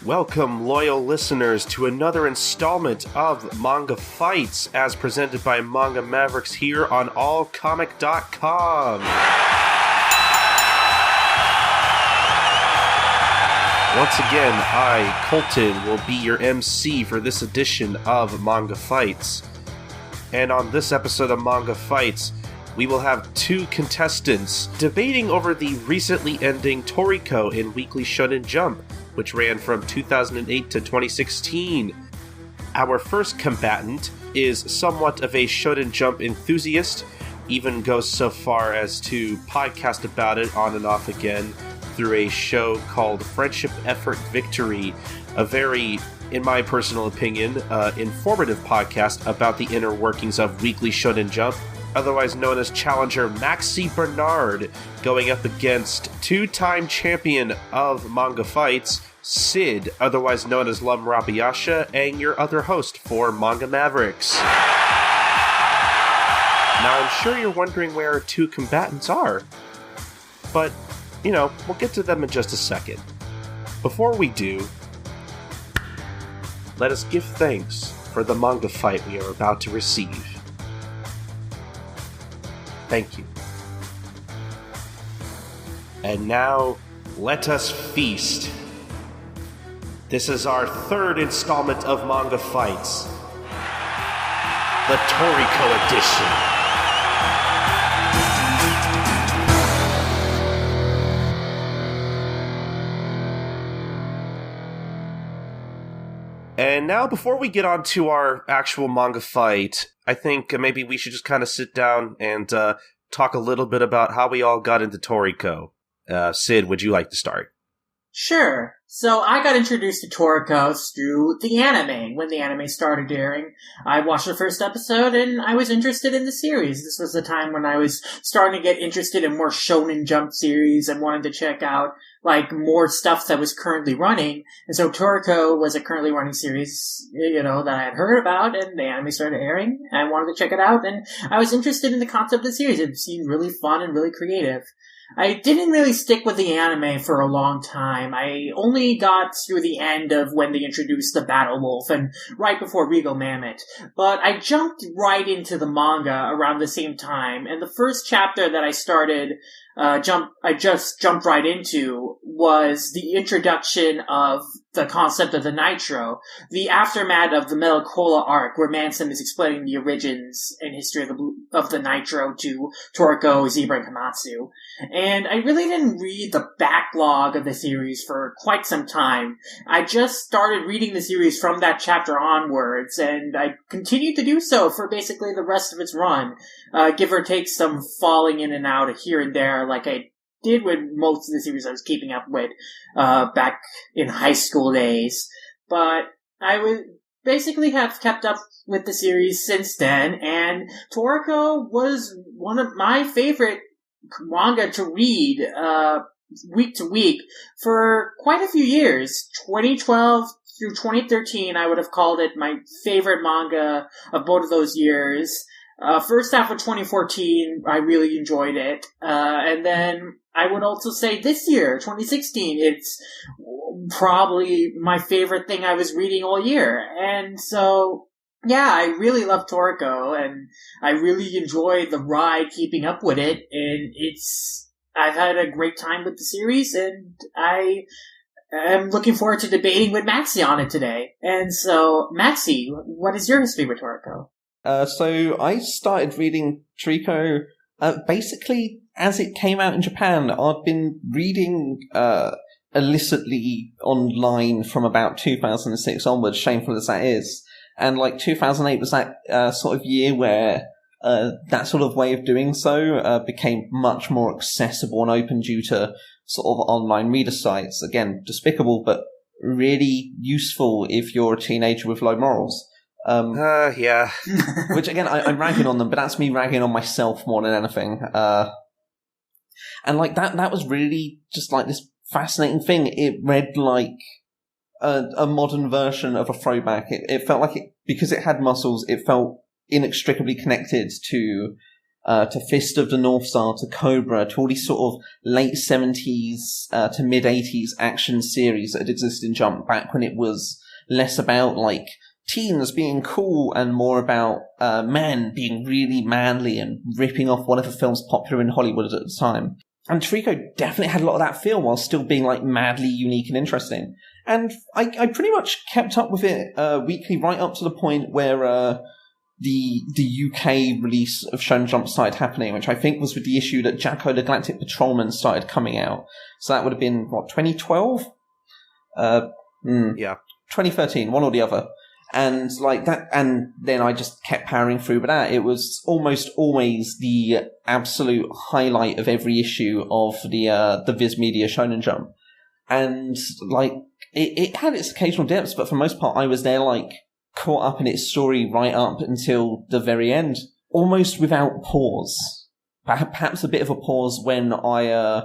Welcome, loyal listeners, to another installment of Manga Fights, as presented by Manga Mavericks here on allcomic.com. Once again, I, Colton, will be your MC for this edition of Manga Fights. And on this episode of Manga Fights, we will have two contestants debating over the recently ending Toriko in Weekly Shonen Jump, which ran from 2008 to 2016. Our first combatant is somewhat of a Shonen Jump enthusiast, even goes so far as to podcast about it on and off again through a show called Friendship Effort Victory, a very, in my personal opinion, informative podcast about the inner workings of Weekly Shonen Jump, otherwise known as challenger Maxy Barnard, going up against two-time champion of Manga Fights, Sid, otherwise known as LumRanmaYasha, and your other host for Manga Mavericks. Now, I'm sure you're wondering where our two combatants are, but, we'll get to them in just a second. Before we do, let us give thanks for the manga fight we are about to receive. Thank you. And now, let us feast. This is our third installment of Manga Fights, the Toriko edition. And now, before we get on to our actual manga fight, I think maybe we should just kind of sit down and talk a little bit about how we all got into Toriko. Sid, would you like to start? Sure. So I got introduced to Toriko through the anime. When the anime started airing, I watched the first episode and I was interested in the series. This was the time when I was starting to get interested in more Shonen Jump series and wanted to check out more stuff that was currently running. And so Toriko was a currently running series, that I had heard about, and the anime started airing. I wanted to check it out, and I was interested in the concept of the series. It seemed really fun and really creative. I didn't really stick with the anime for a long time. I only got through the end of when they introduced the Battle Wolf and right before Regal Mammoth. But I jumped right into the manga around the same time, and the first chapter that I started I just jumped right into was the introduction of the concept of the nitro, the aftermath of the Metal Cola arc, where Manson is explaining the origins and history of the nitro to Toriko, Zebra, and Komatsu. And I really didn't read the backlog of the series for quite some time. I just started reading the series from that chapter onwards, and I continued to do so for basically the rest of its run, give or take some falling in and out here and there, like I did with most of the series I was keeping up with back in high school days. But I would basically have kept up with the series since then, and Toriko was one of my favorite manga to read week to week for quite a few years. 2012 through 2013, I would have called it my favorite manga of both of those years. First half of 2014, I really enjoyed it. And then I would also say this year, 2016, it's probably my favorite thing I was reading all year. And so, yeah, I really love Toriko, and I really enjoy the ride keeping up with it. And I've had a great time with the series, and I am looking forward to debating with Maxy on it today. And so, Maxy, what is your history with Toriko? So I started reading Toriko basically as it came out in Japan. I've been reading illicitly online from about 2006 onwards, shameful as that is. And 2008 was that sort of year where that sort of way of doing so became much more accessible and open due to sort of online reader sites. Again, despicable, but really useful if you're a teenager with low morals. Yeah. Which, again, I'm ragging on them, but that's me ragging on myself more than anything. And, that was really just, this fascinating thing. It read like a modern version of a throwback. It felt like because it had muscles, it felt inextricably connected to to Fist of the North Star, to Cobra, to all these sort of late 70s to mid 80s action series that had existed in Jump back when it was less about, like, teens being cool and more about men being really manly and ripping off whatever films popular in Hollywood at the time. And Toriko definitely had a lot of that feel while still being, like, madly unique and interesting. And I pretty much kept up with it weekly right up to the point where the UK release of Shonen Jump started happening, which I think was with the issue that Jacko the Galactic Patrolman started coming out. So that would have been, 2012? Yeah. 2013, one or the other. And like that, and then I just kept powering through with that. It was almost always the absolute highlight of every issue of the Viz Media Shonen Jump. And like, it had its occasional dips, but for the most part I was there, like, caught up in its story right up until the very end, almost without pause. Perhaps a bit of a pause when I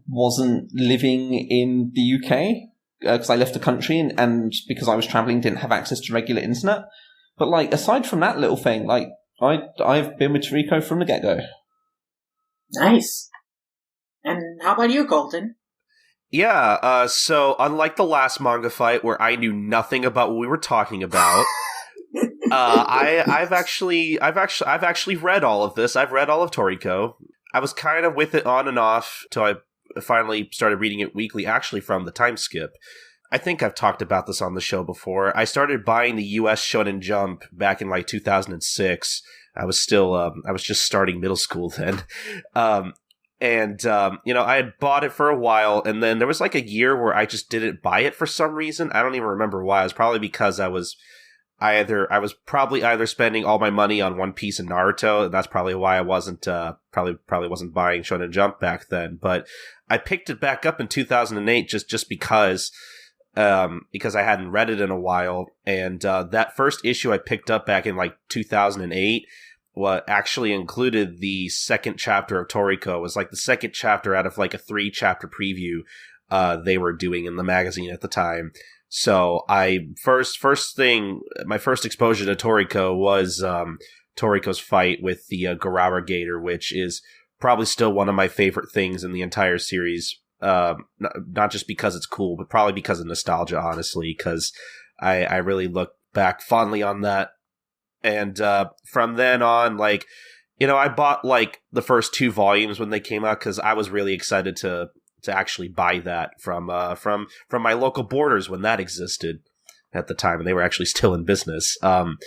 wasn't living in the UK, because I left the country and because I was traveling, didn't have access to regular internet. But like, aside from that little thing, like, I've been with Toriko from the get-go. Nice. And how about you, Colton? Yeah, so unlike the last manga fight where I knew nothing about what we were talking about, I've actually read all of this. I've read all of Toriko. I was kind of with it on and off till I finally started reading it weekly, actually from the Timeskip. I think I've talked about this on the show before. I started buying the US Shonen Jump back in like 2006. I was just starting middle school then. I had bought it for a while, and then there was like a year where I just didn't buy it for some reason. I don't even remember why. It was probably because I was probably either spending all my money on One Piece and Naruto, and that's probably why I wasn't probably wasn't buying Shonen Jump back then. But I picked it back up in 2008 just because I hadn't read it in a while, and that first issue I picked up back in like 2008 what actually included the second chapter of Toriko. It was like the second chapter out of like a 3-chapter preview they were doing in the magazine at the time. So my first exposure to Toriko was Toriko's fight with the Garawa Gator, which is probably still one of my favorite things in the entire series. Not just because it's cool, but probably because of nostalgia, honestly, because I really look back fondly on that. And from then on, like, I bought like the first 2 volumes when they came out because I was really excited to actually buy that from my local Borders when that existed at the time, and they were actually still in business. From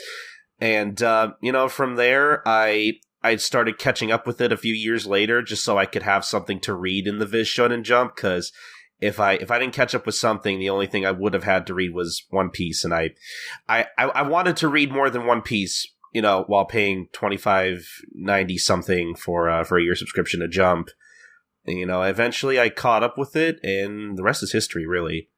there, I started catching up with it a few years later just so I could have something to read in the Viz Shonen Jump, because if I didn't catch up with something, the only thing I would have had to read was One Piece, and I wanted to read more than One Piece, while paying $25.90 something for a year subscription to Jump. And, eventually I caught up with it, and the rest is history, really.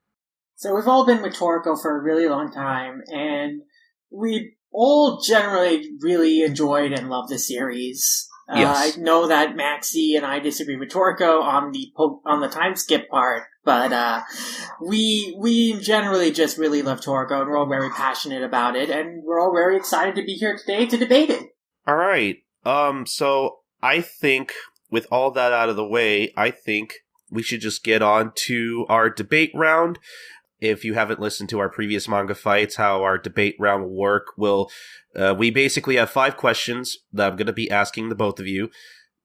So we've all been with Toriko for a really long time, and we all generally really enjoyed and loved the series. Yes. I know that Maxy and I disagree with Toriko on the time skip part, but we generally just really love Toriko, and we're all very passionate about it, and we're all very excited to be here today to debate it. All right. So I think with all that out of the way, I think we should just get on to our debate round. If you haven't listened to our previous manga fights, how our debate round will work, we basically have 5 questions that I'm going to be asking the both of you.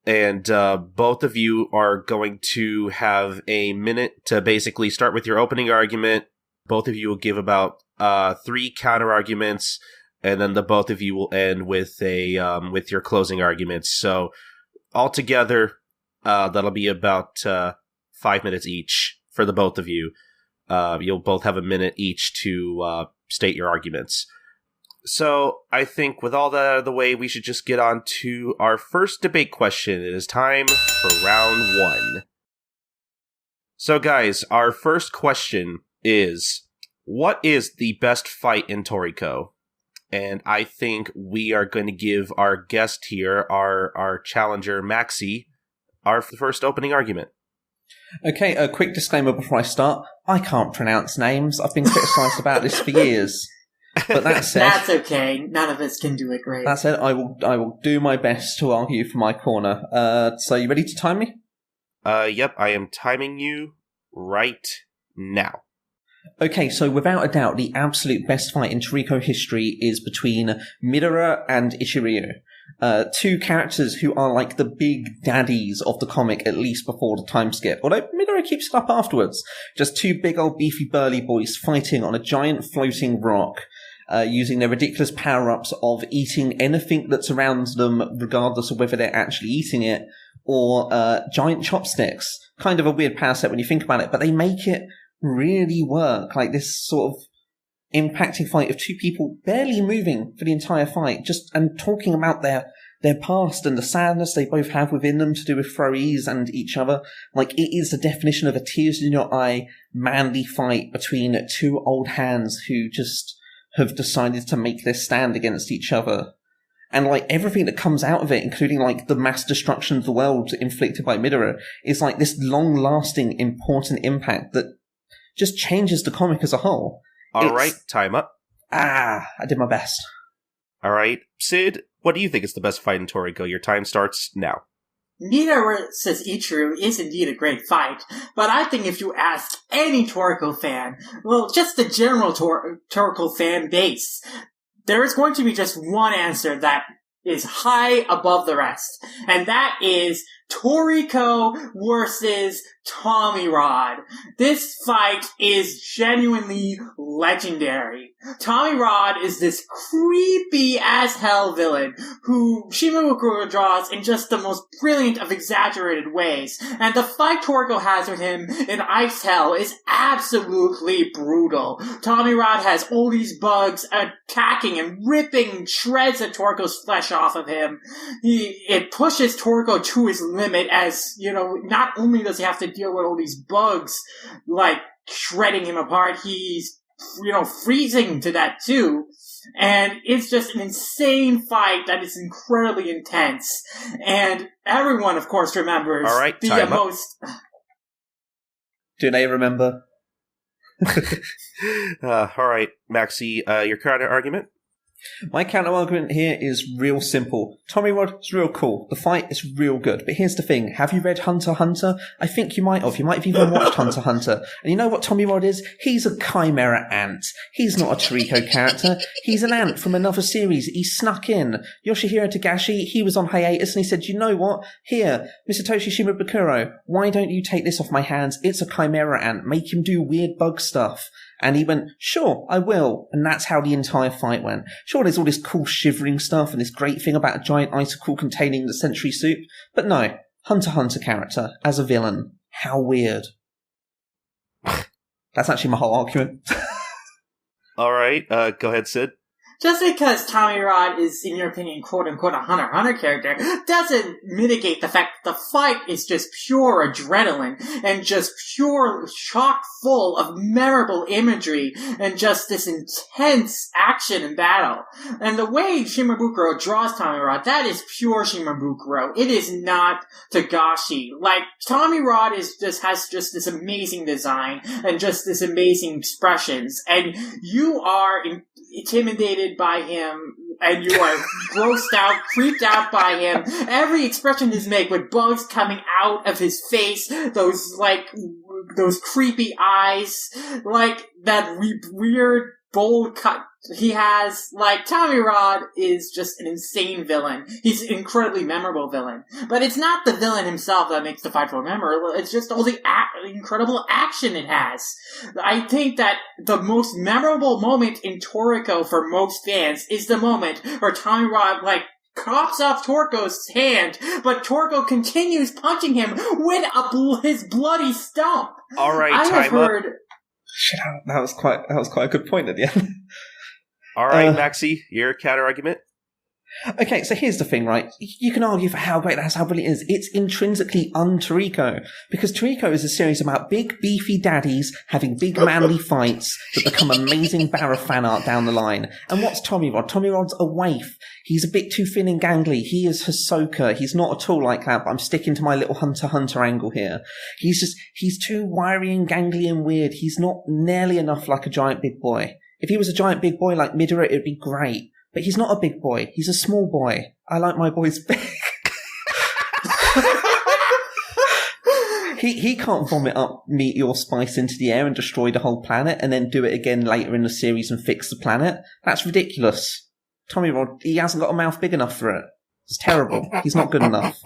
And both of you are going to have a minute to basically start with your opening argument. Both of you will give about 3 counter arguments, and then the both of you will end with with your closing arguments. So altogether, that'll be about 5 minutes each for the both of you. You'll both have a minute each to state your arguments. So I think with all that out of the way, we should just get on to our first debate question. It is time for round 1. So guys, our first question is, what is the best fight in Toriko? And I think we are going to give our guest here, our challenger, Maxy, our first opening argument. Okay, a quick disclaimer before I start. I can't pronounce names. I've been criticised about this for years. But that said, that's okay. None of us can do it great. That said, I will do my best to argue for my corner. So you ready to time me? Yep, I am timing you right now. Okay, so without a doubt, the absolute best fight in Toriko history is between Midora and Ichiryu. Two characters who are like the big daddies of the comic, at least before the time skip. Although Midora keeps it up afterwards. Just two big old beefy burly boys fighting on a giant floating rock, using their ridiculous power-ups of eating anything that's around them, regardless of whether they're actually eating it, or giant chopsticks. Kind of a weird power set when you think about it, but they make it really work. Like this sort of impacting fight of two people barely moving for the entire fight, just and talking about their past and the sadness they both have within them to do with Froese and each other. Like, it is the definition of a tears in your eye, manly fight between two old hands who just have decided to make their stand against each other. And, like, everything that comes out of it, including, like, the mass destruction of the world inflicted by Midora, is, like, this long-lasting, important impact that just changes the comic as a whole. All right, time up. I did my best. All right, Sid, what do you think is the best fight in Toriko? Your time starts now. Midora versus Ichiryu is indeed a great fight, but I think if you ask any Toriko fan, well, just the general Toriko fan base, there is going to be just one answer that is high above the rest, and that is Toriko versus Tommy Rod. This fight is genuinely legendary. Tommy Rod is this creepy as hell villain who Shimabukuro draws in just the most brilliant of exaggerated ways, and the fight Toriko has with him in Ice Hell is absolutely brutal. Tommy Rod has all these bugs attacking and ripping shreds of Toriko's flesh off of him. It pushes Toriko to his limit, as, you know, not only does he have to deal with all these bugs, like, shredding him apart, he's, you know, freezing to that too. And it's just an insane fight that is incredibly intense. And everyone, of course, remembers all right, the most... Do they remember? All right, Maxy, your counter argument? My counter-argument here is real simple. Tommy Rod is real cool. The fight is real good. But here's the thing. Have you read Hunter x Hunter? I think you might have. You might have even watched Hunter x Hunter. And you know what Tommy Rod is? He's a chimera ant. He's not a Toriko character. He's an ant from another series. He snuck in. Yoshihiro Togashi, he was on hiatus and he said, you know what? Here, Mitsutoshi Shimabukuro, why don't you take this off my hands? It's a chimera ant. Make him do weird bug stuff. And he went, sure, I will. And that's how the entire fight went. Sure, there's all this cool shivering stuff and this great thing about a giant icicle containing the century soup. But no, Hunter x Hunter character as a villain. How weird. That's actually my whole argument. All right, go ahead, Sid. Just because Tommy Rod is, in your opinion, quote-unquote a Hunter x Hunter character, doesn't mitigate the fact that the fight is just pure adrenaline and just pure chock full of memorable imagery and just this intense action and battle. And the way Shimabukuro draws Tommy Rod, that is pure Shimabukuro. It is not Togashi. Like, Tommy Rod has just this amazing design and just this amazing expressions, and you are intimidated by him, and you are grossed out, creeped out by him. Every expression is made with bugs coming out of his face, those creepy eyes, like that weird bold cut he has. Like, Tommy Rod is just an insane villain. He's an incredibly memorable villain. But it's not the villain himself that makes the fight so memorable, it's just all the incredible action it has. I think that the most memorable moment in Toriko for most fans is the moment where Tommy Rod, like, chops off Toriko's hand, but Toriko continues punching him with his bloody stump. All right, time up. Shit, that was quite a good point at the end. All right, Maxy, your counter argument. Okay, so here's the thing, right? You can argue for how great that's how brilliant it is. It's intrinsically un-Toriko, because Toriko is a series about big, beefy daddies having big, manly fights that become amazing Barra fan art down the line. And what's Tommy Rod? Tommy Rod's a waif. He's a bit too thin and gangly. He is Hisoka. He's not at all like that, but I'm sticking to my little Hunter x Hunter angle here. He's too wiry and gangly and weird. He's not nearly enough like a giant big boy. If he was a giant big boy like Midora, it'd be great. But he's not a big boy. He's a small boy. I like my boys big. He can't vomit up meteor spice into the air and destroy the whole planet and then do it again later in the series and fix the planet. That's ridiculous. Tommy Rod, he hasn't got a mouth big enough for it. It's terrible. He's not good enough.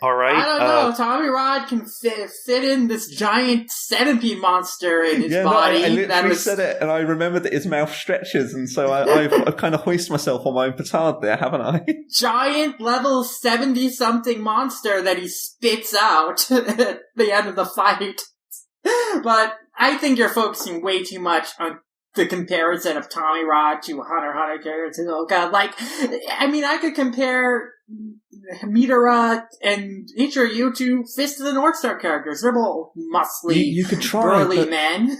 All right. I don't know. Tommy Rod can fit in this giant centipede monster in his body. I literally said it, and I remember that his mouth stretches, and so I've kind of hoisted myself on my own petard there, haven't I? Giant level 70-something monster that he spits out at the end of the fight. But I think you're focusing way too much on the comparison of Tommy Rod to Hunter x Hunter characters. Oh god, I could compare Midora and Ichiryu to Fist of the North Star characters. They're both muscly, you could try, burly men.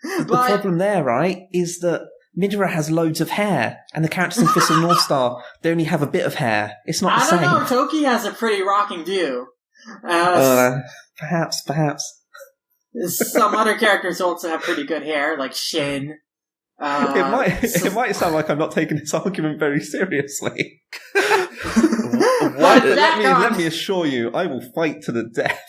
The problem there, right, is that Midora has loads of hair, and the characters in Fist of the North Star, they only have a bit of hair. It's not the same. I don't know, Toki has a pretty rocking do. Perhaps. Some other characters also have pretty good hair, like Shin. It might sound like I'm not taking this argument very seriously. Let me assure you, I will fight to the death.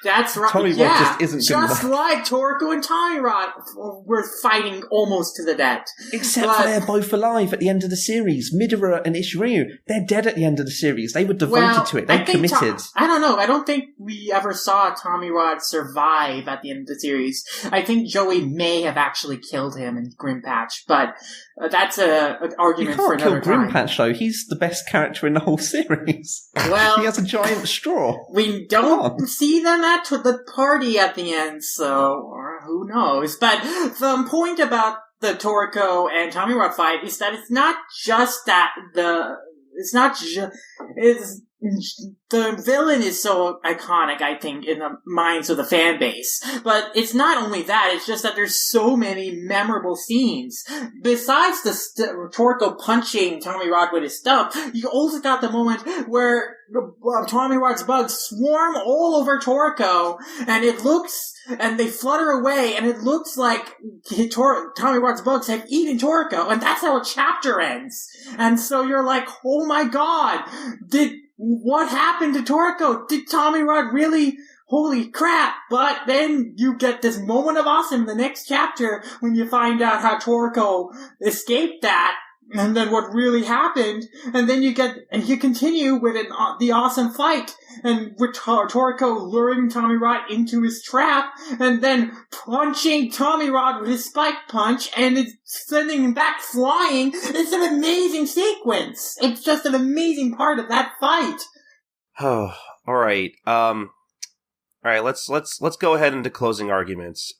That's right. Tommy Rod just isn't good enough. Like Toriko and Tommy Rod were fighting almost to the death. Except for they're both alive at the end of the series. Midora and Ichiryu, they're dead at the end of the series. They were devoted to it. They committed. I don't know. I don't think we ever saw Tommy Rod survive at the end of the series. I think Joie may have actually killed him in Grimpatch, but that's an argument for another time. You can't kill Grimpatch, though. He's the best character in the whole series. Well, he has a giant straw. We don't see them at the party at the end, so who knows? But the point about the Toriko and Tommy Rod fight is that it's not just that the villain is so iconic, I think, in the minds of the fan base. But it's not only that, it's just that there's so many memorable scenes. Besides the Toriko punching Tommy Rod with his stump, you also got the moment where Tommy Rod's bugs swarm all over Toriko, and they flutter away, and it looks like Tommy Rod's bugs have eaten Toriko, and that's how a chapter ends. And so you're like, oh my god, what happened to Toriko? Did Tommy Rod really? Holy crap! But then you get this moment of awesome in the next chapter when you find out how Toriko escaped that, and then what really happened, and then you continue with the awesome fight, and with Toriko luring Tommy Rod into his trap, and then punching Tommy Rod with his spike punch, and it's sending him back flying. It's an amazing sequence. It's just an amazing part of that fight. Oh, all right. All right. Let's go ahead into closing arguments.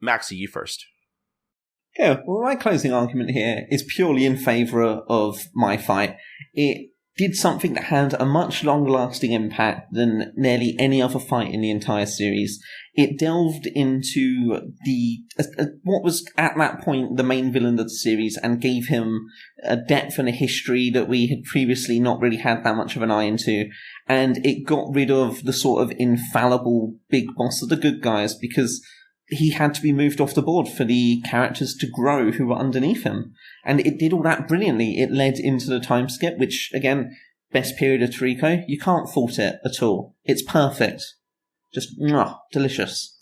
Maxy, you first. Yeah, well, my closing argument here is purely in favour of my fight. It did something that had a much longer-lasting impact than nearly any other fight in the entire series. It delved into what was at that point the main villain of the series and gave him a depth and a history that we had previously not really had that much of an eye into. And it got rid of the sort of infallible big boss of the good guys, because he had to be moved off the board for the characters to grow who were underneath him. And it did all that brilliantly. It led into the time skip, which, again, best period of Toriko. You can't fault it at all. It's perfect. Just, delicious.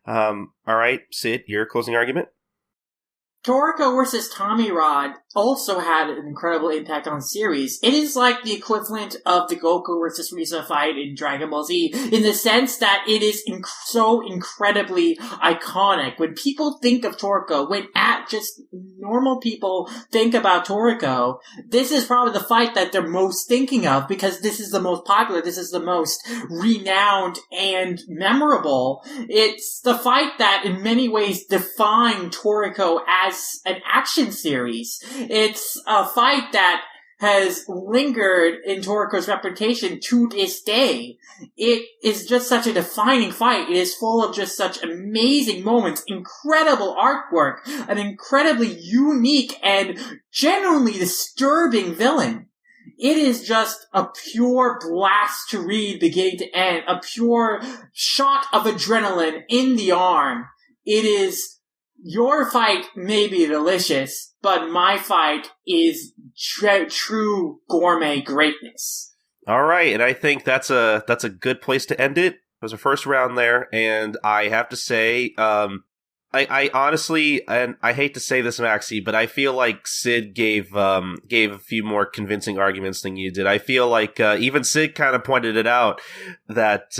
All right, Sid, your closing argument? Toriko versus Tommy Rod also had an incredible impact on the series. It is like the equivalent of the Goku versus Frieza fight in Dragon Ball Z, in the sense that it is so incredibly iconic. When people think of Toriko, when just normal people think about Toriko, this is probably the fight that they're most thinking of, because this is the most popular, this is the most renowned and memorable. It's the fight that in many ways defined Toriko as an action series. It's a fight that has lingered in Toriko's reputation to this day. It is just such a defining fight. It is full of just such amazing moments, incredible artwork, an incredibly unique and genuinely disturbing villain. It is just a pure blast to read beginning to end, a pure shot of adrenaline in the arm. it is, your fight may be delicious, but my fight is true gourmet greatness. All right, and I think that's a good place to end it. It was a first round there, and I have to say, I honestly, and I hate to say this, Maxy, but I feel like Sid gave a few more convincing arguments than you did. I feel like even Sid kind of pointed it out that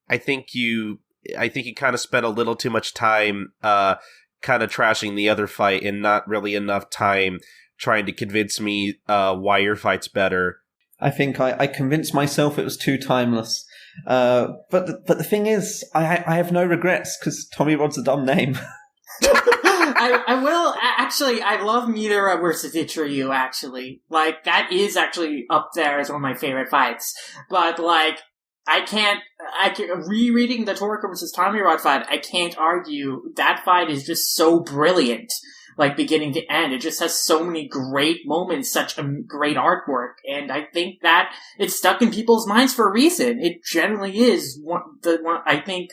I think you kind of spent a little too much time kind of trashing the other fight and not really enough time trying to convince me why your fight's better. I think I convinced myself it was too timeless. But the thing is, I have no regrets because Tommy Rod's a dumb name. I will actually. I love Midora versus Ichiryu. Actually, like that is actually up there as one of my favorite fights. But like, I can't rereading the Toriko versus Tommy Rod fight. I can't argue that fight is just so brilliant. Like beginning to end, it just has so many great moments, such a great artwork, and I think that it's stuck in people's minds for a reason. It generally is I think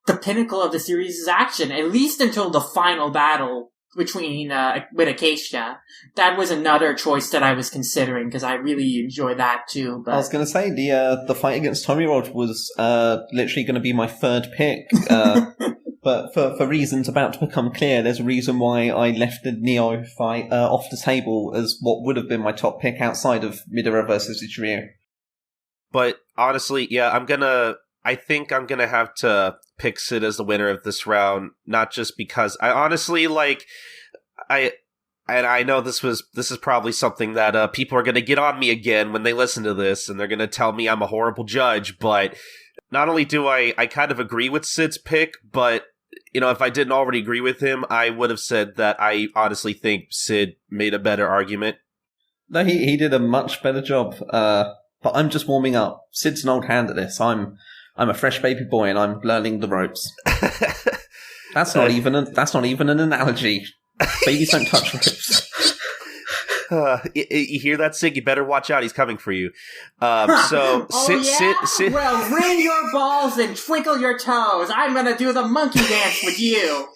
the pinnacle of the series' action, at least until the final battle between with Acacia. That was another choice that I was considering because I really enjoy that too. But I was going to say the fight against Tommy Rod was literally going to be my third pick. But for reasons about to become clear, there's a reason why I left the Neo fight off the table as what would have been my top pick outside of Midora versus Ichiryu. But honestly, yeah, I think I'm gonna have to pick Sid as the winner of this round, not just because I honestly I know this is probably something that people are gonna get on me again when they listen to this, and they're gonna tell me I'm a horrible judge, but not only do I kind of agree with Sid's pick, but if I didn't already agree with him, I would have said that I honestly think Sid made a better argument. No, he did a much better job. But I'm just warming up. Sid's an old hand at this. I'm a fresh baby boy, and I'm learning the ropes. That's not even an analogy. Babies don't touch ropes. You hear that, Sig? You better watch out. He's coming for you. So, Sid. Well, ring your balls and twinkle your toes. I'm gonna do the monkey dance with you.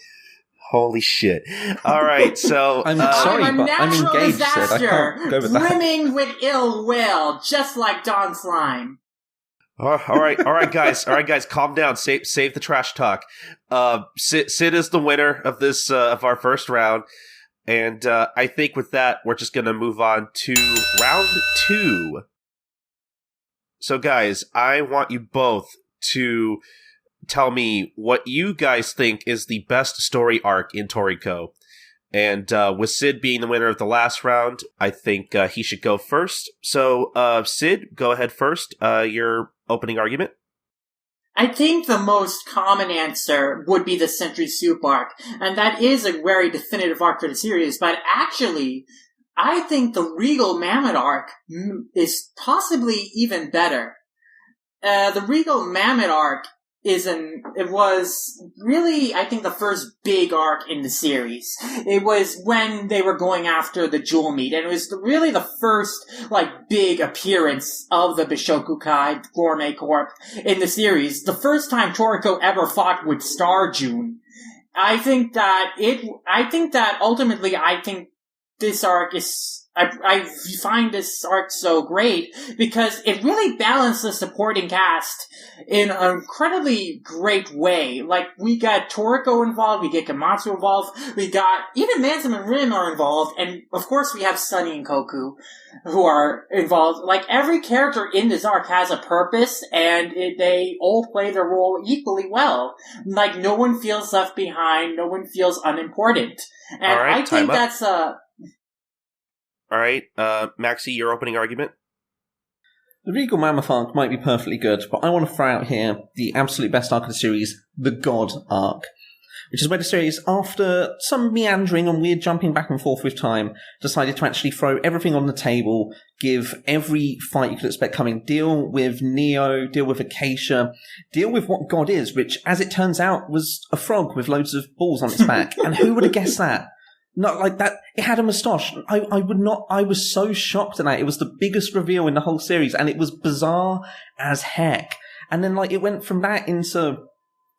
Holy shit! All right, so I'm sorry, but I'm engaged. Disaster, Sid. I can't go with that. Brimming with ill will, just like Dawn Slime. All right, guys, calm down. Save the trash talk. Sid is the winner of this of our first round. And I think with that, we're just going to move on to round 2. So, guys, I want you both to tell me what you guys think is the best story arc in Toriko. And with Sid being the winner of the last round, I think he should go first. So, Sid, go ahead first. Your opening argument. I think the most common answer would be the Century Soup arc, and that is a very definitive arc for the series, but actually, I think the Regal Mammoth arc is possibly even better. The Regal Mammoth arc it was really, I think, the first big arc in the series. It was when they were going after the Jewel Meat, and it was really the first, big appearance of the Bishokukai Gourmet Corp in the series. The first time Toriko ever fought with Star June. I think that ultimately, this arc is, I find this arc so great because it really balanced the supporting cast in an incredibly great way. Like, we got Toriko involved, we get Komatsu involved, we got, even Mansam and Rim are involved, and of course we have Sunny and Koku who are involved. Like, every character in this arc has a purpose, and they all play their role equally well. Like, no one feels left behind, no one feels unimportant. And right, I think that's All right, Maxy, your opening argument? The Regal Mammoth arc might be perfectly good, but I want to throw out here the absolute best arc of the series, the God arc, which is where the series, after some meandering and weird jumping back and forth with time, decided to actually throw everything on the table, give every fight you could expect coming, deal with Neo, deal with Acacia, deal with what God is, which, as it turns out, was a frog with loads of balls on its back. And who would have guessed that? Not like that. It had a moustache. I was so shocked at that. It was the biggest reveal in the whole series, and it was bizarre as heck. And then, it went from that into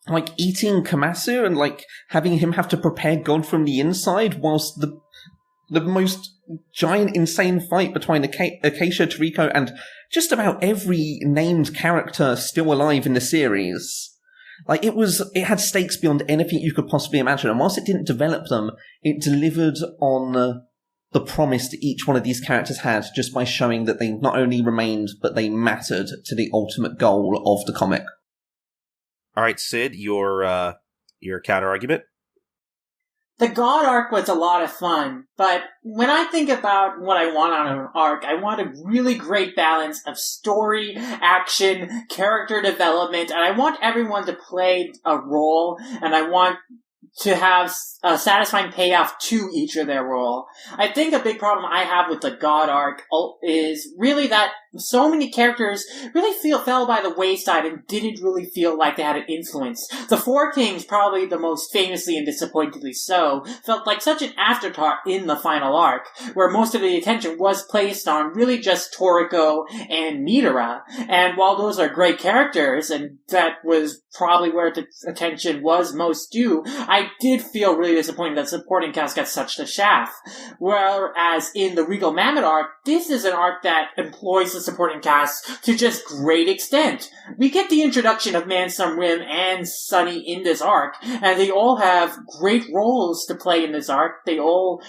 like eating Komatsu and like having him have to prepare God from the inside, whilst the most giant, insane fight between Acacia, Toriko, and just about every named character still alive in the series. Like, it had stakes beyond anything you could possibly imagine, and whilst it didn't develop them, it delivered on the promise that each one of these characters had, just by showing that they not only remained, but they mattered to the ultimate goal of the comic. All right, Sid, your counter-argument? The God arc was a lot of fun, but when I think about what I want out of an arc, I want a really great balance of story, action, character development, and I want everyone to play a role, and I want to have a satisfying payoff to each of their role. I think a big problem I have with the God arc is really that so many characters really fell by the wayside and didn't really feel like they had an influence. The Four Kings, probably the most famously and disappointingly so, felt like such an afterthought in the final arc, where most of the attention was placed on really just Toriko and Midora. And while those are great characters, and that was probably where the attention was most due, I did feel really disappointed that supporting cast got such the shaft. Whereas in the Regal Mammoth arc, this is an arc that employs the supporting cast to just great extent. We get the introduction of Man-Sun Rim and Sunny in this arc, and they all have great roles to play in this arc. They all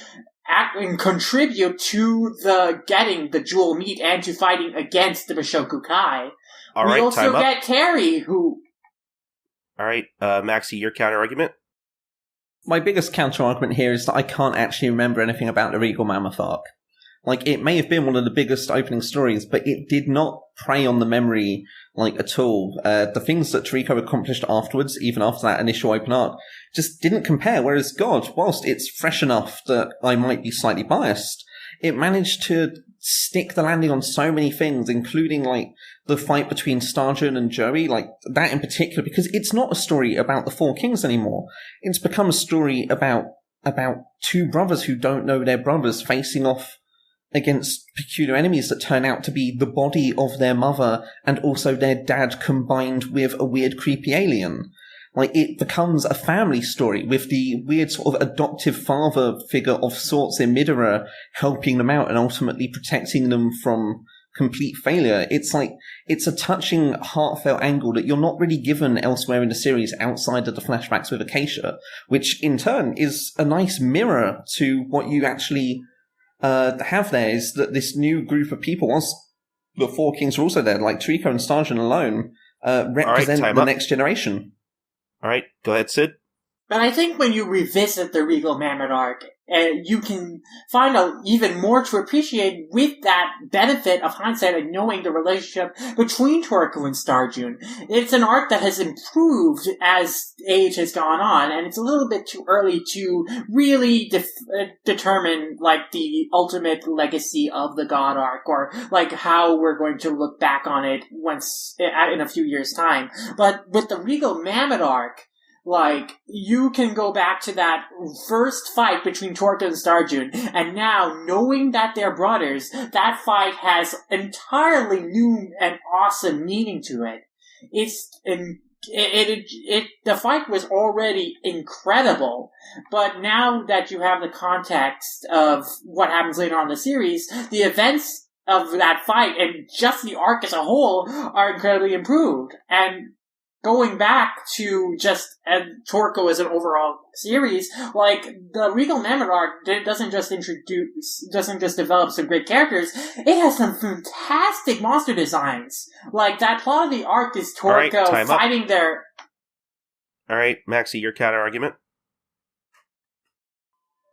act and contribute to the getting the jewel meat and to fighting against the Bishoku Kai. All right, we also time up. get Terry, who... All right, Maxy, your counter-argument? My biggest counter-argument here is that I can't actually remember anything about the Regal Mammoth arc. Like, it may have been one of the biggest opening stories, but it did not prey on the memory, like, at all. The things that Toriko accomplished afterwards, even after that initial open arc, just didn't compare, whereas God, whilst it's fresh enough that I might be slightly biased, it managed to stick the landing on so many things, including, like, the fight between Starjun and Joie, like, that in particular, because it's not a story about the Four Kings anymore. It's become a story about two brothers who don't know their brothers facing off against peculiar enemies that turn out to be the body of their mother and also their dad combined with a weird creepy alien. Like, it becomes a family story with the weird sort of adoptive father figure of sorts in Midora helping them out and ultimately protecting them from complete failure. It's like, it's a touching, heartfelt angle that you're not really given elsewhere in the series outside of the flashbacks with Acacia, which in turn is a nice mirror to what you actually have there, is that this new group of people, once the Four Kings are also there, like Toriko and Starjun alone, represent the next generation. All right, go ahead, Sid. But I think when you revisit the Regal Mammoth arc, you can find out even more to appreciate with that benefit of hindsight and knowing the relationship between Toriko and Starjun. It's an arc that has improved as age has gone on, and it's a little bit too early to really determine, like, the ultimate legacy of the God arc, or, like, how we're going to look back on it once, in a few years' time. But with the Regal Mammoth arc, like, you can go back to that first fight between Toriko and Starjun, and now, knowing that they're brothers, that fight has entirely new and awesome meaning to it. The fight was already incredible, but now that you have the context of what happens later on in the series, the events of that fight and just the arc as a whole are incredibly improved. And going back to just Toriko as an overall series, like, the Regal Mammoth arc doesn't just develop some great characters, it has some fantastic monster designs. Like, that plot of the arc is Toriko fighting their... Alright, Maxy, your counter-argument?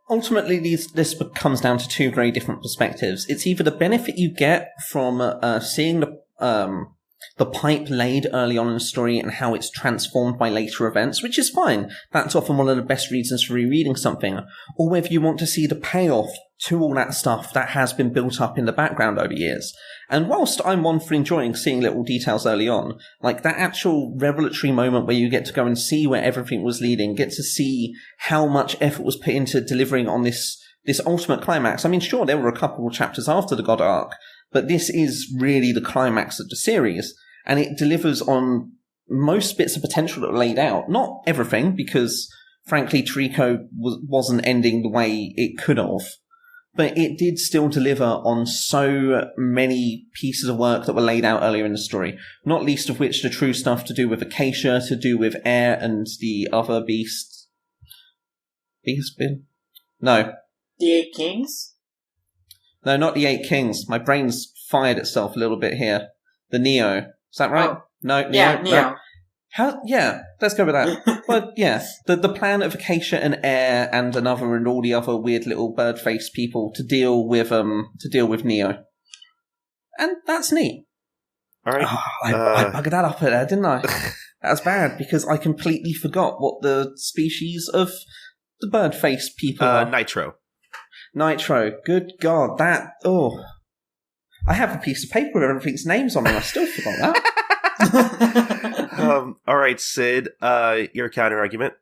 Ultimately, this comes down to two very different perspectives. It's either the benefit you get from seeing the pipe laid early on in the story and how it's transformed by later events, which is fine. That's often one of the best reasons for rereading something. Or whether you want to see the payoff to all that stuff that has been built up in the background over years. And whilst I'm one for enjoying seeing little details early on, like that actual revelatory moment where you get to go and see where everything was leading, get to see how much effort was put into delivering on this ultimate climax. I mean, sure, there were a couple of chapters after the God arc, but this is really the climax of the series, and it delivers on most bits of potential that were laid out. Not everything, because frankly, Toriko wasn't ending the way it could have. But it did still deliver on so many pieces of work that were laid out earlier in the story. Not least of which the true stuff to do with Acacia, to do with Air and the other beasts. No. The 8 Kings? No, not the 8 Kings. My brain's fired itself a little bit here. The Neo. Is that right? Oh. No, Neo? Yeah, Neo. No. Yeah, let's go with that. But yeah, the plan of Acacia and Air and another and all the other weird little bird-faced people to deal with Neo, and that's neat. All right, I buggered that up there, didn't I? That's bad because I completely forgot what the species of the bird-faced people are. Nitro. Nitro. Good God, that I have a piece of paper with everything's names on it. I still forgot that. All right, Sid, your counter argument.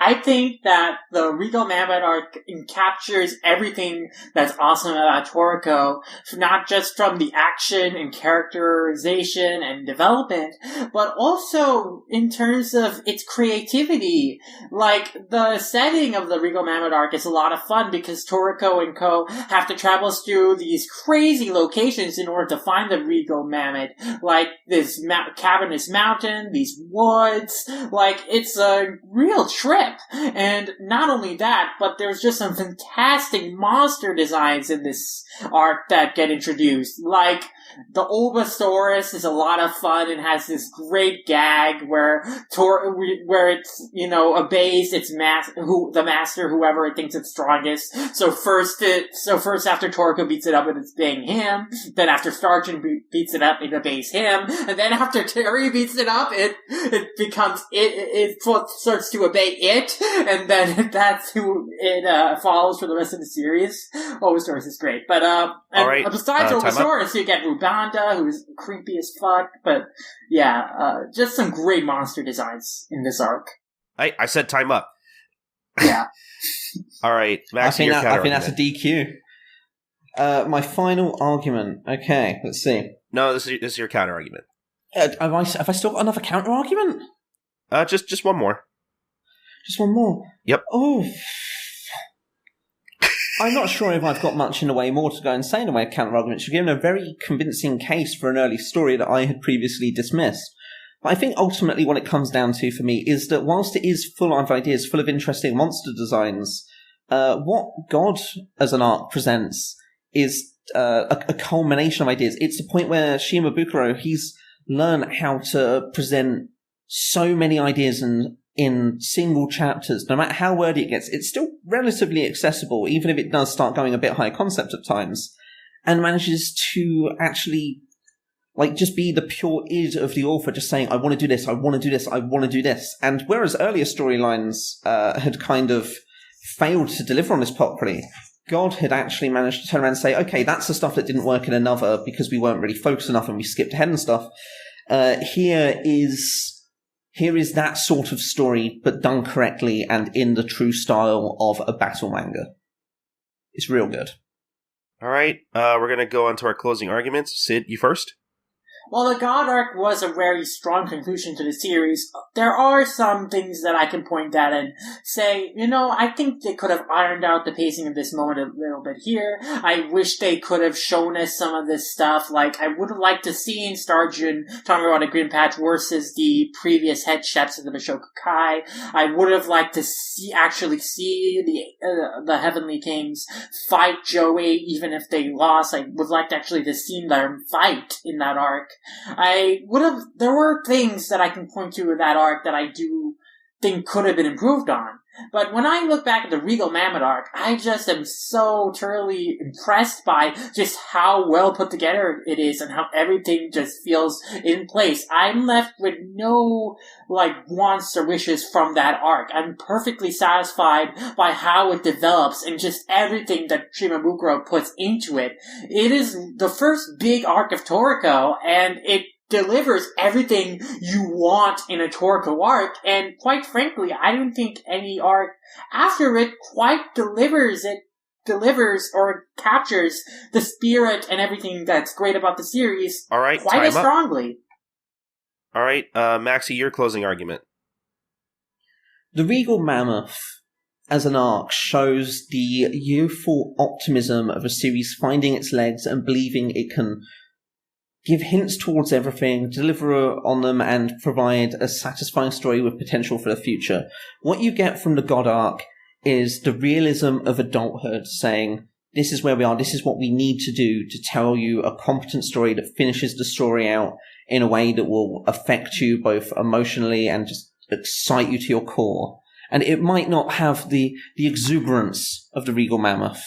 I think that the Regal Mammoth arc captures everything that's awesome about Toriko, not just from the action and characterization and development, but also in terms of its creativity. Like, the setting of the Regal Mammoth arc is a lot of fun because Toriko and Co. have to travel through these crazy locations in order to find the Regal Mammoth. Like, this cavernous mountain, these woods, like, it's a real trip. And not only that, but there's just some fantastic monster designs in this arc that get introduced. Like, the Obasaurus is a lot of fun and has this great gag where it's, obeys its the master, whoever it thinks it's strongest. So first after Toriko beats it up, it's obeying him. Then after Starchin beats it up, it obeys him. And then after Terry beats it up, it starts to obey it. And then that's who it follows for the rest of the series. Obasaurus is great. But besides Obasaurus, you get Rubanda, who's creepy as fuck. But yeah, just some great monster designs in this arc. I said time up. Yeah. All right, Max, I think that's a DQ. My final argument. Okay, let's see. No, this is your counter argument. Have I still got another counter argument? Just one more. Just one more? Yep. Oh. I'm not sure if I've got much in the way more to go and say in the way of counter-arguments. You've given a very convincing case for an early story that I had previously dismissed. But I think ultimately what it comes down to for me is that whilst it is full of ideas, full of interesting monster designs, what God as an arc presents is a culmination of ideas. It's the point where Shimabukuro, he's learned how to present so many ideas in single chapters. No matter how wordy it gets, it's still relatively accessible, even if it does start going a bit high concept at times, and manages to actually just be the pure id of the author, just saying, I want to do this, I want to do this, I want to do this. And whereas earlier storylines had kind of failed to deliver on this properly, God had actually managed to turn around and say, okay, that's the stuff that didn't work in another because we weren't really focused enough and we skipped ahead and stuff. Here is that sort of story, but done correctly and in the true style of a battle manga. It's real good. All right, we're going to go on to our closing arguments. Sid, you first? While the God arc was a very strong conclusion to the series, there are some things that I can point at and say, I think they could have ironed out the pacing of this moment a little bit here. I wish they could have shown us some of this stuff. Like, I would have liked to see Starjun talking about a Green Patch versus the previous head chefs of the Bishoku Kai. I would have liked to see the Heavenly Kings fight Joie, even if they lost. I would like to actually to see them fight in that arc. There were things that I can point to in that arc that I do think could have been improved on. But when I look back at the Regal Mammoth arc, I just am so thoroughly impressed by just how well put together it is and how everything just feels in place. I'm left with no, wants or wishes from that arc. I'm perfectly satisfied by how it develops and just everything that Shimabukuro puts into it. It is the first big arc of Toriko, and it delivers everything you want in a Toriko arc, and quite frankly, I don't think any arc after it quite delivers or captures the spirit and everything that's great about the series all right, quite as strongly. All right, Maxy, your closing argument. The Regal Mammoth, as an arc, shows the youthful optimism of a series finding its legs and believing it can give hints towards everything, deliver on them, and provide a satisfying story with potential for the future. What you get from the God arc is the realism of adulthood, saying, this is where we are, this is what we need to do to tell you a competent story that finishes the story out in a way that will affect you both emotionally and just excite you to your core. And it might not have the exuberance of the Regal Mammoth,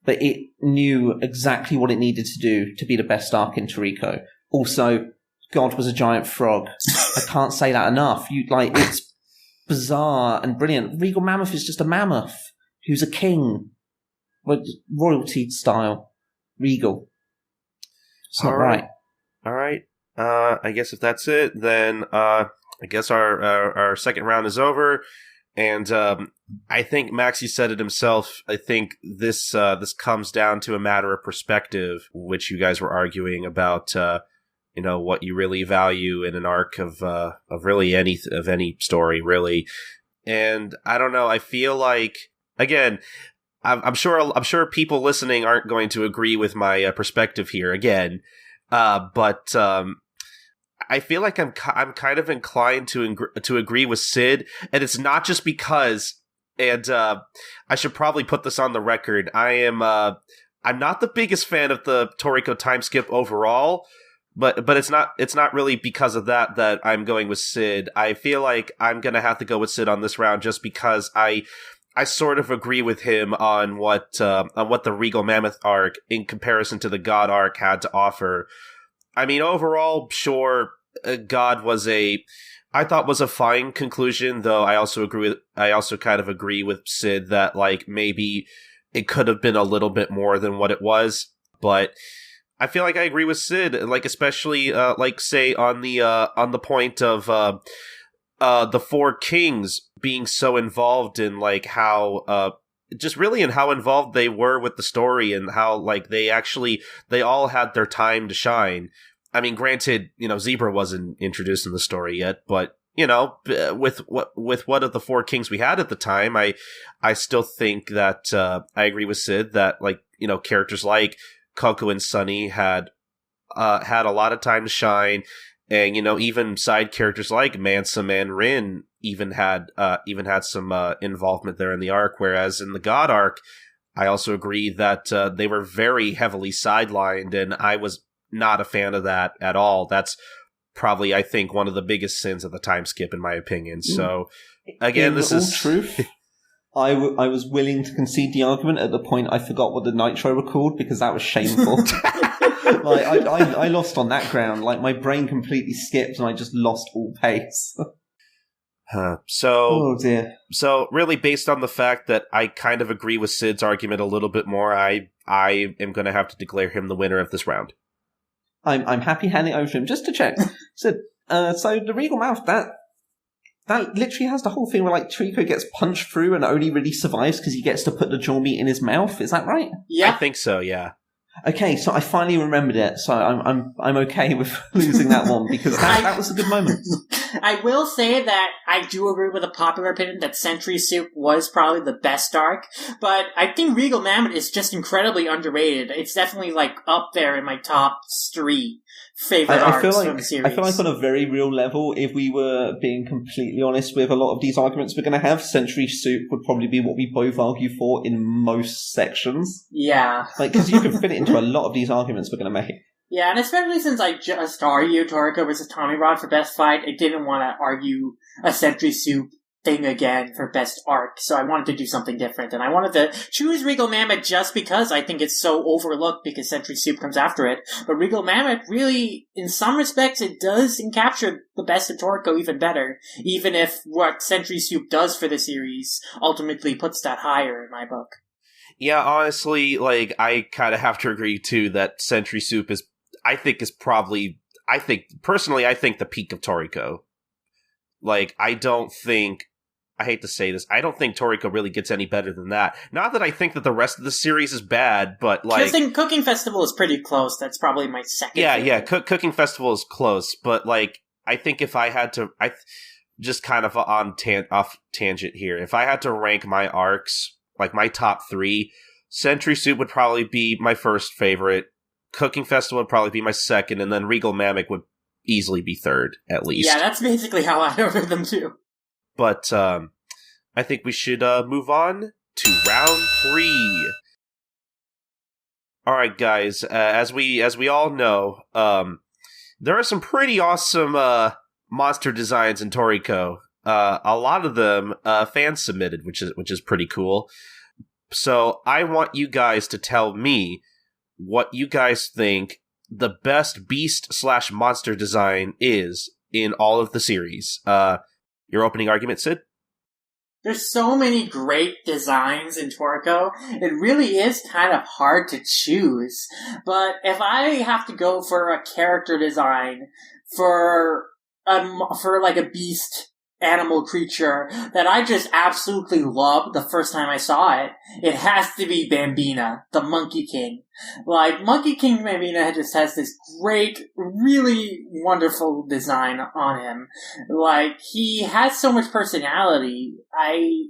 but it knew exactly what it needed to do to be the best arc in Toriko. Also, God was a giant frog. I can't say that enough. It's bizarre and brilliant. Regal Mammoth is just a mammoth who's a king. Royalty style. Regal. It's not right. All right. I guess if that's it, then I guess our second round is over. And I think Maxy said it himself. I think this comes down to a matter of perspective, which you guys were arguing about. What you really value in an arc of really any story, really. And I don't know. I feel like, again, I'm sure people listening aren't going to agree with my perspective here again, but I feel like I'm kind of inclined to agree with Sid, and it's not just because. And I should probably put this on the record. I'm not the biggest fan of the Toriko time skip overall, but it's not really because of that I'm going with Sid. I feel like I'm gonna have to go with Sid on this round just because I sort of agree with him on what the Regal Mammoth arc in comparison to the God arc had to offer. I mean, overall, sure, God I thought was a fine conclusion, though I also kind of agree with Sid that maybe it could have been a little bit more than what it was. But I feel like I agree with Sid, especially say on the point of the Four Kings being so involved in how just really in how involved they were with the story and how they all had their time to shine. I mean, granted, Zebra wasn't introduced in the story yet, but with what of the Four Kings we had at the time, I still think that I agree with Sid that characters like Coco and Sunny had a lot of time to shine, and even side characters like Mansa and Rin even had some involvement there in the arc. Whereas in the God arc, I also agree that they were very heavily sidelined, and I was not a fan of that at all. That's probably, I think, one of the biggest sins of the time skip, in my opinion. So, again, this is truth. I was willing to concede the argument at the point I forgot what the Nitro were called, because that was shameful. I lost on that ground. My brain completely skipped, and I just lost all pace. Oh dear. So really, based on the fact that I kind of agree with Sid's argument a little bit more, I am going to have to declare him the winner of this round. I'm happy handing it over to him just to check. So the Regal Mouth, that literally has the whole thing where Toriko gets punched through and only really survives because he gets to put the jaw meat in his mouth. Is that right? Yeah, I think so. Yeah. Okay, so I finally remembered it. So I'm okay with losing that one because that was a good moment. I will say that I do agree with a popular opinion that Century Soup was probably the best arc, but I think Regal Mammoth is just incredibly underrated. It's definitely up there in my top 3 favorite arcs from the series. I feel like on a very real level, if we were being completely honest with a lot of these arguments we're going to have, Century Soup would probably be what we both argue for in most sections. Yeah. Because you can fit it into a lot of these arguments we're going to make. Yeah, and especially since I just argued Toriko versus Tommy Rod for best fight, I didn't want to argue a Century Soup thing again for best arc, so I wanted to do something different, and I wanted to choose Regal Mammoth just because I think it's so overlooked because Century Soup comes after it, but Regal Mammoth really, in some respects, it does capture the best of Toriko even better, even if what Century Soup does for the series ultimately puts that higher in my book. Yeah, honestly, I kind of have to agree, too, that Century Soup is personally, I think the peak of Toriko. I hate to say this, I don't think Toriko really gets any better than that. Not that I think that the rest of the series is bad, but Cooking Festival is pretty close. That's probably my second. Yeah, Cooking Festival is close, but I think if I had to, just kind of off tangent here. If I had to rank my arcs, like my top 3, Century Soup would probably be my first favorite. Cooking Festival would probably be my second, and then Regal Mammoth would easily be third, at least. Yeah, that's basically how I ordered them too. But I think we should move on to round 3. All right, guys. As we all know, there are some pretty awesome monster designs in Toriko. A lot of them fans submitted, which is pretty cool. So I want you guys to tell me what you guys think the best beast/monster design is in all of the series. Your opening argument, Sid? There's so many great designs in Toriko. It really is kind of hard to choose. But if I have to go for a character design for like a beast animal creature that I just absolutely loved the first time I saw it, it has to be Bambina, the Monkey King. Like, Monkey King Bambina just has this great, really wonderful design on him. Like, he has so much personality. I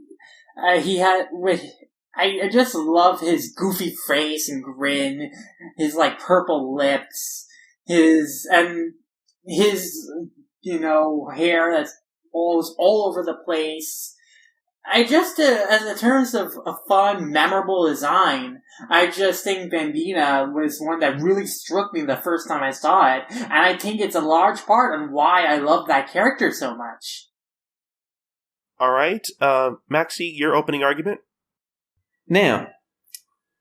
just love his goofy face and grin, his, like, purple lips, his, hair that's all over the place. I just, as in terms of a fun, memorable design, I just think Bambina was one that really struck me the first time I saw it, and I think it's a large part on why I love that character so much. All right, Maxy, your opening argument? Now,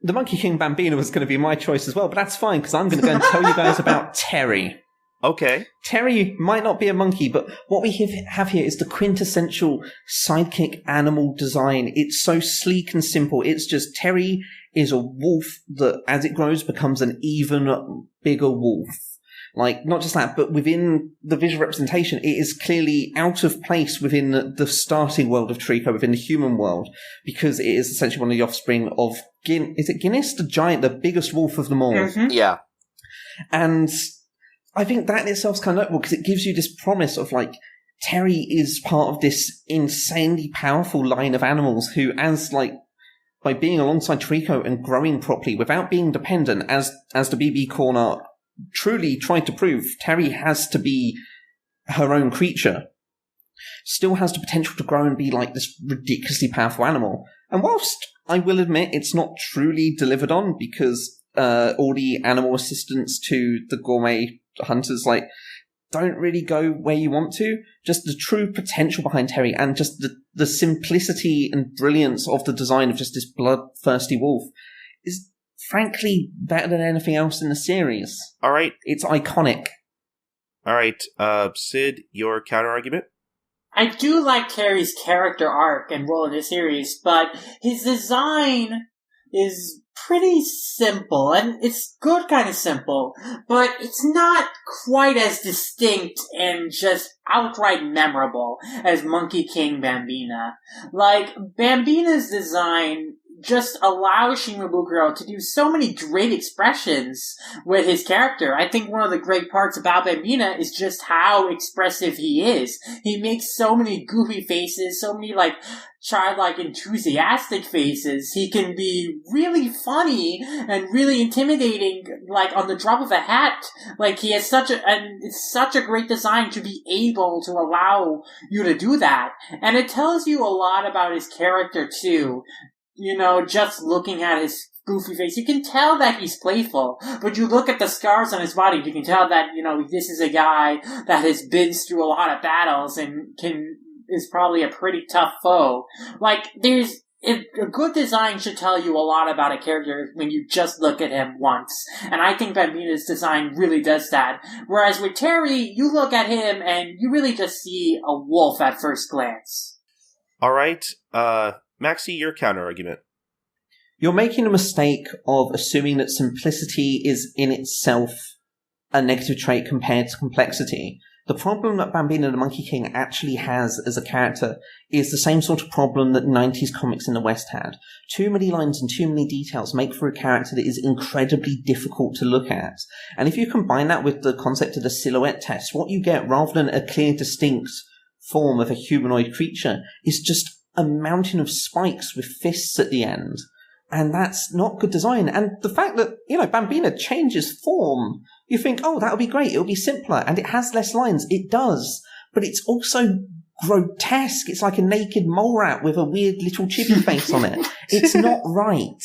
the Monkey King Bambina was going to be my choice as well, but that's fine, because I'm going to go and tell you guys about Terry. Okay. Terry might not be a monkey, but what we have here is the quintessential sidekick animal design. It's so sleek and simple. It's just Terry is a wolf that, as it grows, becomes an even bigger wolf. Like, not just that, but within the visual representation, it is clearly out of place within the starting world of Toriko, within the human world, because it is essentially one of the offspring of is it Guinness, the giant, the biggest wolf of them all? Mm-hmm. Yeah. And I think that in itself is kind of notable because it gives you this promise of, like, Terry is part of this insanely powerful line of animals who, by being alongside Toriko and growing properly without being dependent, as the BB Corner truly tried to prove, Terry has to be her own creature. Still has the potential to grow and be like this ridiculously powerful animal. And whilst I will admit it's not truly delivered on because all the animal assistants to the gourmet hunters don't really go where you want to. Just the true potential behind Terry and just the simplicity and brilliance of the design of just this bloodthirsty wolf is frankly better than anything else in the series. All right. It's iconic. All right. Sid, your counter argument? I do like Terry's character arc and role in the series, but his design is pretty simple, and it's good kind of simple, but it's not quite as distinct and just outright memorable as Monkey King Bambina. Like, Bambina's design just allows Shimabukuro to do so many great expressions with his character. I think one of the great parts about Bambina is just how expressive he is. He makes so many goofy faces, so many, childlike enthusiastic faces. He can be really funny and really intimidating, on the drop of a hat. He has it's such a great design to be able to allow you to do that. And it tells you a lot about his character too. Just looking at his goofy face, you can tell that he's playful, but you look at the scars on his body, you can tell that, this is a guy that has been through a lot of battles and is probably a pretty tough foe. A good design should tell you a lot about a character when you just look at him once. And I think Bambina's design really does that. Whereas with Terry, you look at him and you really just see a wolf at first glance. All right. Maxy, your counter-argument. You're making a mistake of assuming that simplicity is in itself a negative trait compared to complexity. The problem that Bambino the Monkey King actually has as a character is the same sort of problem that 90s comics in the West had. Too many lines and too many details make for a character that is incredibly difficult to look at. And if you combine that with the concept of the silhouette test, what you get, rather than a clear, distinct form of a humanoid creature, is just a mountain of spikes with fists at the end. And that's not good design. And the fact that, Bambino changes form, you think, oh, that'll be great. It'll be simpler. And it has less lines. It does. But it's also grotesque. It's like a naked mole rat with a weird little chibi face on it. It's not right.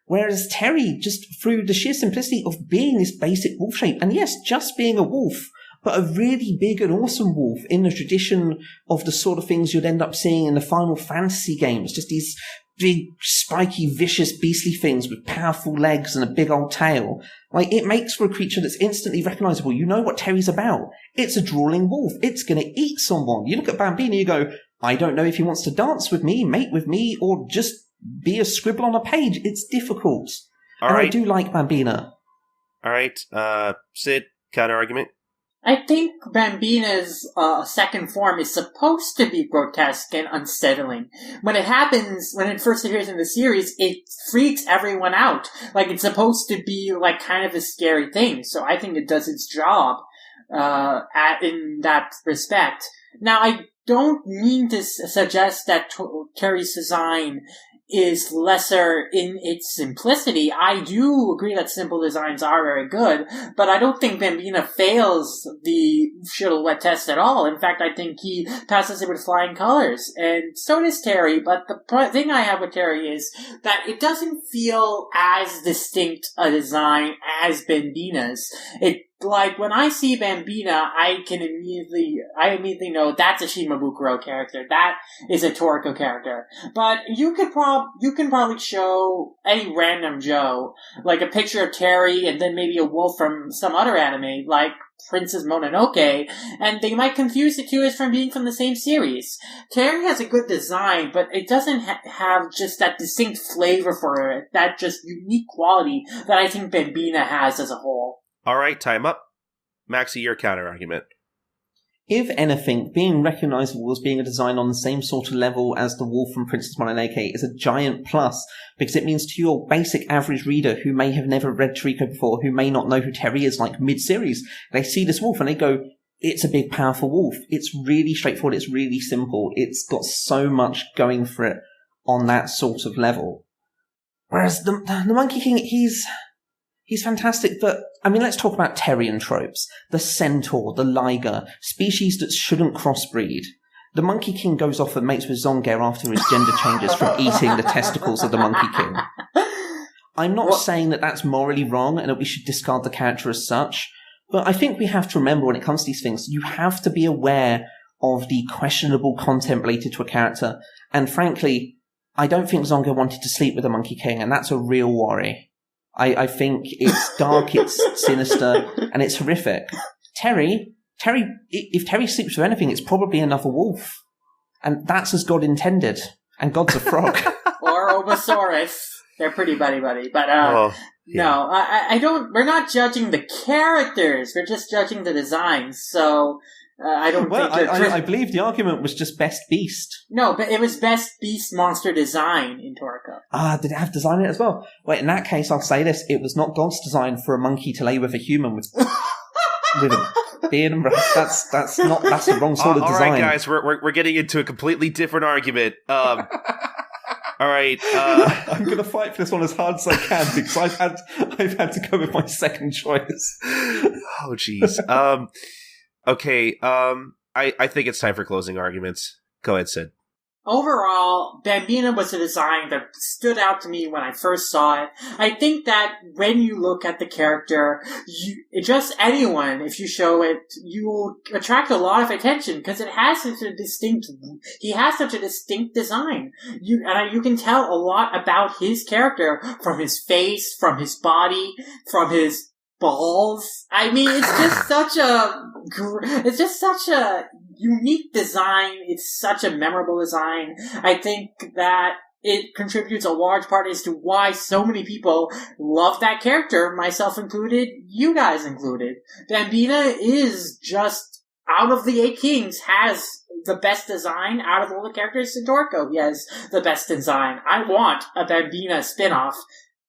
Whereas Terry, just through the sheer simplicity of being this basic wolf shape, and yes, just being a wolf, but a really big and awesome wolf in the tradition of the sort of things you'd end up seeing in the Final Fantasy games, just these big, spiky, vicious, beastly things with powerful legs and a big old tail. Like, it makes for a creature that's instantly recognizable. You know what Terry's about. It's a drooling wolf. It's going to eat someone. You look at Bambino, you go, I don't know if he wants to dance with me, mate with me, or just be a scribble on a page. It's difficult. All right. I do like Bambino. All right. Sid, counter-argument? I think Bambina's second form is supposed to be grotesque and unsettling. When it happens, when it first appears in the series, it freaks everyone out. Like, it's supposed to be like kind of a scary thing. So I think it does its job in that respect. Now, I don't mean to suggest that Terry's design is lesser in its simplicity. I do agree that simple designs are very good, but I don't think Bambino fails the silhouette test at all. In fact, I think he passes it with flying colors, and so does Terry. But the thing I have with Terry is that it doesn't feel as distinct a design as Bambina's. Like, when I see Bambina, I immediately know that's a Shimabukuro character. That is a Toriko character. But you can probably show any random Joe, like a picture of Terry and then maybe a wolf from some other anime, like Princess Mononoke, and they might confuse the two as from being from the same series. Terry has a good design, but it doesn't have just that distinct flavor for it, that just unique quality that I think Bambina has as a whole. All right, time up. Maxy, your counter-argument. If anything, being recognizable as being a design on the same sort of level as the wolf from Princess Mononoke is a giant plus, because it means to your basic average reader who may have never read Toriko before, who may not know who Terry is, like mid-series, they see this wolf and they go, it's a big, powerful wolf. It's really straightforward. It's really simple. It's got so much going for it on that sort of level. Whereas the Monkey King, He's fantastic, but, let's talk about Terrian tropes. The centaur, the liger, species that shouldn't crossbreed. The Monkey King goes off and mates with Zongear after his gender changes from eating the testicles of the Monkey King. I'm not saying that that's morally wrong and that we should discard the character as such, but I think we have to remember when it comes to these things, you have to be aware of the questionable content related to a character. And frankly, I don't think Zongear wanted to sleep with the Monkey King, and that's a real worry. I think it's dark, it's sinister, and it's horrific. Terry, if Terry sleeps with anything, it's probably another wolf. And that's as God intended. And God's a frog. Or Obosaurus. They're pretty buddy-buddy. But, yeah. No, I don't, we're not judging the characters, we're just judging the designs, so... I don't think... I believe the argument was just best beast. No, but it was best beast monster design in Toriko. Did it have design in it as well? Wait, in that case, I'll say this. It was not God's design for a monkey to lay with a human with a beard and breast. That's the wrong sort of design. All right, guys, we're getting into a completely different argument. All right. I'm going to fight for this one as hard as I can because I've had to go with my second choice. Oh, jeez. Okay, I think it's time for closing arguments. Go ahead, Sid. Overall, Bambina was a design that stood out to me when I first saw it. I think that when you look at the character, just anyone, if you show it, you will attract a lot of attention because he has such a distinct design. You can tell a lot about his character from his face, from his body, from his balls. It's just such a unique design. It's such a memorable design. I think that it contributes a large part as to why so many people love that character, myself included, you guys included. Bambina is just out of the 8 Kings, has the best design out of all the characters in Toriko. He has the best design. I want a Bambina spinoff.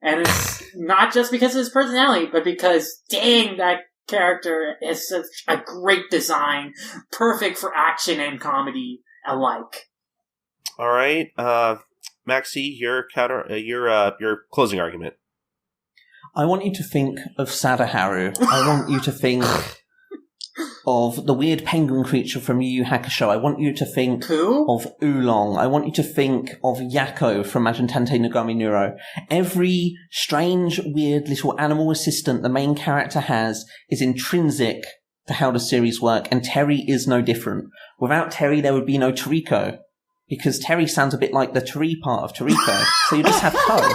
And it's not just because of his personality, but because, dang, that character has such a great design. Perfect for action and comedy alike. All right. Maxy, your closing argument. I want you to think of Sadaharu. I want you to think of the weird penguin creature from Yu Yu Hakusho. I want you to think of Oolong. I want you to think of Yako from Majintante Nogami Neuro. Every strange, weird little animal assistant the main character has is intrinsic to how the series work, and Terry is no different. Without Terry, there would be no Toriko, because Terry sounds a bit like the Tari part of Toriko, so you just have Ko.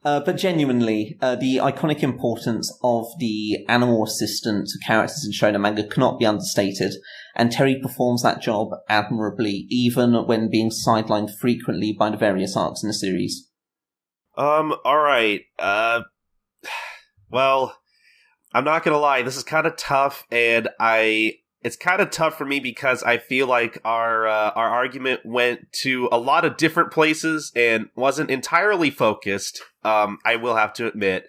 But genuinely, the iconic importance of the animal assistant characters in shonen manga cannot be understated, and Terry performs that job admirably, even when being sidelined frequently by the various arcs in the series. Alright, well, I'm not gonna lie, this is kind of tough, and it's kind of tough for me because I feel like our argument went to a lot of different places and wasn't entirely focused. I will have to admit,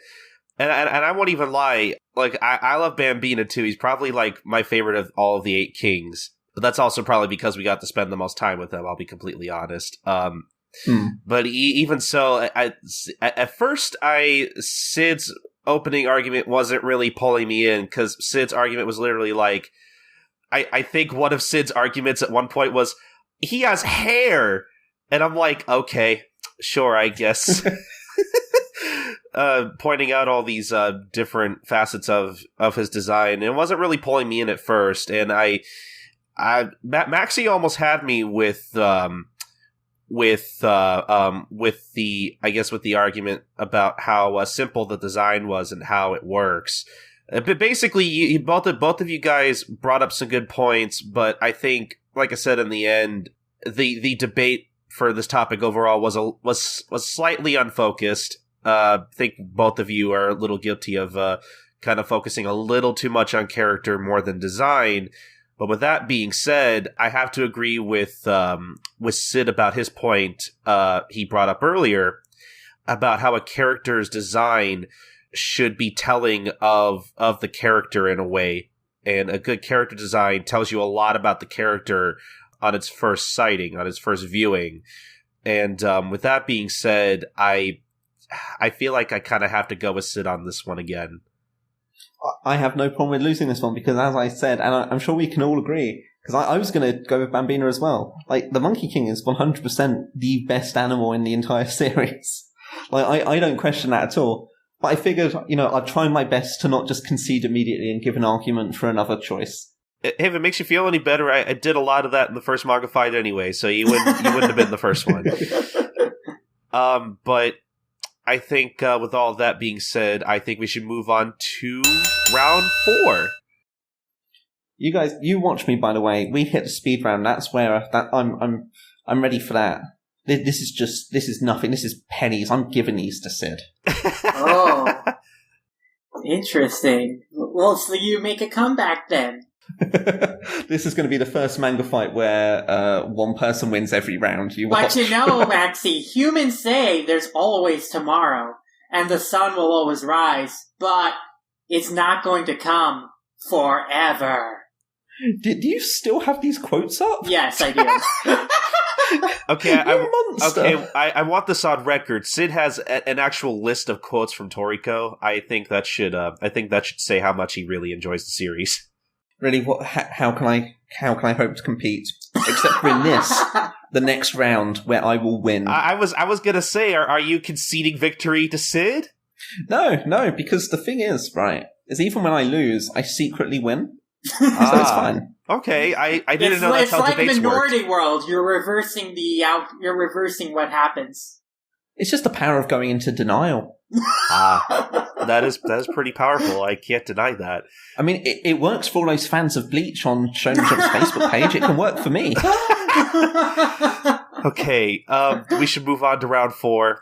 and I won't even lie. Like I love Bambina too. He's probably like my favorite of all of the 8 Kings, but that's also probably because we got to spend the most time with him. I'll be completely honest. But even so, at first, Sid's opening argument wasn't really pulling me in because Sid's argument was literally like. I think one of Sid's arguments at one point was, he has hair! And I'm like, okay, sure, I guess. Pointing out all these different facets of his design. It wasn't really pulling me in at first, and Maxy almost had me with the argument about how simple the design was and how it works. But basically, both of you guys brought up some good points, but I think, like I said in the end, the debate for this topic overall was slightly unfocused. I think both of you are a little guilty of kind of focusing a little too much on character more than design. But with that being said, I have to agree with Sid about his point he brought up earlier about how a character's design should be telling of the character in a way, and a good character design tells you a lot about the character on its first sighting, on its first viewing. And with that being said, I feel like I kind of have to go with Sid on this one again. I have no problem with losing this one because, as I said, and I'm sure we can all agree, because I was going to go with Bambina as well. Like, the Monkey King is 100% the best animal in the entire series. Like, I don't question that at all. But I figured, I'd try my best to not just concede immediately and give an argument for another choice. Hey, if it makes you feel any better, I did a lot of that in the first manga fight anyway, so you wouldn't have been the first one. But I think with all of that being said, I think we should move on to round 4. You guys, you watch me, by the way. We hit the speed round. That's where I'm ready for that. This is nothing. This is pennies. I'm giving these to Sid. Oh, interesting. Well, so you make a comeback then. This is going to be the first manga fight where one person wins every round. But you know, Maxy, humans say there's always tomorrow, and the sun will always rise, but it's not going to come forever. Do you still have these quotes up? Yes, I do. Okay, I want this on record. Sid has an actual list of quotes from Toriko. I think that should say how much he really enjoys the series. Really, how can I hope to compete? Except for in the next round where I will win. I was gonna say, are you conceding victory to Sid? No, because the thing is, right, is even when I lose, I secretly win. So it's fine. Okay, I didn't know that's how debates work. It's like Minority World. You're reversing You're reversing what happens. It's just the power of going into denial. That is pretty powerful. I can't deny that. I mean, it works for all those fans of Bleach on Shonen Jump's Facebook page. It can work for me. Okay, we should move on to round 4.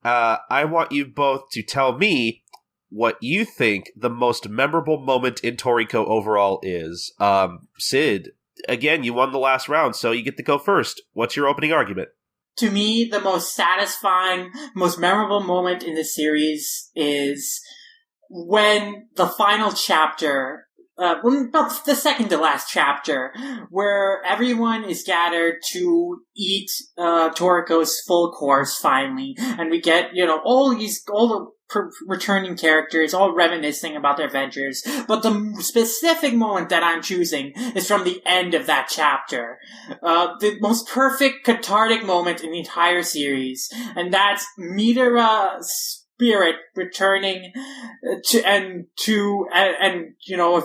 I want you both to tell me what you think the most memorable moment in Toriko overall is. Sid, again, you won the last round, so you get to go first. What's your opening argument? To me, the most satisfying, most memorable moment in the series is when the final chapter, the second to last chapter, where everyone is gathered to eat Toriko's full course finally, and we get all the returning characters all reminiscing about their adventures. But the specific moment that I'm choosing is from the end of that chapter, the most perfect cathartic moment in the entire series, and that's Midora's spirit returning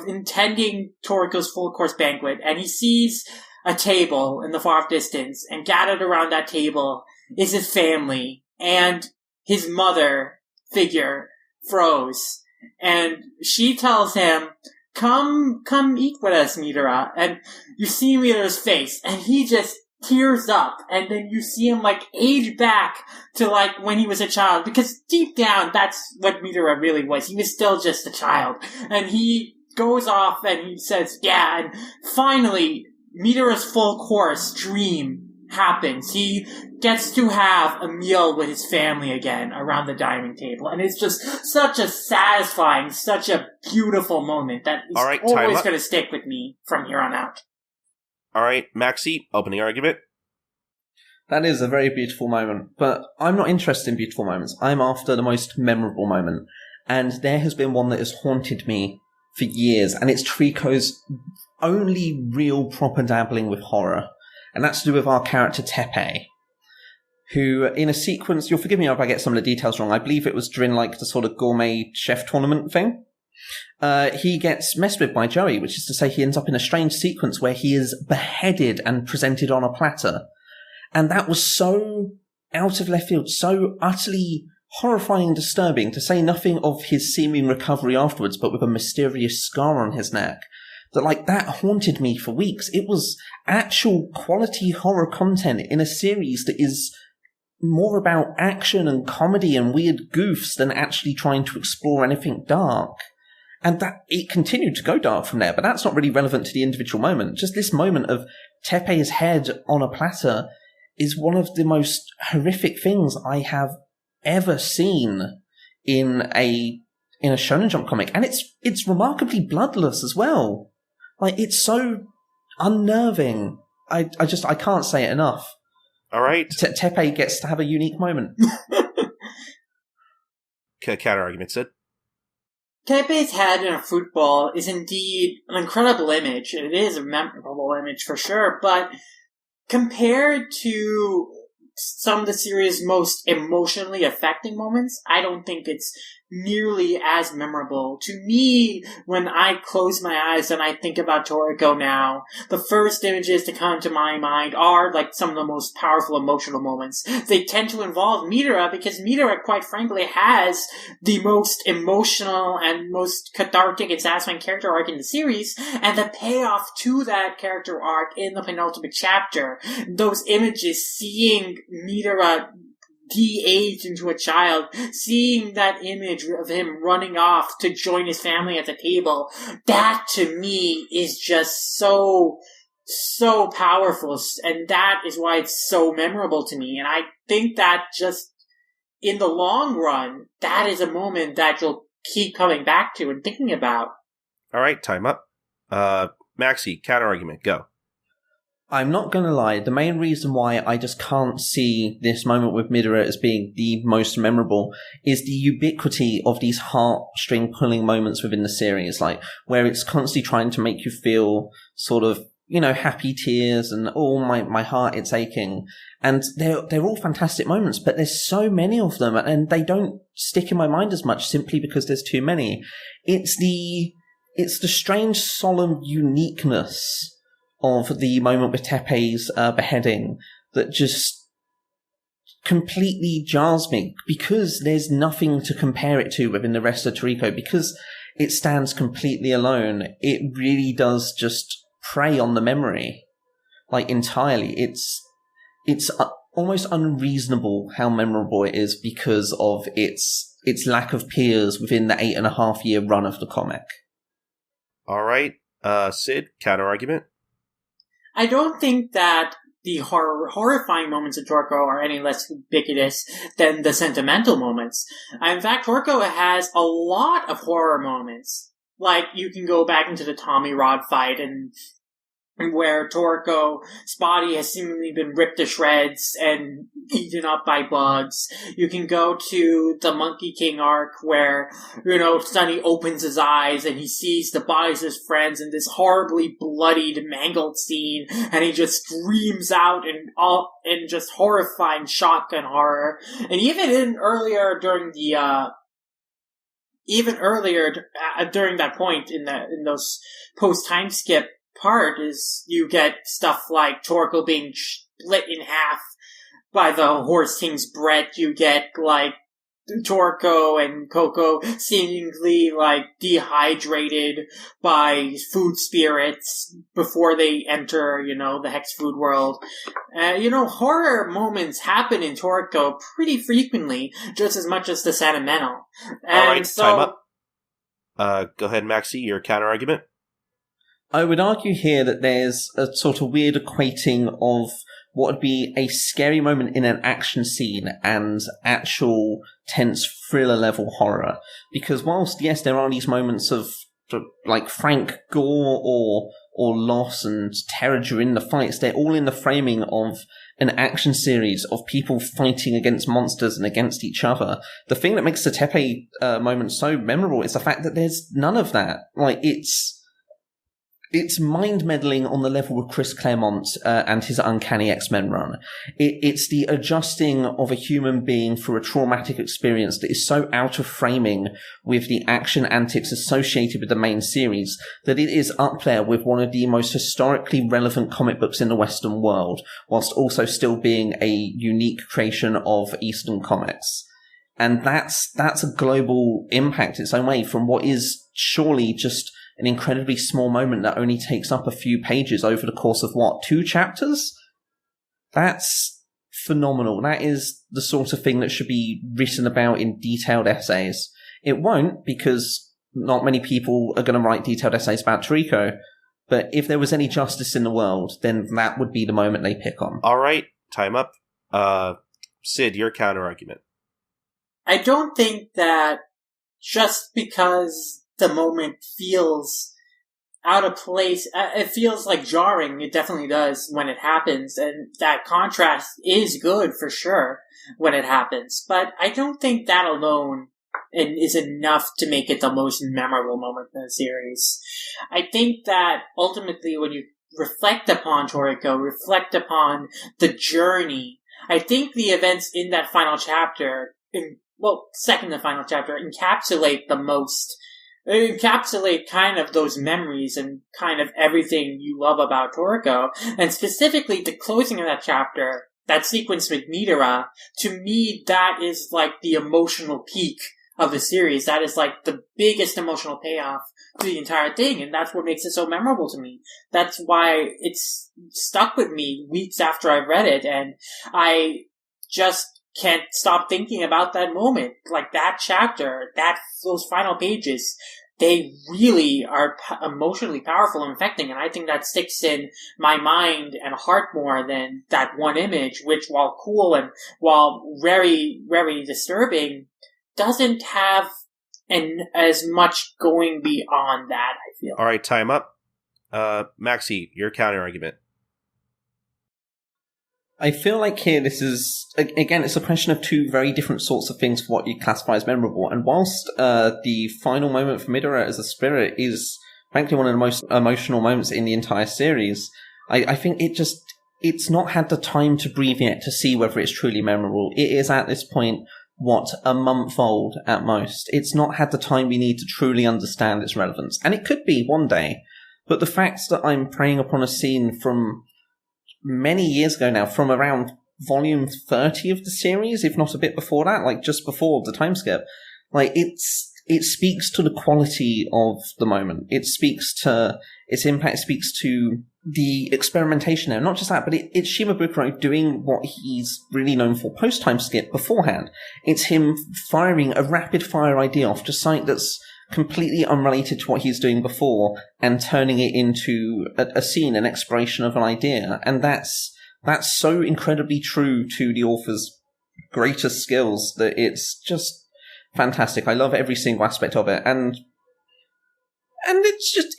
intending Toriko's full course banquet, and he sees a table in the far distance, and gathered around that table is his family, and his mother figure froze, and she tells him, come eat with us, Midora. And you see Midora's face, and he just tears up, and then you see him age back to when he was a child, because deep down that's what Midora really was. He was still just a child, and he goes off and he says, yeah, and finally Midora's full course dream happens. He gets to have a meal with his family again around the dining table, and it's just such a satisfying, such a beautiful moment that is always going to stick with me from here on out. All right, Maxy, opening argument. That is a very beautiful moment, but I'm not interested in beautiful moments. I'm after the most memorable moment, and there has been one that has haunted me for years, and it's Toriko's only real proper dabbling with horror, and that's to do with our character Teppei, who, in a sequence, you'll forgive me if I get some of the details wrong, I believe it was during the sort of gourmet chef tournament thing. He gets messed with by Joie, which is to say he ends up in a strange sequence where he is beheaded and presented on a platter. And that was so out of left field, so utterly horrifying and disturbing, to say nothing of his seeming recovery afterwards, but with a mysterious scar on his neck, that haunted me for weeks. It was actual quality horror content in a series that is more about action and comedy and weird goofs than actually trying to explore anything dark. And that it continued to go dark from there, but that's not really relevant to the individual moment. Just this moment of Teppei's head on a platter is one of the most horrific things I have ever seen in a Shonen Jump comic. And it's remarkably bloodless as well. It's so unnerving. I can't say it enough. All right. Teppei gets to have a unique moment. Counter argument, Sid. Teppei's head in a fruit bowl is indeed an incredible image. It is a memorable image for sure, but compared to some of the series' most emotionally affecting moments, I don't think it's nearly as memorable. To me, when I close my eyes and I think about Toriko now, the first images to come to my mind are some of the most powerful emotional moments. They tend to involve Midora, because Midora, quite frankly, has the most emotional and most cathartic and satisfying character arc in the series, and the payoff to that character arc in the penultimate chapter. Those images, seeing Midora de-aged into a child, seeing that image of him running off to join his family at the table, that to me is just so powerful, and that is why it's so memorable to me. And I think that just in the long run, that is a moment that you'll keep coming back to and thinking about. All right, time up. Maxy, counter argument, go. I'm not going to lie, the main reason why I just can't see this moment with Midora as being the most memorable is the ubiquity of these heartstring-pulling moments within the series, where it's constantly trying to make you feel sort of, happy tears and, my heart, it's aching. And they're all fantastic moments, but there's so many of them, and they don't stick in my mind as much simply because there's too many. It's the strange, solemn uniqueness of the moment with Teppei's beheading that just completely jars me, because there's nothing to compare it to within the rest of Toriko, because it stands completely alone. It really does just prey on the memory, entirely. It's almost unreasonable how memorable it is because of its its lack of peers within the 8.5-year run of the comic. All right, Sid, counter argument. I don't think that the horrifying moments of Toriko are any less ubiquitous than the sentimental moments. In fact, Toriko has a lot of horror moments. Like, you can go back into the Tommy Rod fight and where Toriko's body has seemingly been ripped to shreds and eaten up by bugs. You can go to the Monkey King arc where, Sunny opens his eyes and he sees the bodies of his friends in this horribly bloodied, mangled scene, and he just screams out in just horrifying shock and horror. And even earlier during that point in those post-Timeskip part is you get stuff like Toriko being split in half by the Horse King's breath. You get like Toriko and Coco seemingly like dehydrated by food spirits before they enter, the Hex food world. Horror moments happen in Toriko pretty frequently, just as much as the sentimental. And all right, time up. Go ahead, Maxy, your counter argument. I would argue here that there's a sort of weird equating of what would be a scary moment in an action scene and actual tense thriller level horror. Because whilst, yes, there are these moments of like frank gore or loss and terror during the fights, they're all in the framing of an action series of people fighting against monsters and against each other. The thing that makes the Tepe moment so memorable is the fact that there's none of that. Like, it's mind-meddling on the level of Chris Claremont and his Uncanny X-Men run. It's the adjusting of a human being through a traumatic experience that is so out of framing with the action antics associated with the main series that it is up there with one of the most historically relevant comic books in the Western world, whilst also still being a unique creation of Eastern comics. And that's a global impact its own way from what is surely just an incredibly small moment that only takes up a few pages over the course of 2 chapters? That's phenomenal. That is the sort of thing that should be written about in detailed essays. It won't, because not many people are going to write detailed essays about Toriko, but if there was any justice in the world, then that would be the moment they pick on. All right, time up. Sid, your counter argument. I don't think that just because the moment feels out of place, it feels like jarring. It definitely does when it happens, and that contrast is good for sure when it happens. But I don't think that alone is enough to make it the most memorable moment in the series. I think that ultimately when you reflect upon Toriko, reflect upon the journey, I think the events in that final chapter, second to final chapter, encapsulate kind of those memories and kind of everything you love about Toriko. And specifically the closing of that chapter, that sequence with Midora, to me, that is like the emotional peak of the series. That is like the biggest emotional payoff to the entire thing, and that's what makes it so memorable to me. That's why it's stuck with me weeks after I've read it, and I just can't stop thinking about that moment. Like, that chapter, those final pages, they really are emotionally powerful and affecting, and I think that sticks in my mind and heart more than that one image, which, while cool and while very, very disturbing, doesn't have as much going beyond that, I feel. All right, time up. Maxy, your counter argument. I feel like here this is, again, it's a question of 2 very different sorts of things for what you classify as memorable. And whilst the final moment for Midora as a spirit is, frankly, one of the most emotional moments in the entire series, I think it's not had the time to breathe yet to see whether it's truly memorable. It is at this point, a month old at most. It's not had the time we need to truly understand its relevance. And it could be one day. But the fact that I'm preying upon a scene from many years ago now, from around volume 30 of the series, if not a bit before that, like just before the time skip, like it's it speaks to the quality of the moment. It speaks to its impact, speaks to the experimentation there. Not just that, but it's Shimabukuro doing what he's really known for post-Timeskip beforehand. It's him firing a rapid-fire idea off, just something that's completely unrelated to what he's doing before, and turning it into a scene, an exploration of an idea. And that's so incredibly true to the author's greatest skills that it's just fantastic. I love every single aspect of it. And it's just...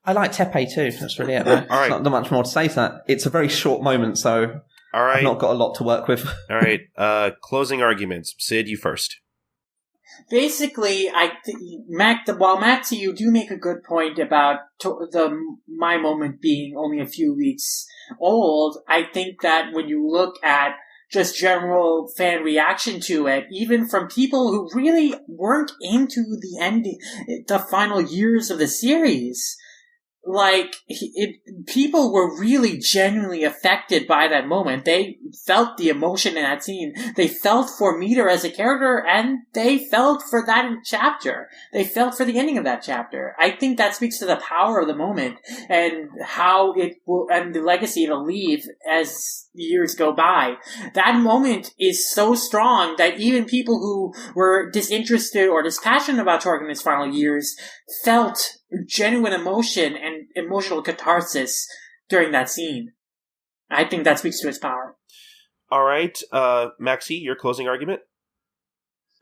I like Teppei too. That's really it, man. All right. Not much more to say to that. It's a very short moment, so all right. I've not got a lot to work with. All right. Closing arguments. Sid, you first. Basically, while Maxy, you do make a good point about my moment being only a few weeks old. I think that when you look at just general fan reaction to it, even from people who really weren't into the final years of the series, people were really genuinely affected by that moment. They felt the emotion in that scene. They felt for Midora as a character, and they felt for that chapter. They felt for the ending of that chapter. I think that speaks to the power of the moment and how it will, and the legacy it'll leave as the years go by. That moment is so strong that even people who were disinterested or dispassionate about Toriko in his final years felt genuine emotion and emotional catharsis during that scene. I think that speaks to its power. All right, Maxy, your closing argument?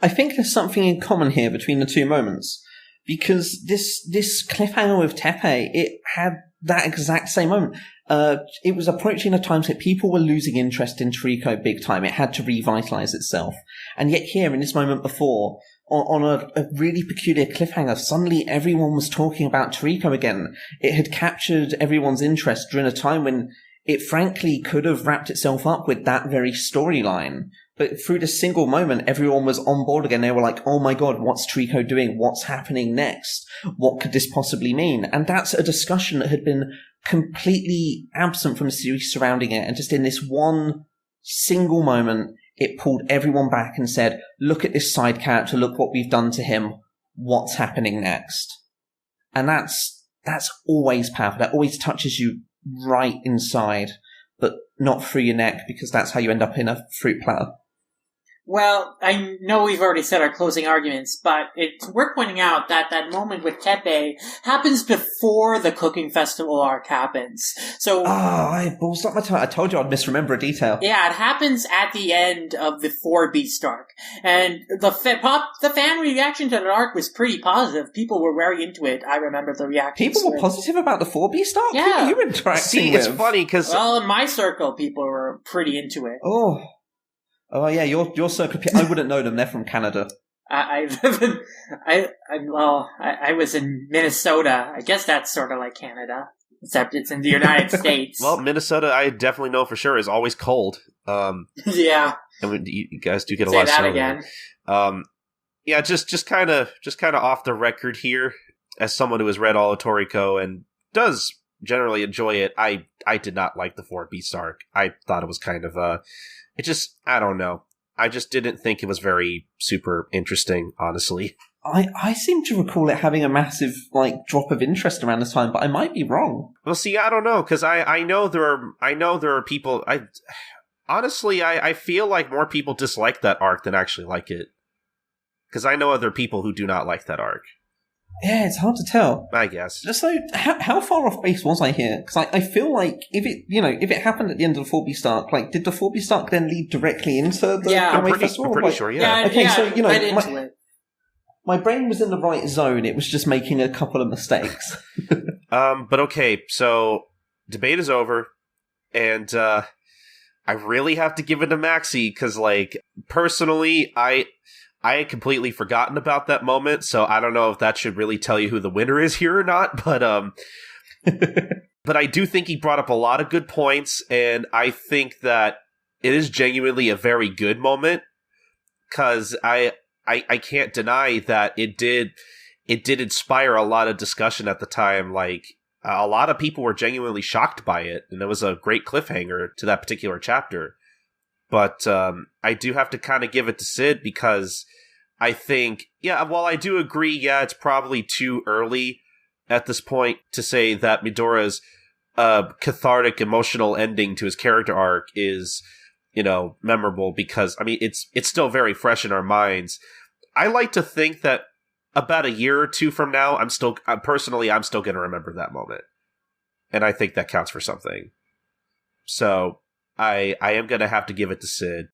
I think there's something in common here between the two moments, because this cliffhanger with Teppei, it had that exact same moment. It was approaching a time that people were losing interest in Toriko big time. It had to revitalize itself. And yet here, in this moment before, on a really peculiar cliffhanger, suddenly everyone was talking about Toriko again. It had captured everyone's interest during a time when it frankly could have wrapped itself up with that very storyline. But through this single moment, everyone was on board again. They were like, oh my god, what's Toriko doing? What's happening next? What could this possibly mean? And that's a discussion that had been completely absent from the series surrounding it. And just in this one single moment, it pulled everyone back and said, look at this side character, look what we've done to him. What's happening next? And that's always powerful. That always touches you right inside, but not through your neck, because that's how you end up in a fruit platter. Well, I know we've already said our closing arguments, but it's worth pointing out that that moment with Teppei happens before the cooking festival arc happens. So, I ballsed up my tongue. I told you I'd misremember a detail. Yeah, it happens at the end of the 4 Beast arc. And the fan reaction to that arc was pretty positive. People were very into it. I remember the reaction. People were positive about the 4 Beast arc? Yeah. Who were you interacting with? It's funny because... Well, in my circle, people were pretty into it. Oh yeah, your circle. I wouldn't know them. They're from Canada. I was in Minnesota. I guess that's sort of like Canada, except it's in the United States. Well, Minnesota, I definitely know for sure, is always cold. Yeah. And you guys do get a Say lot of that snow again. Yeah, just kind of off the record here, as someone who has read all of Toriko and does generally enjoy it, I did not like the 4 Beast arc. I thought it was kind of I don't know. I just didn't think it was very super interesting, honestly. I seem to recall it having a massive drop of interest around this time, but I might be wrong. Well, see, I don't know, because I know there are people. I feel like more people dislike that arc than actually like it, because I know other people who do not like that arc. Yeah, it's hard to tell. I guess. So, how far off base was I here? Because I feel like if it happened at the end of the 4 Beast arc, did the 4 Beast arc then lead directly into the Gourmet Festival? I'm pretty sure, yeah. Okay, yeah, so my brain was in the right zone. It was just making a couple of mistakes. But okay, so debate is over, and I really have to give it to Maxy because, personally, I had completely forgotten about that moment, so I don't know if that should really tell you who the winner is here or not, but but I do think he brought up a lot of good points, and I think that it is genuinely a very good moment, because I can't deny that it did inspire a lot of discussion at the time. A lot of people were genuinely shocked by it, and it was a great cliffhanger to that particular chapter. But I do have to kind of give it to Sid, because I think, while I do agree, it's probably too early at this point to say that Midora's cathartic emotional ending to his character arc is, memorable, because, it's still very fresh in our minds. I like to think that about a year or two from now, I'm still going to remember that moment. And I think that counts for something. So, I am going to have to give it to Sid.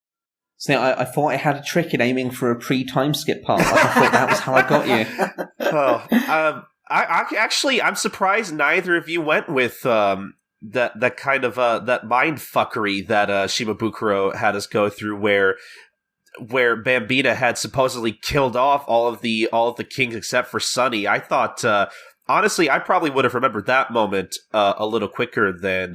So I thought I had a trick in aiming for a pre-time skip part. I thought that was how I got you. I'm surprised neither of you went with that kind of that mind fuckery that Shimabukuro had us go through, where Bambina had supposedly killed off all of the kings except for Sunny. I thought, honestly, I probably would have remembered that moment a little quicker than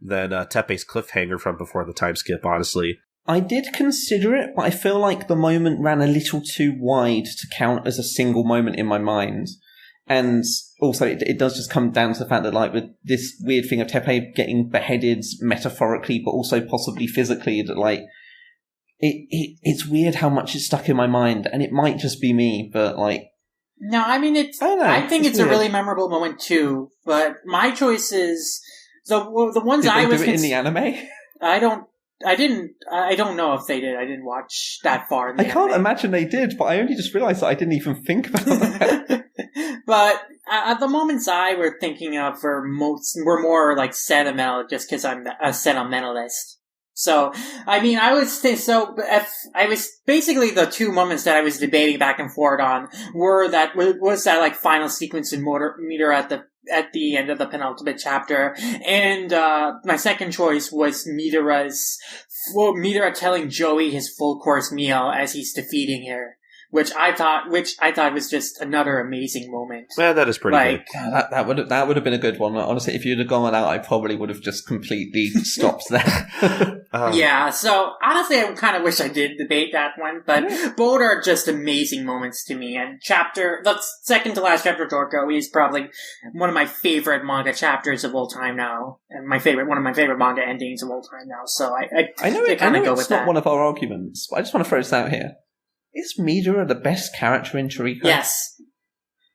Teppei's cliffhanger from before the time skip. Honestly, I did consider it, but I feel like the moment ran a little too wide to count as a single moment in my mind. And also, it does just come down to the fact that, like, with this weird thing of Teppei getting beheaded metaphorically, but also possibly physically, that, like, it's weird how much is stuck in my mind, and it might just be me, but, like... No, I mean, I think it's a really memorable moment, too, but my choice is... the ones I was... Did they do it in the anime? I don't know if they did. I didn't watch that far in the can't anime. imagine they did, but I only just realised that I didn't even think about that. But the moments I were thinking of were more like sentimental, just because I'm a sentimentalist. So, I was basically the two moments that I was debating back and forth on was that like final sequence in Midora at the end of the penultimate chapter, and my second choice was Midora telling Joie his full course meal as he's defeating her. Which I thought was just another amazing moment. Yeah, that is pretty good. That would have been a good one. Honestly, if you'd have gone out, I probably would have just completely stopped there. Yeah, so honestly, I kind of wish I did debate that one, but both are just amazing moments to me. And the second to last chapter of Toriko is probably one of my favorite manga chapters of all time now, and one of my favorite manga endings of all time now. So I know it's not one of our arguments, but I just want to throw this out here. Is Midora the best character in Toriko? Yes.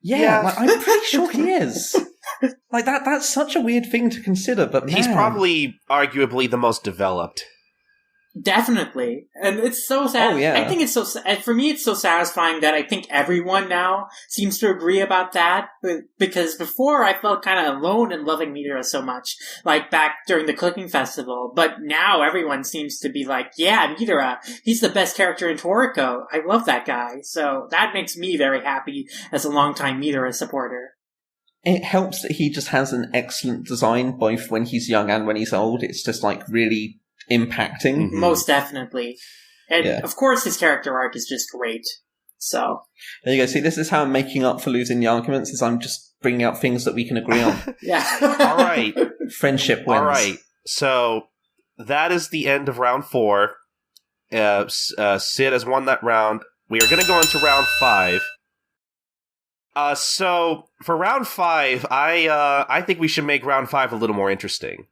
Yeah. Like, I'm pretty sure he is. Like, that's such a weird thing to consider, but man. He's probably arguably the most developed. Definitely. And it's so sad. Oh, yeah. I think for me, it's so satisfying that I think everyone now seems to agree about that. Because before, I felt kind of alone in loving Midora so much. Like, back during the cooking festival. But now everyone seems to be like, yeah, Midora, he's the best character in Toriko. I love that guy. So that makes me very happy as a longtime Midora supporter. It helps that he just has an excellent design, both when he's young and when he's old. It's just, like, really impacting. Mm-hmm. Most definitely. And of course his character arc is just great. So there you go. See, this is how I'm making up for losing the arguments, is I'm just bringing out things that we can agree on. Yeah. All right. Friendship wins. All right. So that is the end of round 4. Sid has won that round. We are going to go into round 5. So for round 5, I think we should make round 5 a little more interesting.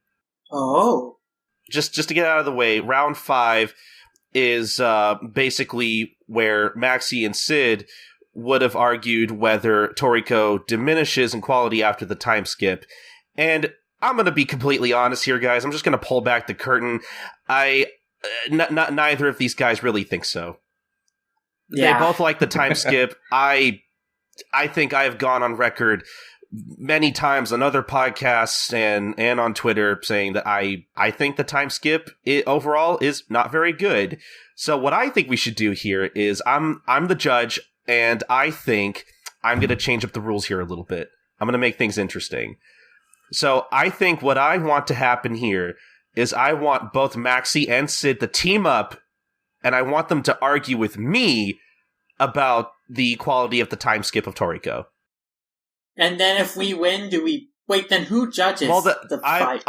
Oh. Just to get out of the way, round 5 is basically where Maxy and Sid would have argued whether Toriko diminishes in quality after the time skip. And I'm going to be completely honest here, guys. I'm just going to pull back the curtain. Neither of these guys really think so. Yeah. They both like the time skip. I think I have gone on record many times on other podcasts and on Twitter saying that I think the time skip overall is not very good. So what I think we should do here is I'm the judge, and I think I'm going to change up the rules here a little bit. I'm going to make things interesting. So I think what I want to happen here is I want both Maxy and Sid to team up, and I want them to argue with me about the quality of the time skip of Toriko. And then if we win, then who judges the fight?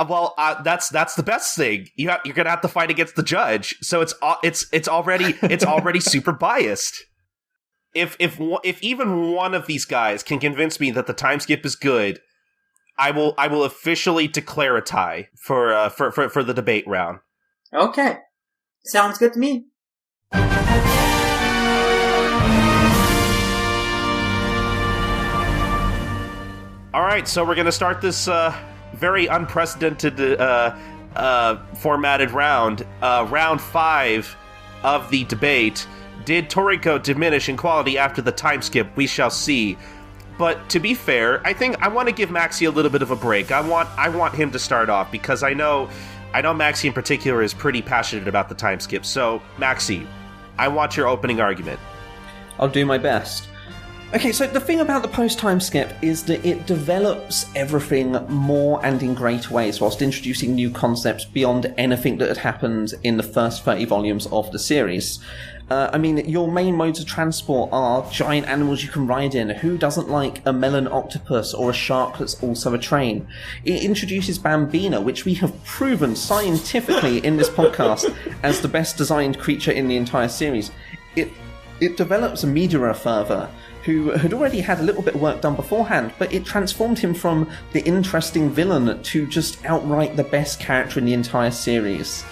That's the best thing. You're gonna have to fight against the judge. So it's already super biased. If even one of these guys can convince me that the time skip is good, I will officially declare a tie for the debate round. Okay, sounds good to me. All right, so we're going to start this very unprecedented formatted round. Round 5 of the debate. Did Toriko diminish in quality after the time skip? We shall see. But to be fair, I think I want to give Maxy a little bit of a break. I want him to start off because I know Maxy in particular is pretty passionate about the time skip. So, Maxy, I want your opening argument. I'll do my best. Okay, so the thing about the post-time skip is that it develops everything more and in greater ways whilst introducing new concepts beyond anything that had happened in the first 30 volumes of the series. Your main modes of transport are giant animals you can ride in. Who doesn't like a melon octopus or a shark that's also a train? It introduces Bambina, which we have proven scientifically in this podcast as the best designed creature in the entire series. It develops Midora further, who had already had a little bit of work done beforehand, but it transformed him from the interesting villain to just outright the best character in the entire series.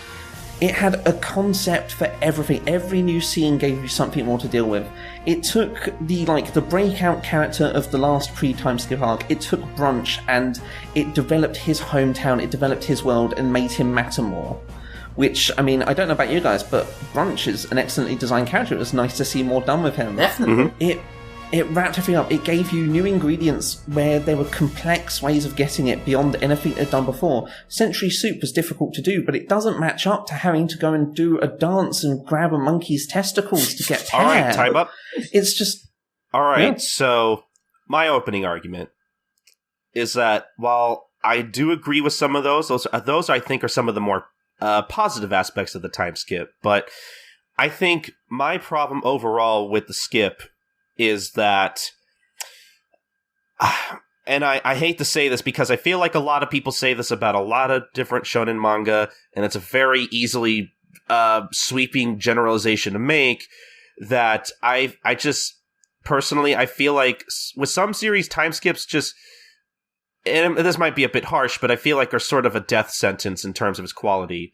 It had a concept for everything. Every new scene gave you something more to deal with. It took the breakout character of the last pre-time skip arc. It took Brunch and it developed his hometown, it developed his world and made him matter more. Which, I don't know about you guys, but Brunch is an excellently designed character. It was nice to see more done with him. Definitely. Mm-hmm. It wrapped everything up. It gave you new ingredients where there were complex ways of getting it beyond anything it had done before. Century soup was difficult to do, but it doesn't match up to having to go and do a dance and grab a monkey's testicles to get hair. All right, time up. It's just... All right, So my opening argument is that while I do agree with some of those I think are some of the more positive aspects of the time skip, but I think my problem overall with the skip is that, and I hate to say this because I feel like a lot of people say this about a lot of different shonen manga, and it's a very easily sweeping generalization to make, that I just, personally, I feel like with some series, time skips just, and this might be a bit harsh, but I feel like are sort of a death sentence in terms of its quality.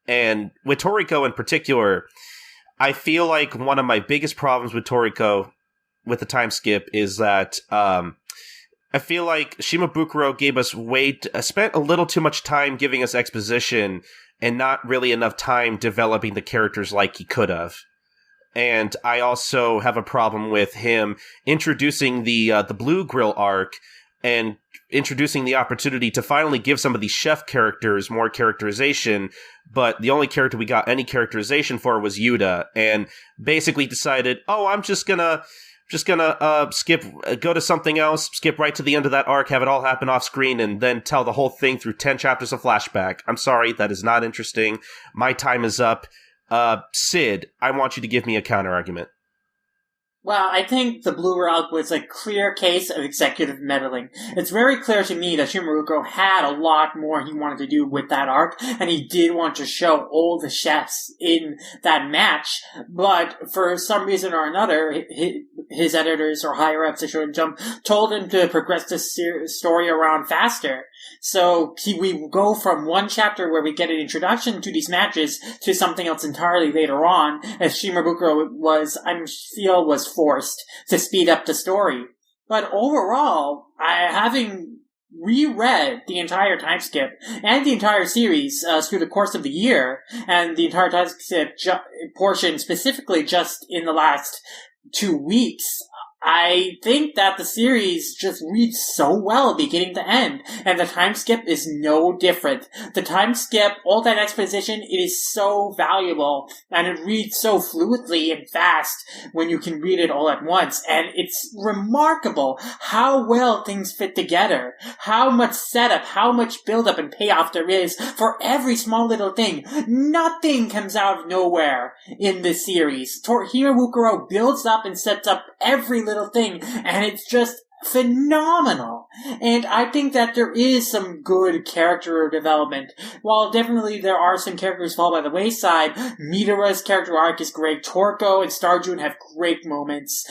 And with Toriko in particular, I feel like one of my biggest problems with Toriko with the time skip is that I feel like Shimabukuro gave us spent a little too much time giving us exposition and not really enough time developing the characters like he could have. And I also have a problem with him introducing the Blue Grill arc and introducing the opportunity to finally give some of these chef characters more characterization, but the only character we got any characterization for was Yuta, and basically decided, I'm just gonna skip, go to something else, skip right to the end of that arc, have it all happen off screen, and then tell the whole thing through 10 chapters of flashback. I'm sorry, that is not interesting. My time is up. Sid, I want you to give me a counter argument. Well, I think the Blue Rock was a clear case of executive meddling. It's very clear to me that Shimabukuro had a lot more he wanted to do with that arc, and he did want to show all the chefs in that match, but for some reason or another, his editors or higher-ups at Shonen Jump told him to progress this story around faster. So we go from one chapter where we get an introduction to these matches to something else entirely later on, as Shimabukuro was forced to speed up the story. But overall, having reread the entire time skip and the entire series through the course of the year, and the entire time skip portion specifically just in the last 2 weeks, I think that the series just reads so well beginning to end, and the time skip is no different. The time skip, all that exposition, it is so valuable, and it reads so fluidly and fast when you can read it all at once, and it's remarkable how well things fit together, how much setup, how much build-up and payoff there is for every small little thing. Nothing comes out of nowhere in this series. Shimabukuro builds up and sets up every little thing, and it's just phenomenal. And I think that there is some good character development. While definitely there are some characters fall by the wayside, Midora's character arc is great. Toriko and Starjun have great moments.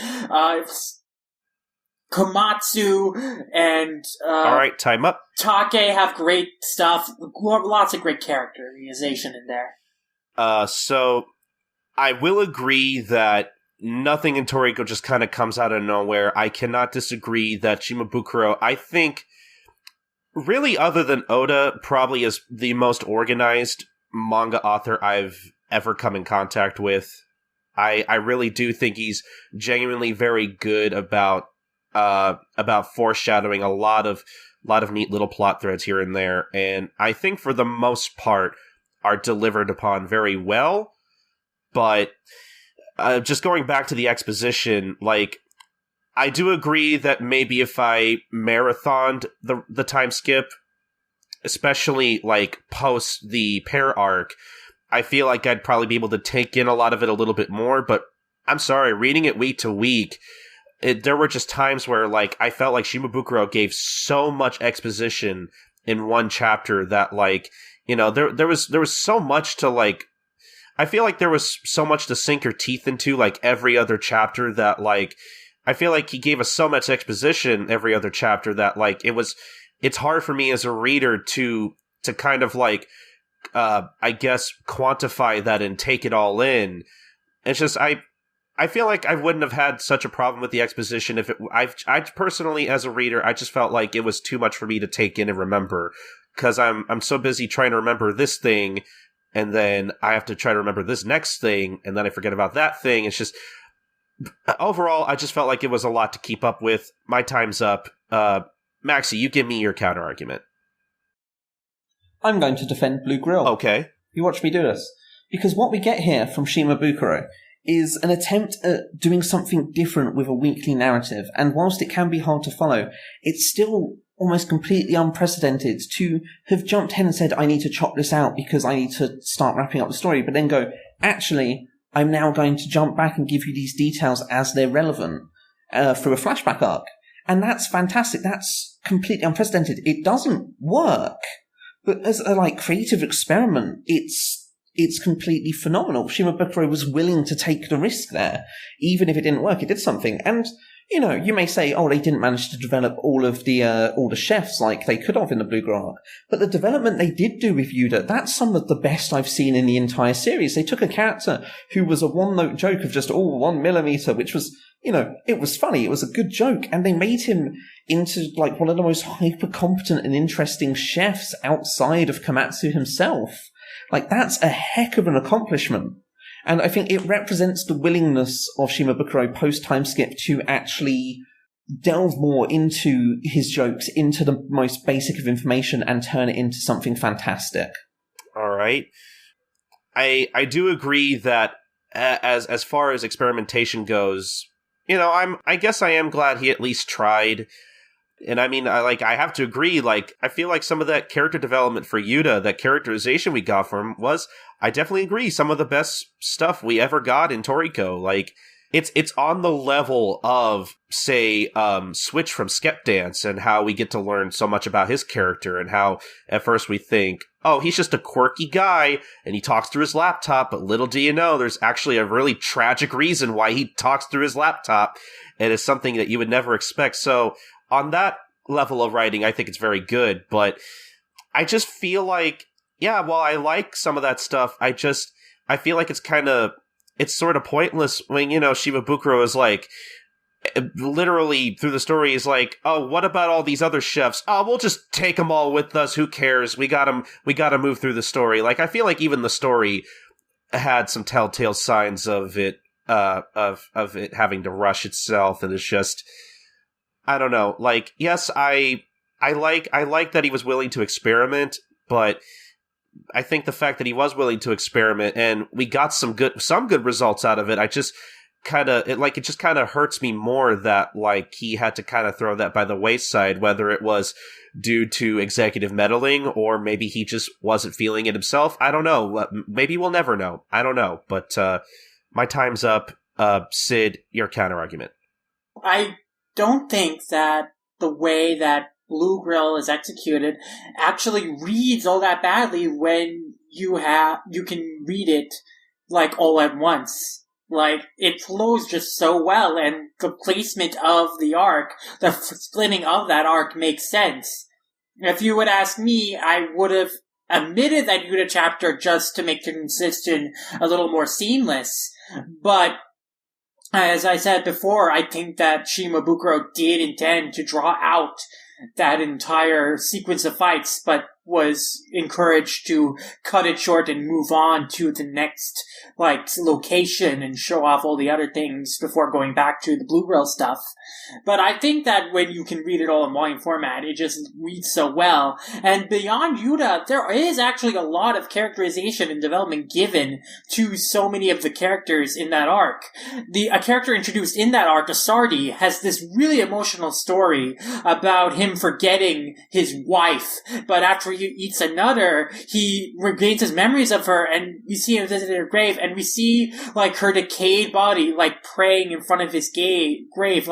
Komatsu and all right, time up. Take have great stuff. Lots of great characterization in there. So I will agree that nothing in Toriko just kind of comes out of nowhere. I cannot disagree that Shimabukuro, I think, really other than Oda, probably is the most organized manga author I've ever come in contact with. I really do think he's genuinely very good about foreshadowing a lot of neat little plot threads here and there, and I think for the most part are delivered upon very well. But just going back to the exposition, like, I do agree that maybe if I marathoned the time skip, especially like post the pair arc, I feel like I'd probably be able to take in a lot of it a little bit more. But I'm sorry, reading it week to week, there were just times where, like, I felt like Shimabukuro gave so much exposition in one chapter that, like, you know, there was so much to, like, I feel like there was so much to sink your teeth into, like, every other chapter that, like, I feel like he gave us so much exposition every other chapter that, like, it's hard for me as a reader to kind of, like, I guess, quantify that and take it all in. It's just, I feel like I wouldn't have had such a problem with the exposition if I personally, as a reader, I just felt like it was too much for me to take in and remember, because I'm so busy trying to remember this thing, and then I have to try to remember this next thing, and then I forget about that thing. It's just, overall, I just felt like it was a lot to keep up with. My time's up. Maxy, you give me your counter argument. I'm going to defend Blue Grill. Okay. You watch me do this. Because what we get here from Shimabukuro is an attempt at doing something different with a weekly narrative, and whilst it can be hard to follow, it's still almost completely unprecedented to have jumped ahead and said, I need to chop this out because I need to start wrapping up the story, but then go, actually, I'm now going to jump back and give you these details as they're relevant through a flashback arc. And that's fantastic. That's completely unprecedented. It doesn't work, but as a, like, creative experiment, it's completely phenomenal. Shimabukuro was willing to take the risk there. Even if it didn't work, it did something. And, you know, you may say, oh, they didn't manage to develop all the chefs like they could have in the Blue Girl arc. But the development they did do with Yuda, that's some of the best I've seen in the entire series. They took a character who was a one-note joke of just, 1 millimeter, which was, you know, it was funny. It was a good joke. And they made him into, like, one of the most hyper-competent and interesting chefs outside of Komatsu himself. Like, that's a heck of an accomplishment. And I think it represents the willingness of Shimabukuro post-time skip to actually delve more into his jokes, into the most basic of information, and turn it into something fantastic. All right. I do agree that as far as experimentation goes, you know, I guess I am glad he at least tried. And I mean, I have to agree, like, I feel like some of that character development for Yuta, that characterization we got from him was, I definitely agree, some of the best stuff we ever got in Toriko. Like, it's on the level of, say, Switch from Skep Dance, and how we get to learn so much about his character, and how at first we think, oh, he's just a quirky guy, and he talks through his laptop, but little do you know, there's actually a really tragic reason why he talks through his laptop, and it's something that you would never expect. So, on that level of writing, I think it's very good, but I just feel like, yeah, while I like some of that stuff, I feel like it's sort of pointless when, you know, Shimabukuro is like, literally through the story is like, oh, what about all these other chefs? Oh, we'll just take them all with us, who cares? We gotta move through the story. Like, I feel like even the story had some telltale signs of it, of it having to rush itself, and it's just, I don't know. Like, yes, I like that he was willing to experiment, but I think the fact that he was willing to experiment and we got some good results out of it, it just kind of hurts me more that, like, he had to kind of throw that by the wayside, whether it was due to executive meddling or maybe he just wasn't feeling it himself. I don't know. Maybe we'll never know. I don't know. But my time's up. Sid, your counter argument. I don't think that the way that Blue Grill is executed actually reads all that badly when you can read it, like, all at once. Like, it flows just so well, and the placement of the arc, the splitting of that arc makes sense. If you would ask me, I would have omitted that Yuta chapter just to make the transition a little more seamless, but as I said before, I think that Shimabukuro did intend to draw out that entire sequence of fights, but was encouraged to cut it short and move on to the next, location and show off all the other things before going back to the Blue Grill stuff. But I think that when you can read it all in volume format, it just reads so well. And beyond Yuta, there is actually a lot of characterization and development given to so many of the characters in that arc. A character introduced in that arc, Asardi, has this really emotional story about him forgetting his wife, but after he eats another, he regains his memories of her, and we see him visit her grave, and we see, her decayed body, praying in front of his grave,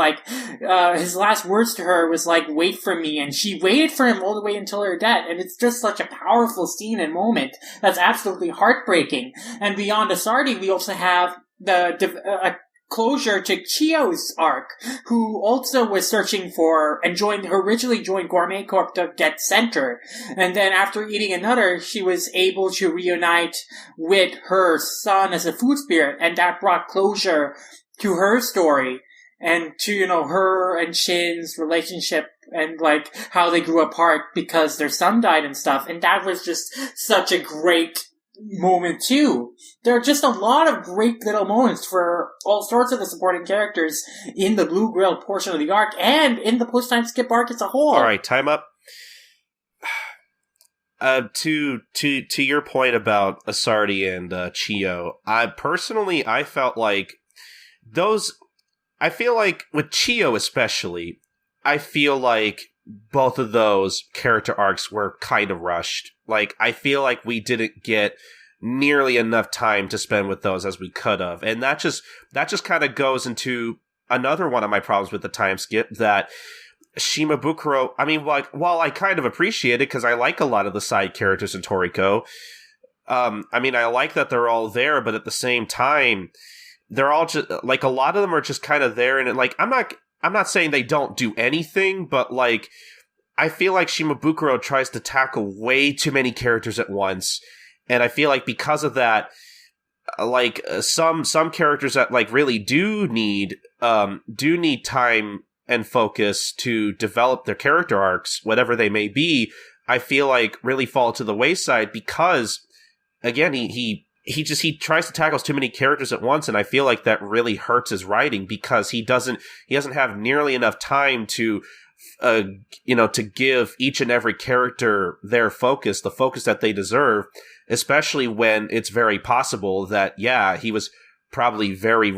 his last words to her was wait for me, and she waited for him all the way until her death, and it's just such a powerful scene and moment that's absolutely heartbreaking. And beyond Asardi, we also have the closure to Chio's arc, who also was searching for and originally joined Gourmet Corp to get center. And then after eating another, she was able to reunite with her son as a food spirit, and that brought closure to her story and to, her and Shin's relationship and how they grew apart because their son died and stuff. And that was just such a great moment too. There are just a lot of great little moments for all sorts of the supporting characters in the Blue Grill portion of the arc and in the post-time skip arc as a whole. All right, time up. To your point about Asardi and Chio, I felt like I feel like with Chio especially, I feel like both of those character arcs were kind of rushed. I feel like we didn't get nearly enough time to spend with those as we could have. And that just kind of goes into another one of my problems with the time skip, that Shimabukuro, while I kind of appreciate it because I like a lot of the side characters in Toriko, I like that they're all there, but at the same time, they're all just, a lot of them are just kind of there, and I'm not saying they don't do anything, but I feel like Shimabukuro tries to tackle way too many characters at once, and I feel like because of that, some characters that really do need time and focus to develop their character arcs, whatever they may be, I feel really fall to the wayside because, again, he tries to tackle too many characters at once, and I feel like that really hurts his writing because he doesn't have nearly enough time to give each and every character their focus, the focus that they deserve, especially when it's very possible that, he was probably very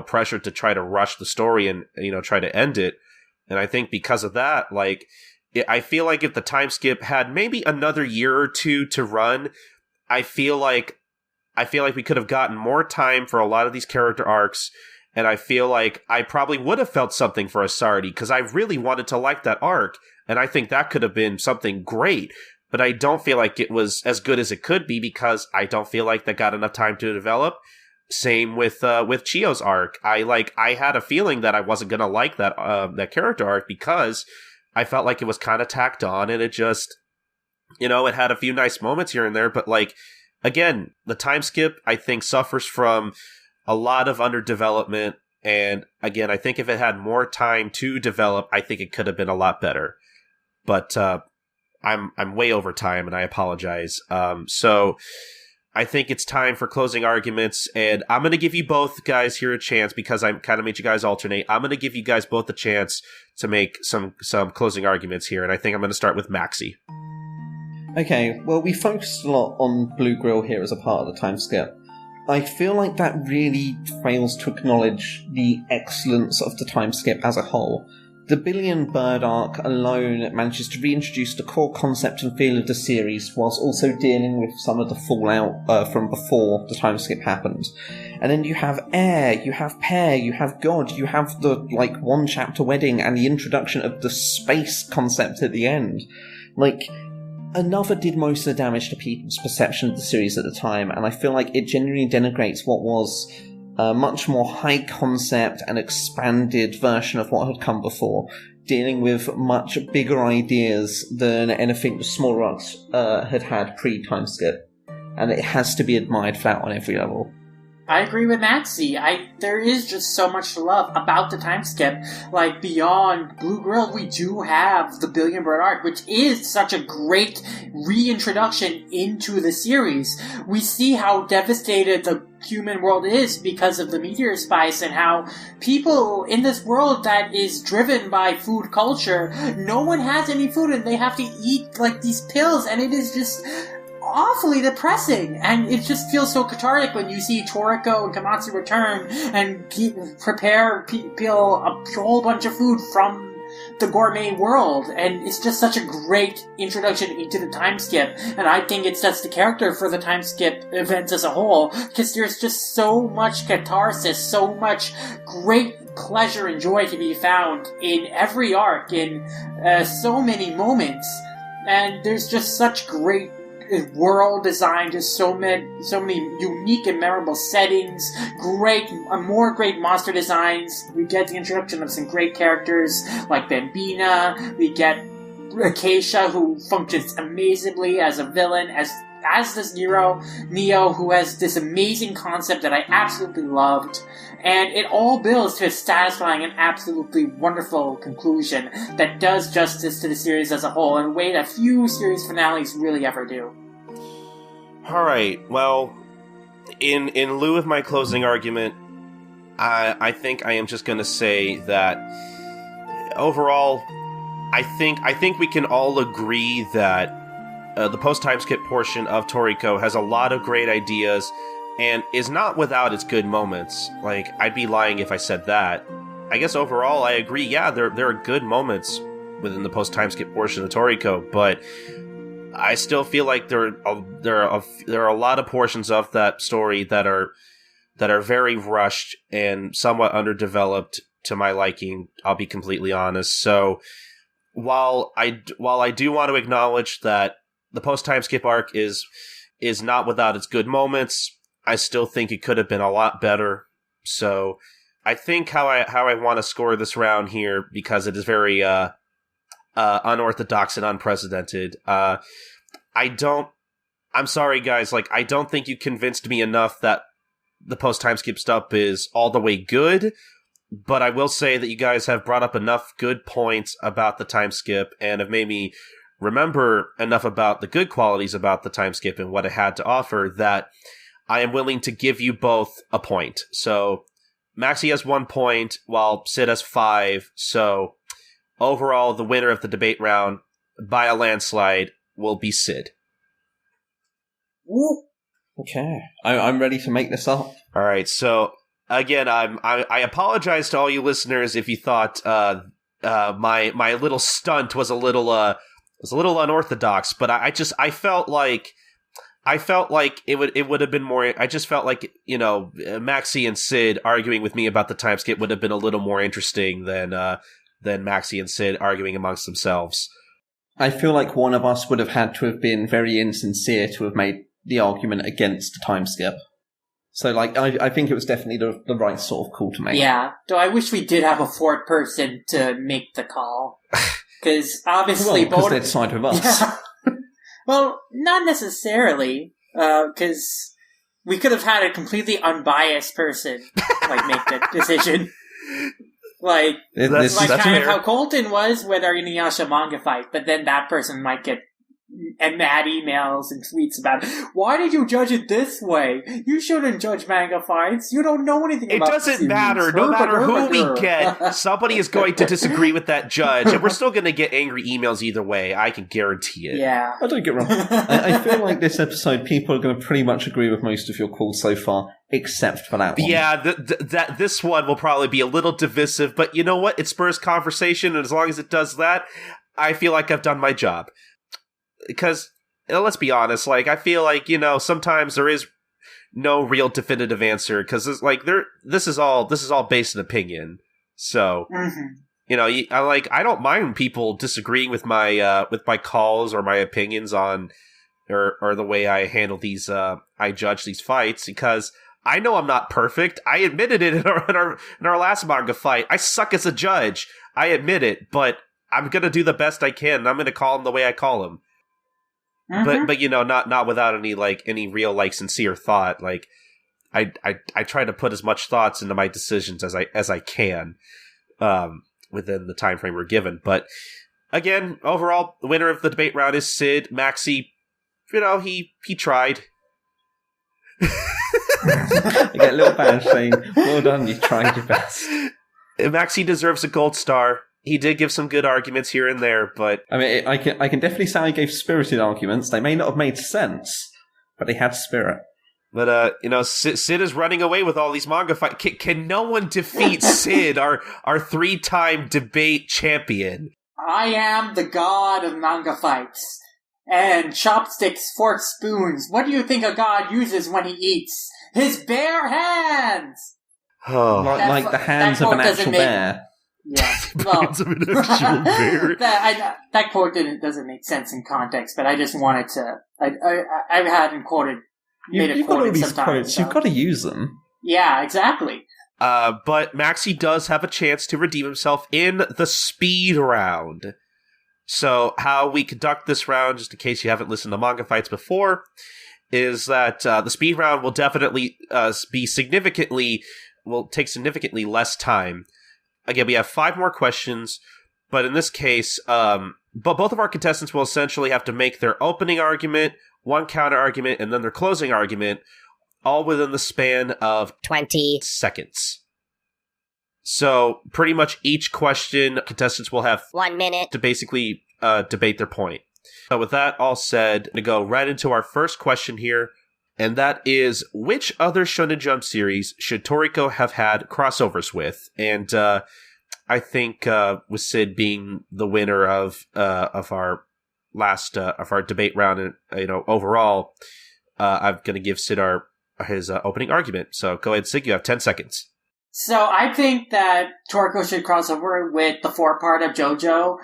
pressured to try to rush the story and, try to end it. And I think because of that, I feel like if the time skip had maybe another year or two to run, I feel like we could have gotten more time for a lot of these character arcs, and I feel like I probably would have felt something for Asardi, because I really wanted to like that arc, and I think that could have been something great, but I don't feel like it was as good as it could be, because I don't feel like that got enough time to develop. Same with Chio's arc. I had a feeling that I wasn't gonna like that character arc, because I felt like it was kind of tacked on, and it just, it had a few nice moments here and there, but again, the time skip, I think, suffers from a lot of underdevelopment, and again, I think if it had more time to develop, I think it could have been a lot better. But I'm way over time, and I apologize. So I think it's time for closing arguments, and I'm going to give you both guys here a chance, because I kind of made you guys alternate. I'm going to give you guys both a chance to make some closing arguments here, and I think I'm going to start with Maxy. Okay, well, we focused a lot on Blue Grill here as a part of the time skip. I feel like that really fails to acknowledge the excellence of the time skip as a whole. The Billion Bird arc alone manages to reintroduce the core concept and feel of the series, whilst also dealing with some of the fallout from before the time skip happened. And then you have Air, you have Pair, you have God, you have the, one chapter wedding, and the introduction of the space concept at the end. Another did most of the damage to people's perception of the series at the time, and I feel like it genuinely denigrates what was a much more high concept and expanded version of what had come before, dealing with much bigger ideas than anything the smaller arcs had pre-time skip, and it has to be admired for that on every level. I agree with Maxy. There is just so much love about the time skip. Like, beyond Blue Girl, we do have the Billion Bird arc, which is such a great reintroduction into the series. We see how devastated the human world is because of the meteor spice, and how people in this world that is driven by food culture, no one has any food and they have to eat, like, these pills, and it is just awfully depressing, and it just feels so cathartic when you see Toriko and Komatsu return and prepare people a whole bunch of food from the gourmet world, and it's just such a great introduction into the time skip, and I think it sets the character for the time skip events as a whole, because there's just so much catharsis, so much great pleasure and joy to be found in every arc, in so many moments, and there's just such great world design, just so many unique and memorable settings, more great monster designs. We get the introduction of some great characters like Bambina. We get Acacia, who functions amazingly as a villain, as does Neo, who has this amazing concept that I absolutely loved. And it all builds to a satisfying and absolutely wonderful conclusion that does justice to the series as a whole in a way that few series finales really ever do. Alright, well, in lieu of my closing argument, I think I am just going to say that overall, I think we can all agree that the post-time skip portion of Toriko has a lot of great ideas and is not without its good moments. Like, I'd be lying if I said that. I guess overall, I agree, yeah, there are good moments within the post-time skip portion of Toriko, but I still feel like there are a lot of portions of that story that are very rushed and somewhat underdeveloped to my liking, I'll be completely honest. So, while I do want to acknowledge that the post-time skip arc is not without its good moments, I still think it could have been a lot better. So, I think how I want to score this round here, because it is very unorthodox and unprecedented. I'm sorry, guys. Like, I don't think you convinced me enough that the post-time skip stuff is all the way good. But I will say that you guys have brought up enough good points about the time skip and have made me remember enough about the good qualities about the time skip and what it had to offer that I am willing to give you both a point. So Maxy has 1 point while Sid has 5. So overall, the winner of the debate round by a landslide will be Sid. Woo. Okay, I'm ready to make this up. All right, so again, I apologize to all you listeners if you thought my little stunt was a little unorthodox, but I felt like it would have been more. I just felt like, Maxy and Sid arguing with me about the time skip would have been a little more interesting than Maxy and Sid arguing amongst themselves. I feel like one of us would have had to have been very insincere to have made the argument against the time skip. So, I think it was definitely the right sort of call to make. Yeah, though I wish we did have a fourth person to make the call. Because obviously because they'd side with us. Yeah. Well, not necessarily, because we could have had a completely unbiased person, make that decision. That's kind fair. of how Colton was with our Inuyasha manga fight, but then that person might get mad emails and tweets about, why did you judge it this way? You shouldn't judge manga fights. You don't know anything about it. It doesn't matter. No matter who we get, somebody is going to disagree with that judge, and we're still going to get angry emails either way. I can guarantee it. Yeah. I don't get wrong. I feel like this episode, people are going to pretty much agree with most of your calls so far, except for that one. Yeah, this one will probably be a little divisive, but you know what? It spurs conversation, and as long as it does that, I feel like I've done my job. Because, let's be honest, I feel like, sometimes there is no real definitive answer, because this is all based on opinion. So, I don't mind people disagreeing with my calls or my opinions on, or the way I handle these, I judge these fights, because I know I'm not perfect. I admitted it in our last manga fight. I suck as a judge. I admit it, but I'm gonna do the best I can, and I'm gonna call him the way I call him. Mm-hmm. But not without any real sincere thought. I try to put as much thoughts into my decisions as I can within the time frame we're given. But again, overall, the winner of the debate round is Sid. Maxy, he tried. I get a little badge saying, well done, you tried your best. Maxy deserves a gold star. He did give some good arguments here and there, but... I mean, I can definitely say I gave spirited arguments. They may not have made sense, but they had spirit. But, Sid is running away with all these manga fights. Can no one defeat Sid, our 3-time debate champion? I am the god of manga fights. And chopsticks, forks, spoons. What do you think a god uses when he eats? His bare hands! Oh. Like the hands of an actual bear. Yeah, well, hands of an actual bear. that quote doesn't make sense in context, but I just wanted to... I hadn't quoted... You've got all these quotes, so. You've got to use them. Yeah, exactly. But Maxy does have a chance to redeem himself in the speed round. So how we conduct this round, just in case you haven't listened to Manga Fights before, is that the speed round will definitely will take significantly less time. Again, we have 5 more questions, but in this case, but both of our contestants will essentially have to make their opening argument, one counter argument, and then their closing argument, all within the span of 20 seconds. So, pretty much each question, contestants will have 1 minute to basically debate their point. So with that all said, to go right into our first question here, and that is, which other Shonen Jump series should Toriko have had crossovers with? And I think with Sid being the winner of our last of our debate round, and overall, I'm going to give Sid his opening argument. So go ahead, Sid. You have 10 seconds. So I think that Toriko should cross over with the 4-part of JoJo,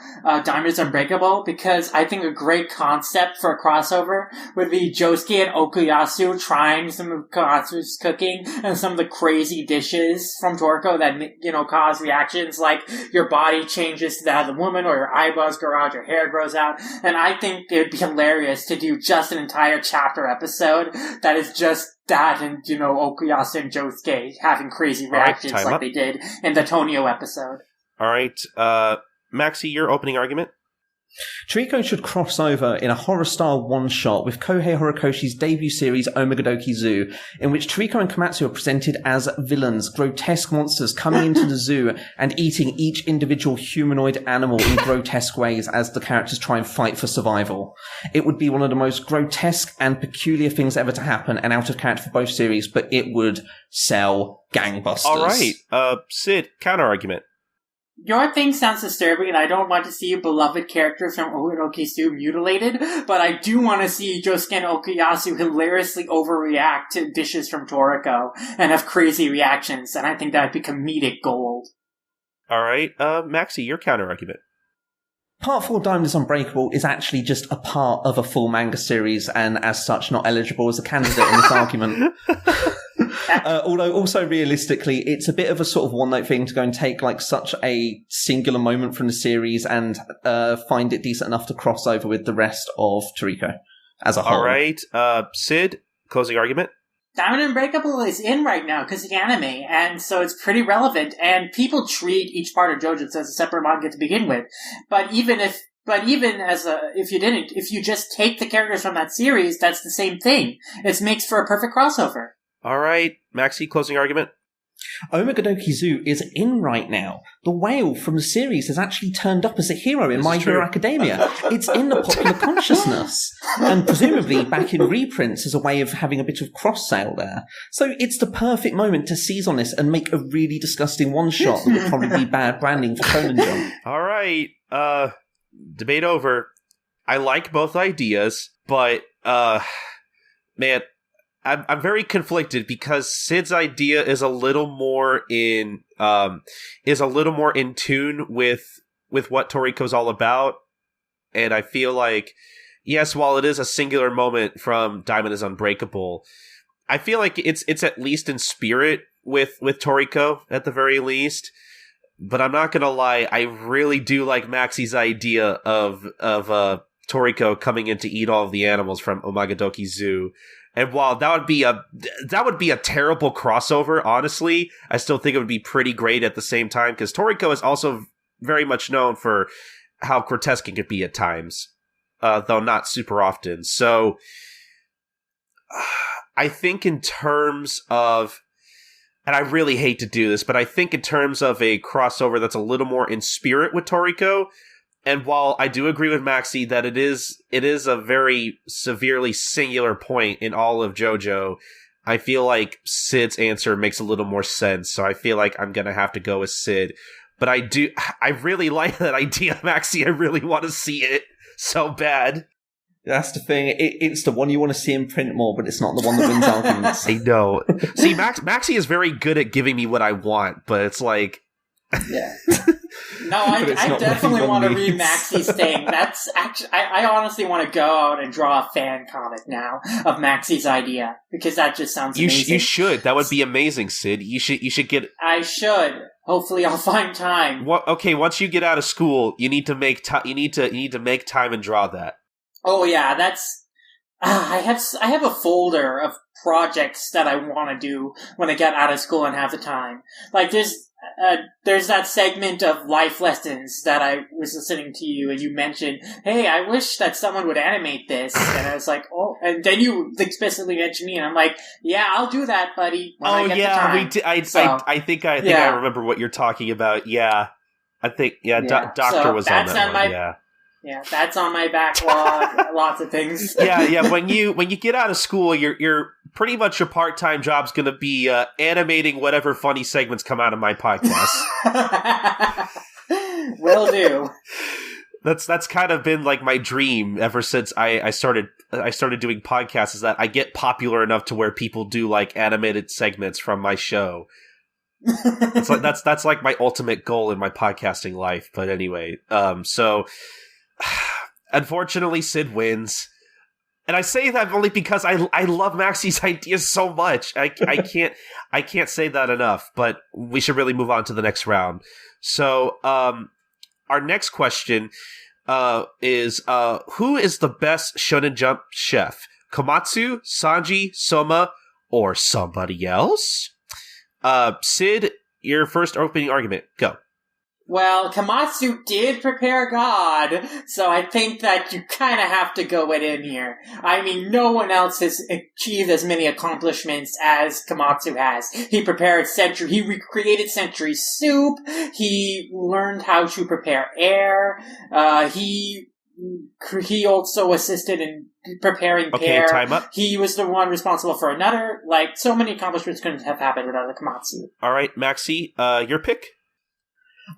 Diamond Unbreakable, because I think a great concept for a crossover would be Josuke and Okuyasu trying some of Komatsu's cooking and some of the crazy dishes from Toriko that, cause reactions like your body changes to that of the woman, or your eyebrows grow out, your hair grows out. And I think it would be hilarious to do just an entire chapter episode that is just that and, Okuyasu and Josuke having crazy reactions like they did in the Tonio episode. All right. Maxy, your opening argument? Toriko should cross over in a horror-style one-shot with Kohei Horikoshi's debut series Omegadoki Zoo, in which Toriko and Komatsu are presented as villains, grotesque monsters coming into the zoo and eating each individual humanoid animal in grotesque ways as the characters try and fight for survival. It would be one of the most grotesque and peculiar things ever to happen and out of character for both series, but it would sell gangbusters. All right. Sid, counter-argument. Your thing sounds disturbing, and I don't want to see beloved characters from Omegadoki Zoo mutilated, but I do want to see Josuke and Okuyasu hilariously overreact to dishes from Toriko and have crazy reactions, and I think that would be comedic gold. All right, Maxy, your counter-argument. Part 4 Diamond is Unbreakable is actually just a part of a full manga series, and as such not eligible as a candidate in this argument. Although also realistically, it's a bit of a sort of one-note thing to go and take like such a singular moment from the series and find it decent enough to cross over with the rest of Toriko as a whole. All right, Sid, closing argument. Diamond Unbreakable is in right now because of the anime, and so it's pretty relevant, and people treat each part of JoJo as a separate manga to begin with. But even if you just take the characters from that series, that's the same thing. It makes for a perfect crossover. All right, Maxy, closing argument. Omegadoki Zoo is in right now. The whale from the series has actually turned up as a hero in My Hero Academia. It's in the popular consciousness. And presumably back in reprints as a way of having a bit of cross-sale there. So it's the perfect moment to seize on this and make a really disgusting one-shot that would probably be bad branding for Shonen Jump. All right, debate over. I like both ideas, but, man... I'm very conflicted because Sid's idea is a little more in tune with what Toriko's all about, and I feel like, yes, while it is a singular moment from Diamond is Unbreakable, I feel like it's at least in spirit with Toriko at the very least. But I'm not gonna lie, I really do like Maxy's idea of Toriko coming in to eat all of the animals from Omegadoki Zoo. And while that would be a terrible crossover, honestly, I still think it would be pretty great at the same time, because Toriko is also very much known for how grotesque it could be at times, though not super often. So I think in terms of, and I really hate to do this, but I think in terms of a crossover that's a little more in spirit with Toriko, and while I do agree with Maxy that it is a very severely singular point in all of JoJo, I feel like Sid's answer makes a little more sense, so I feel like I'm gonna have to go with Sid. But I really like that idea, Maxy. I really want to see it so bad. That's the thing. It's the one you want to see in print more, but it's not the one that wins arguments. I know. See, Maxy is very good at giving me what I want, but it's like... Yeah. No, I definitely want to read Maxy's thing. That's actually, I honestly want to go out and draw a fan comic now of Maxy's idea, because that just sounds amazing. You should. That would be amazing, Sid. You should get... I should. Hopefully, I'll find time. Okay, once you get out of school, you need to make you need to make time and draw that. Oh yeah, that's. I have a folder of projects that I want to do when I get out of school and have the time. Like there's that segment of life lessons that I was listening to you, and you mentioned, "Hey, I wish that someone would animate this," and I was like, "Oh," and then you explicitly mentioned me, and I'm like, "Yeah, I'll do that, buddy." When I get the time. We did. I think I remember what you're talking about. Yeah, I think Doctor was on that one. Yeah, that's on my backlog. Lots of things. Yeah. When you get out of school, you're pretty much your part-time job's going to be animating whatever funny segments come out of my podcast. Will do. That's kind of been like my dream ever since I started doing podcasts. Is that I get popular enough to where people do like animated segments from my show. It's like that's like my ultimate goal in my podcasting life. But anyway, so. Unfortunately, Sid wins, and I say that only because I love Maxy's ideas so much. I can't say that enough. But we should really move on to the next round. So, our next question is who is the best Shonen Jump chef? Komatsu, Sanji, Soma, or somebody else? Sid, your first opening argument. Go. Well, Komatsu did prepare God, so I think that you kind of have to go it in here. I mean, no one else has achieved as many accomplishments as Komatsu has. He recreated Century Soup, he learned how to prepare air, he also assisted in preparing pear. Time up. He was the one responsible for another, so many accomplishments couldn't have happened without the Komatsu. Alright, Maxy, your pick?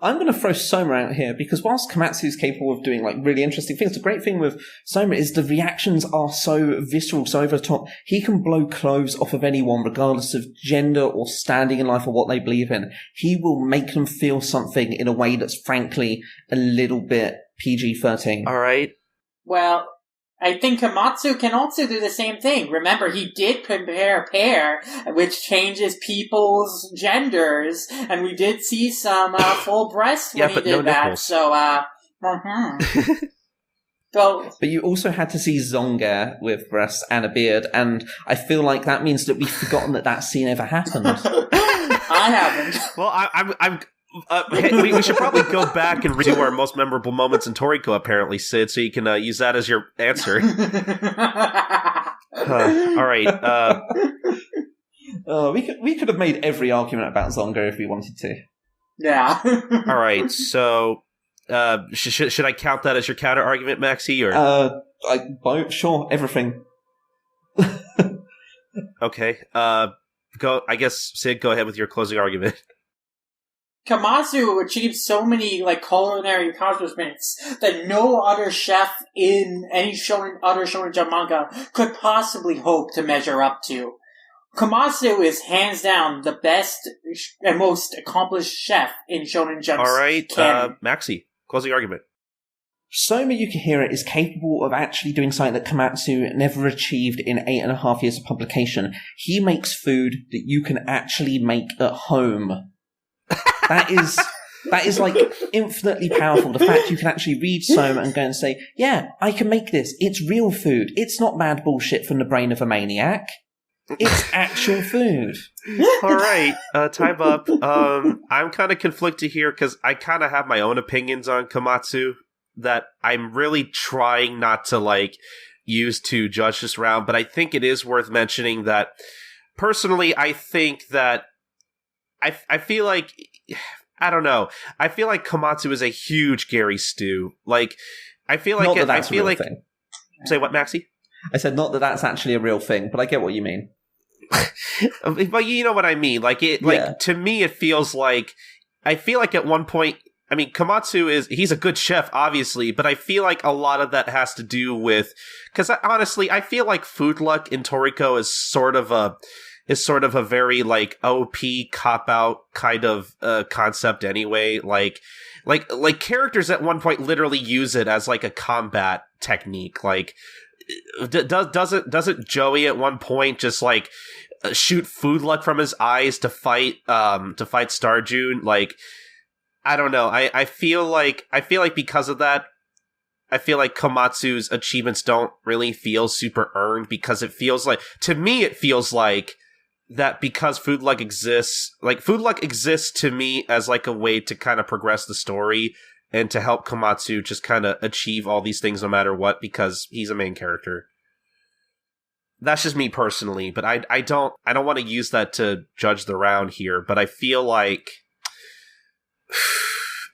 I'm going to throw Soma out here, because whilst Komatsu is capable of doing really interesting things, the great thing with Soma is the reactions are so visceral, so over the top. He can blow clothes off of anyone, regardless of gender or standing in life or what they believe in. He will make them feel something in a way that's frankly a little bit PG-13. All right. Well, I think Komatsu can also do the same thing. Remember, he did prepare pear, which changes people's genders, and we did see some full breasts when he did that. Nipples. So, But you also had to see Zonga with breasts and a beard, and I feel like that means that we've forgotten that scene ever happened. I haven't. Well, I'm we should probably go back and redo our most memorable moments in Toriko, apparently, Sid, so you can use that as your answer. All right. We could have made every argument about Zonga if we wanted to. Yeah. All right. So, should I count that as your counter argument, Maxy? Or sure, everything. Okay. Go. I guess Sid, go ahead with your closing argument. Komatsu achieved so many culinary accomplishments that no other chef in any other Shonen Jump manga could possibly hope to measure up to. Komatsu is hands down the best and most accomplished chef in Shonen Jump's All right, canon. Maxy, closing argument. Soma Yukihira is capable of actually doing something that Komatsu never achieved in 8.5 years of publication. He makes food that you can actually make at home. That is That is, like, infinitely powerful. The fact you can actually read Soma and go and say, yeah, I can make this. It's real food. It's not mad bullshit from the brain of a maniac. It's actual food. All right, time up. I'm kind of conflicted here because I kind of have my own opinions on Komatsu that I'm really trying not to, like, use to judge this round, but I think it is worth mentioning that, personally, I think that I feel like, I don't know, I feel like Komatsu is a huge Gary stew. Like, I feel like... Not that that's a real thing. Say what, Maxy? I said not that that's actually a real thing, but I get what you mean. But you know what I mean. Like, to me, it feels like, I feel like at one point, I mean, Komatsu he's a good chef, obviously, but I feel like a lot of that has to do with, because honestly, I feel like food luck in Toriko is sort of a very, like, OP cop-out kind of concept anyway. Like characters at one point literally use it as, like, a combat technique. Like, doesn't Joie at one point just, like, shoot food luck from his eyes to fight Star June? Like, I don't know. I feel like because of that, I feel like Komatsu's achievements don't really feel super earned, because it feels like, to me, it feels like that because food luck exists to me as, like, a way to kind of progress the story and to help Komatsu just kind of achieve all these things no matter what, because he's a main character. That's just me personally, but I don't want to use that to judge the round here, but I feel like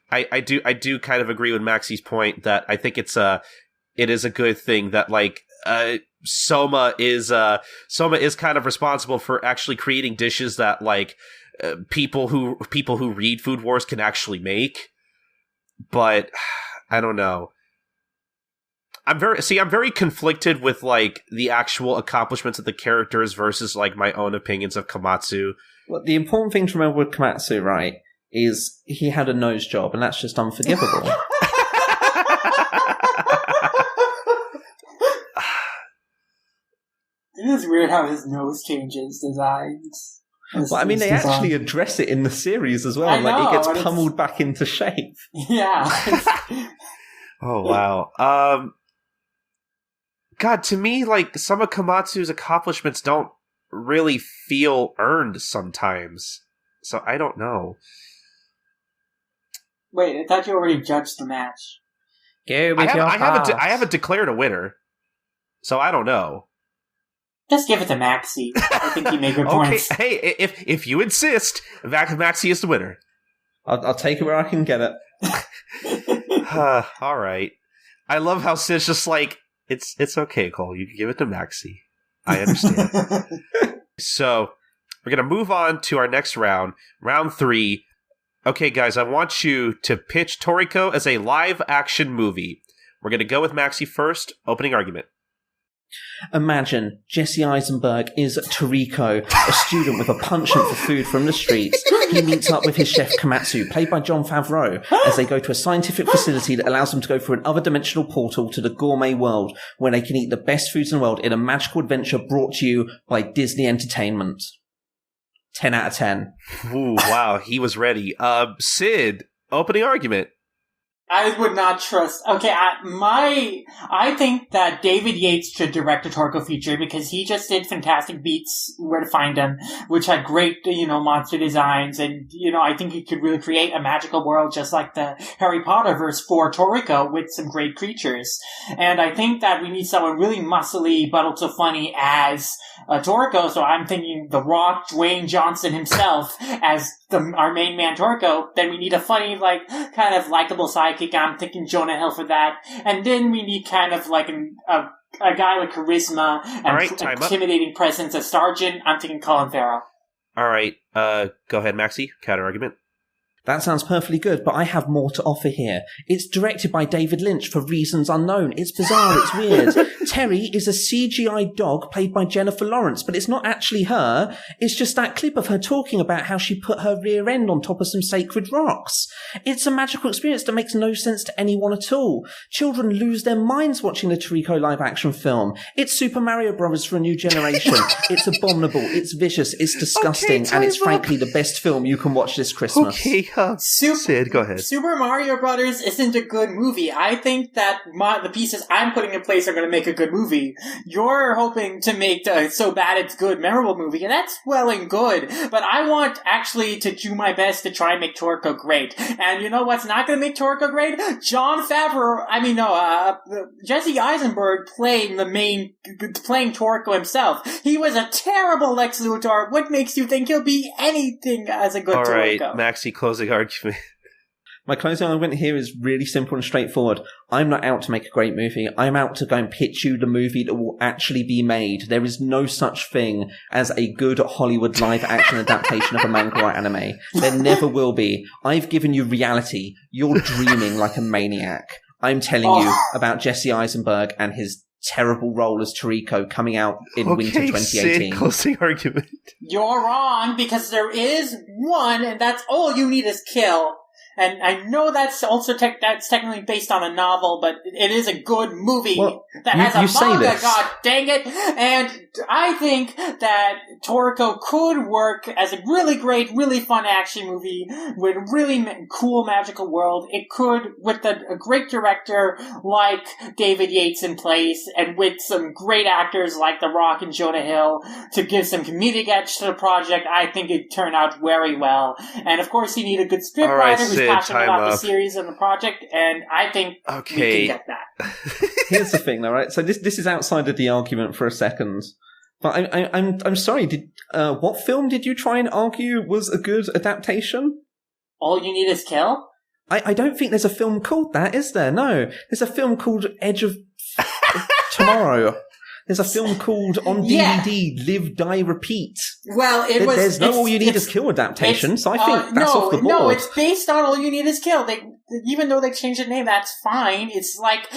I do kind of agree with Maxy's point that I think it is a good thing that, like, Soma is kind of responsible for actually creating dishes that, like, people who read Food Wars can actually make. But I don't know. I'm very conflicted with, like, the actual accomplishments of the characters versus, like, my own opinions of Komatsu. Well, the important thing to remember with Komatsu, right, is he had a nose job, and that's just unforgivable. It is weird how his nose changes designs. Well, I mean, they actually address it in the series as well. I know, like, it gets pummeled back into shape. Yeah. Oh, wow. God, to me, like, some of Komatsu's accomplishments don't really feel earned sometimes. So I don't know. Wait, I thought you already judged the match. I haven't declared a winner, so I don't know. Just give it to Maxy. I think he made good points. Hey, if you insist, Maxy is the winner. I'll take it where I can get it. All right. I love how Sid's just like, it's okay, Cole. You can give it to Maxy. I understand. So, we're going to move on to our next round, round 3. Okay, guys, I want you to pitch Toriko as a live-action movie. We're going to go with Maxy first. Opening argument. Imagine Jesse Eisenburg is Toriko, a student with a penchant for food from the streets. He meets up with his chef Komatsu, played by Jon Favreau, as they go to a scientific facility that allows them to go through an other dimensional portal to the gourmet world, where they can eat the best foods in the world in a magical adventure brought to you by Disney Entertainment. 10 out of 10. Ooh, wow, he was ready. Sid, opening argument. I would not trust. Okay, I think that David Yates should direct a Toriko feature because he just did Fantastic Beasts, Where to Find Them, which had great, monster designs, and, I think he could really create a magical world just like the Harry Potter verse for Toriko with some great creatures. And I think that we need someone really muscly but also funny as Toriko, so I'm thinking The Rock, Dwayne Johnson himself as our main man Toriko. Then we need a funny, kind of likable sidekick. I'm thinking Jonah Hill for that. And then we need kind of like a guy with charisma and intimidating presence as Sergeant. I'm thinking Colin Farrell. All right. Go ahead, Maxy. Counter argument. That sounds perfectly good, but I have more to offer here. It's directed by David Lynch for reasons unknown. It's bizarre, it's weird. Terry is a CGI dog played by Jennifer Lawrence, but it's not actually her. It's just that clip of her talking about how she put her rear end on top of some sacred rocks. It's a magical experience that makes no sense to anyone at all. Children lose their minds watching the Toriko live-action film. It's Super Mario Bros. For a new generation. It's abominable, it's vicious, it's disgusting, and it's frankly the best film you can watch this Christmas. Sid, go ahead. Super Mario Brothers isn't a good movie. I think that the pieces I'm putting in place are going to make a good movie. You're hoping to make so bad it's good, memorable movie, and that's well and good. But I want actually to do my best to try and make Toriko great. And you know what's not going to make Toriko great? Jesse Eisenburg playing Toriko himself. He was a terrible Lex Luthor. What makes you think he'll be anything as a good Toriko? All right, Maxy, closing argument. My closing argument here is really simple and straightforward. I'm not out to make a great movie. I'm out to go and pitch you the movie that will actually be made. There is no such thing as a good Hollywood live-action adaptation of a manga or anime. There never will be. I've given you reality. You're dreaming like a maniac. I'm telling you about Jesse Eisenberg and his terrible role as Toriko coming out in winter 2018. Sid, closing argument. You're wrong, because there is one, and that's all you need is kill. And I know that's also that's technically based on a novel, but it is a good movie that has a manga, god dang it! And I think that Toriko could work as a really great, really fun action movie with a really cool magical world. It could, with a great director like David Yates in place, and with some great actors like The Rock and Jonah Hill to give some comedic edge to the project, I think it'd turn out very well. And of course, you need a good scriptwriter who's passionate about the series and the project, and I think we can get that. Here's the thing, though, right? So this is outside of the argument for a second, but I'm sorry. What film did you try and argue was a good adaptation? All You Need Is Kill? I don't think there's a film called that, is there? No, there's a film called Edge of Tomorrow. There's a film called on DVD, Live, Die, Repeat. Well, there's no All You Need Is Kill adaptation, so I think that's off the board. No, it's based on All You Need Is Kill. Even though they changed the name, that's fine. It's like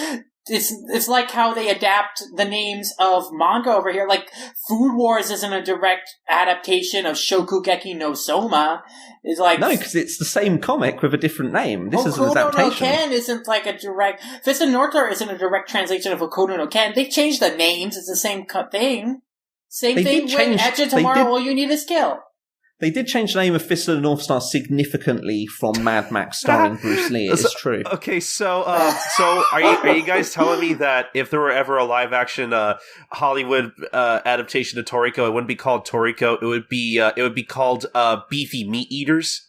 how they adapt the names of manga over here. Like, Food Wars isn't a direct adaptation of Shokugeki no Soma. It's like... No, because it's the same comic with a different name. This is an adaptation. Hokuto no Ken isn't like a direct... Fist of North Star isn't a direct translation of Hokuto no Ken. They changed the names. It's the same thing. Same thing with Edge of Tomorrow, All You Need Is Kill. They did change the name of Fist of the North Star significantly from Mad Max starring Bruce Lee. It's true. Okay, so are you guys telling me that if there were ever a live action Hollywood adaptation of Toriko, it wouldn't be called Toriko? It would be called Beefy Meat Eaters?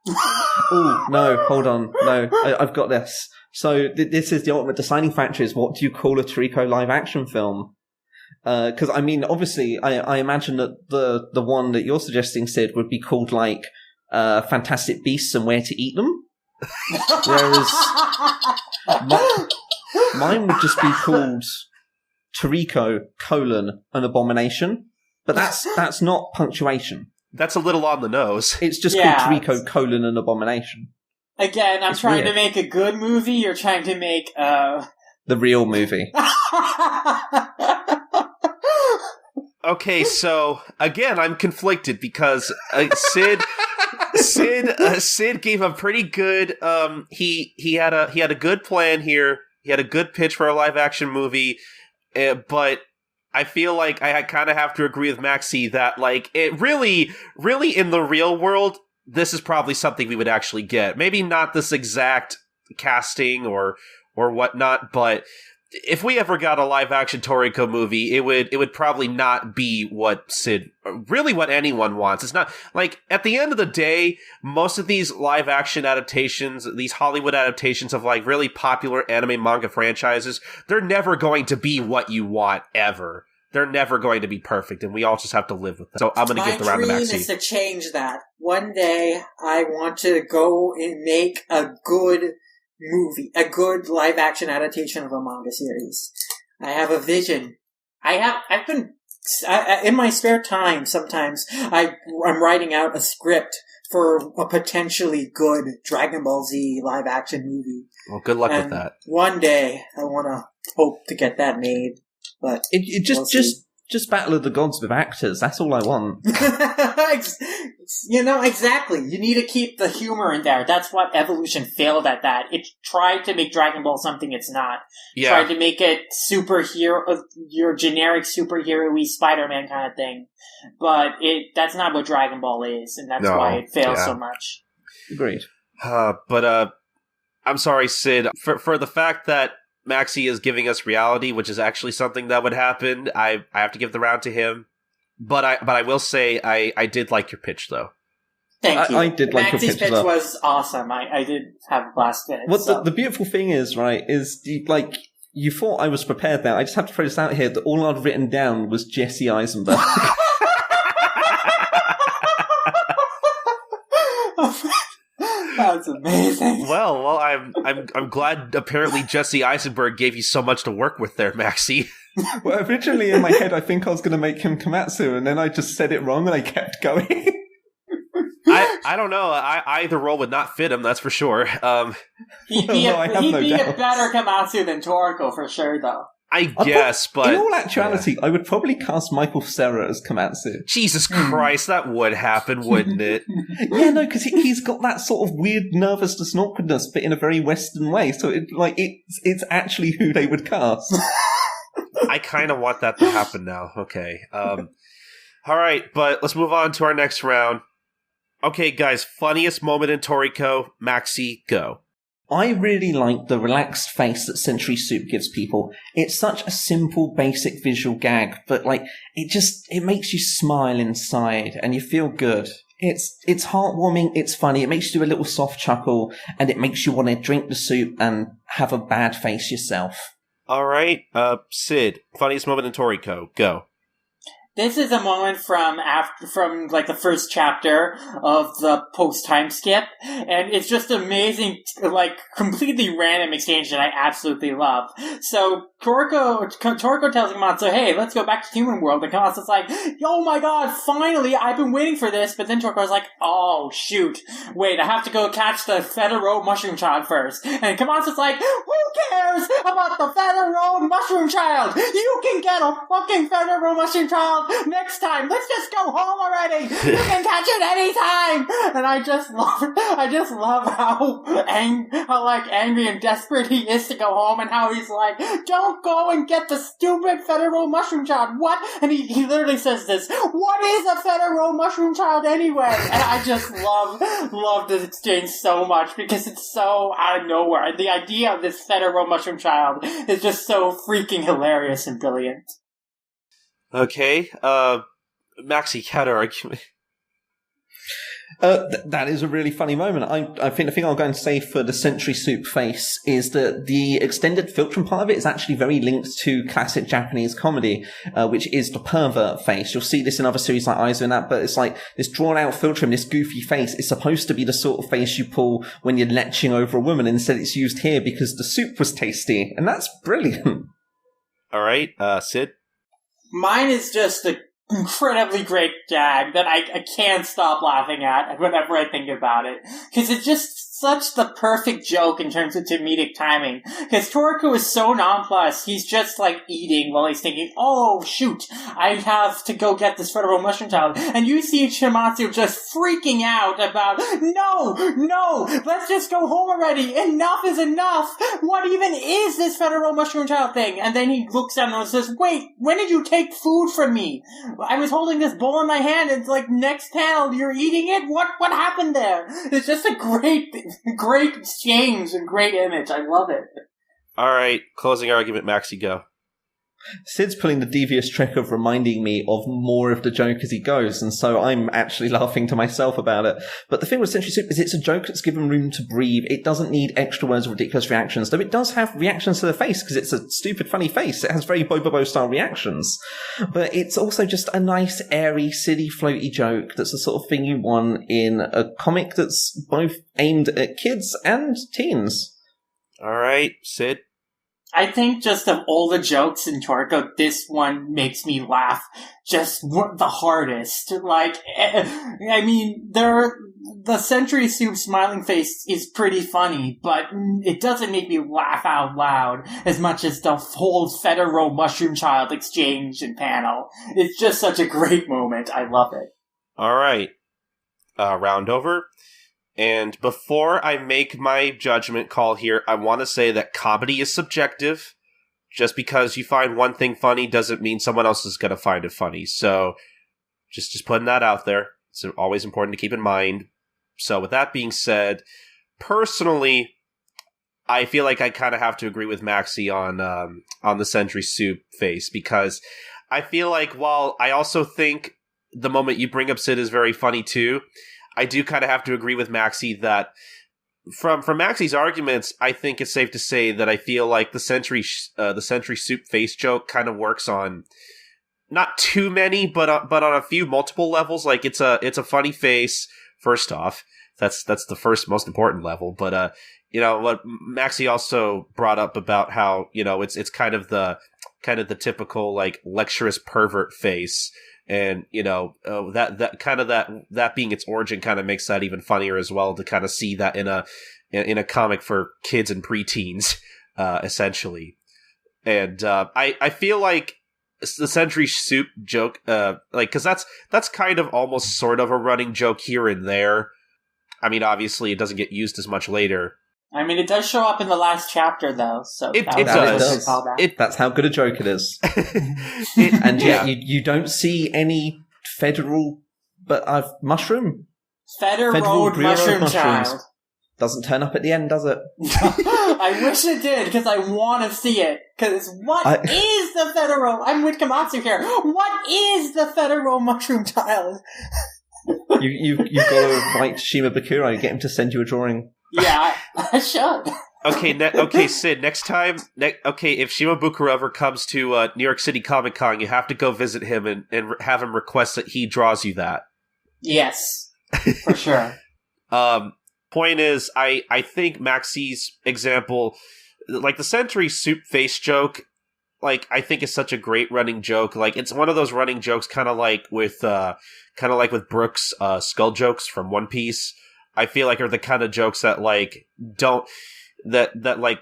Oh no! Hold on, no, I've got this. So this is the ultimate deciding factor: is what do you call a Toriko live action film? Because I mean, obviously, I imagine that the one that you're suggesting, Sid, would be called like Fantastic Beasts and Where to Eat Them, whereas mine would just be called Toriko: an Abomination. But that's not punctuation. That's a little on the nose. It's just called Toriko: an Abomination. Again, I'm trying to make a good movie. You're trying to make the real movie. Okay, so again, I'm conflicted because Sid gave a pretty good. He had a good plan here. He had a good pitch for a live action movie, but I feel like I kind of have to agree with Maxy that like it really in the real world, this is probably something we would actually get. Maybe not this exact casting or whatnot, but if we ever got a live-action Toriko movie, it would probably not be what anyone wants. It's not, like, at the end of the day, most of these live-action adaptations, these Hollywood adaptations of, like, really popular anime manga franchises, they're never going to be what you want, ever. They're never going to be perfect, and we all just have to live with that. So I'm going to give the round to Maxy. My dream is to change that. One day, I want to go and make a good movie, a good live-action adaptation of a manga series. I have a vision. I've been, in my spare time, sometimes, I'm writing out a script for a potentially good Dragon Ball Z live-action movie. Well, good luck with that. One day, I want to hope to get that made, but just Battle of the Gods with actors. That's all I want. Exactly. You need to keep the humor in there. That's what Evolution failed at that. It tried to make Dragon Ball something it's not. Yeah. Tried to make it your generic superhero-y Spider-Man kind of thing. But that's not what Dragon Ball is, and that's why it fails so much. Agreed. But I'm sorry, Sid, for the fact that Maxy is giving us reality, which is actually something that would happen. I have to give the round to him. But I will say I did like your pitch, though. Thank you. I did like Maxy's your pitch pitch as well. was awesome. I did have a blast with it. Well, the beautiful thing is, right, is you thought I was prepared there. I just have to throw this out here that all I'd written down was Jesse Eisenburg. That's amazing. Well, I'm glad. Apparently, Jesse Eisenburg gave you so much to work with there, Maxy. Well, originally in my head, I think I was going to make him Komatsu, and then I just said it wrong, and I kept going. I don't know. Either role would not fit him. That's for sure. He'd be a better Komatsu than Toriko for sure, though. I guess, but... In all actuality, I would probably cast Michael Cera as Komatsu. Jesus Christ, that would happen, wouldn't it? Yeah, no, because he's got that sort of weird nervousness and awkwardness, but in a very Western way, so it's actually who they would cast. I kind of want that to happen now. Okay. All right, but let's move on to our next round. Okay, guys, funniest moment in Toriko. Maxy, go. I really like the relaxed face that Century Soup gives people. It's such a simple, basic visual gag, but it makes you smile inside and you feel good. It's heartwarming, it's funny, it makes you do a little soft chuckle, and it makes you want to drink the soup and have a bad face yourself. All right, Sid, funniest moment in Toriko, go. This is a moment from the first chapter of the post Timeskip, and it's just amazing, completely random exchange that I absolutely love. So Toriko tells Komatsu, "Hey, let's go back to human world," and Komatsu's like, "Oh my god, finally! I've been waiting for this." But then Toriko's like, "Oh shoot, wait, I have to go catch the Federo mushroom child first." And Komatsu's like, "Who cares about the Federo mushroom child? You can get a fucking Federo mushroom child next time. Let's just go home already. You can catch it anytime." And I just love how angry and desperate he is to go home, and how he's like, "Don't go and get the stupid Federal mushroom child." What? And he literally says this, "What is a Federal mushroom child anyway?" And I just love this exchange so much, because it's so out of nowhere. And the idea of this Federal mushroom child is just so freaking hilarious and brilliant. Okay, Maxy, counter argument. That is a really funny moment. I think the thing I'm going to say for the Century Soup face is that the extended filtering part of it is actually very linked to classic Japanese comedy, which is the pervert face. You'll see this in other series like Aizu and that, but it's like this drawn out filtering, this goofy face is supposed to be the sort of face you pull when you're leching over a woman. Instead, it's used here because the soup was tasty, and that's brilliant. All right, Sid? Mine is just an incredibly great gag that I can't stop laughing at whenever I think about it. Because it's just such the perfect joke in terms of comedic timing. Because Toriko is so nonplussed, he's just eating while he's thinking, "Oh shoot, I have to go get this Federal mushroom child." And you see Shimatsu just freaking out about, no, let's just go home already. Enough is enough. What even is this Federal mushroom child thing? And then he looks down and says, "Wait, when did you take food from me? I was holding this bowl in my hand, and it's next panel, you're eating it? What happened there?" It's just a great exchange and great image. I love it. All right, closing argument, Maxy, go. Sid's pulling the devious trick of reminding me of more of the joke as he goes, and so I'm actually laughing to myself about it. But the thing with Century Soup is it's a joke that's given room to breathe. It doesn't need extra words or ridiculous reactions, though it does have reactions to the face, because it's a stupid, funny face. It has very Bobobo-style reactions. But it's also just a nice, airy, silly, floaty joke that's the sort of thing you want in a comic that's both aimed at kids and teens. All right, Sid? I think just of all the jokes in Toriko, this one makes me laugh just the hardest. The Century Soup smiling face is pretty funny, but it doesn't make me laugh out loud as much as the whole Federal mushroom child exchange and panel. It's just such a great moment. I love it. All right. Round over. And before I make my judgment call here, I want to say that comedy is subjective. Just because you find one thing funny doesn't mean someone else is going to find it funny. So just putting that out there. It's always important to keep in mind. So with that being said, personally, I feel like I kind of have to agree with Maxy on the Century Soup face, because I feel like while I also think the moment you bring up Sid is very funny too, I do kind of have to agree with Maxy that from Maxy's arguments, I think it's safe to say that I feel like the Century Soup face joke kind of works on not too many, but on a few multiple levels. Like it's a funny face. First off, that's the first most important level. But what Maxy also brought up about how it's kind of the typical like lecturous pervert face. And, that being its origin kind of makes that even funnier as well, to kind of see that in a comic for kids and preteens, essentially. And, I feel like the Century Soup joke, cause that's kind of almost sort of a running joke here and there. I mean, obviously it doesn't get used as much later. I mean, it does show up in the last chapter, though. So it does. That's how good a joke it is. You don't see any federal, mushroom. Federal mushroom child doesn't turn up at the end, does it? I wish it did, because I want to see it. Because what is the federal? I'm with Komatsu here. What is the federal mushroom child? You've got to write Shimabukuro and get him to send you a drawing. Yeah, I should. Okay, Sid, next time, if Shimabukuro ever comes to New York City Comic Con, you have to go visit him and have him request that he draws you that. Yes, for sure. Point is, I think Maxy's example, like the Century Soup face joke, like I think is such a great running joke. Like it's one of those running jokes, kind of like with Brooks' skull jokes from One Piece. I feel like are the kind of jokes that like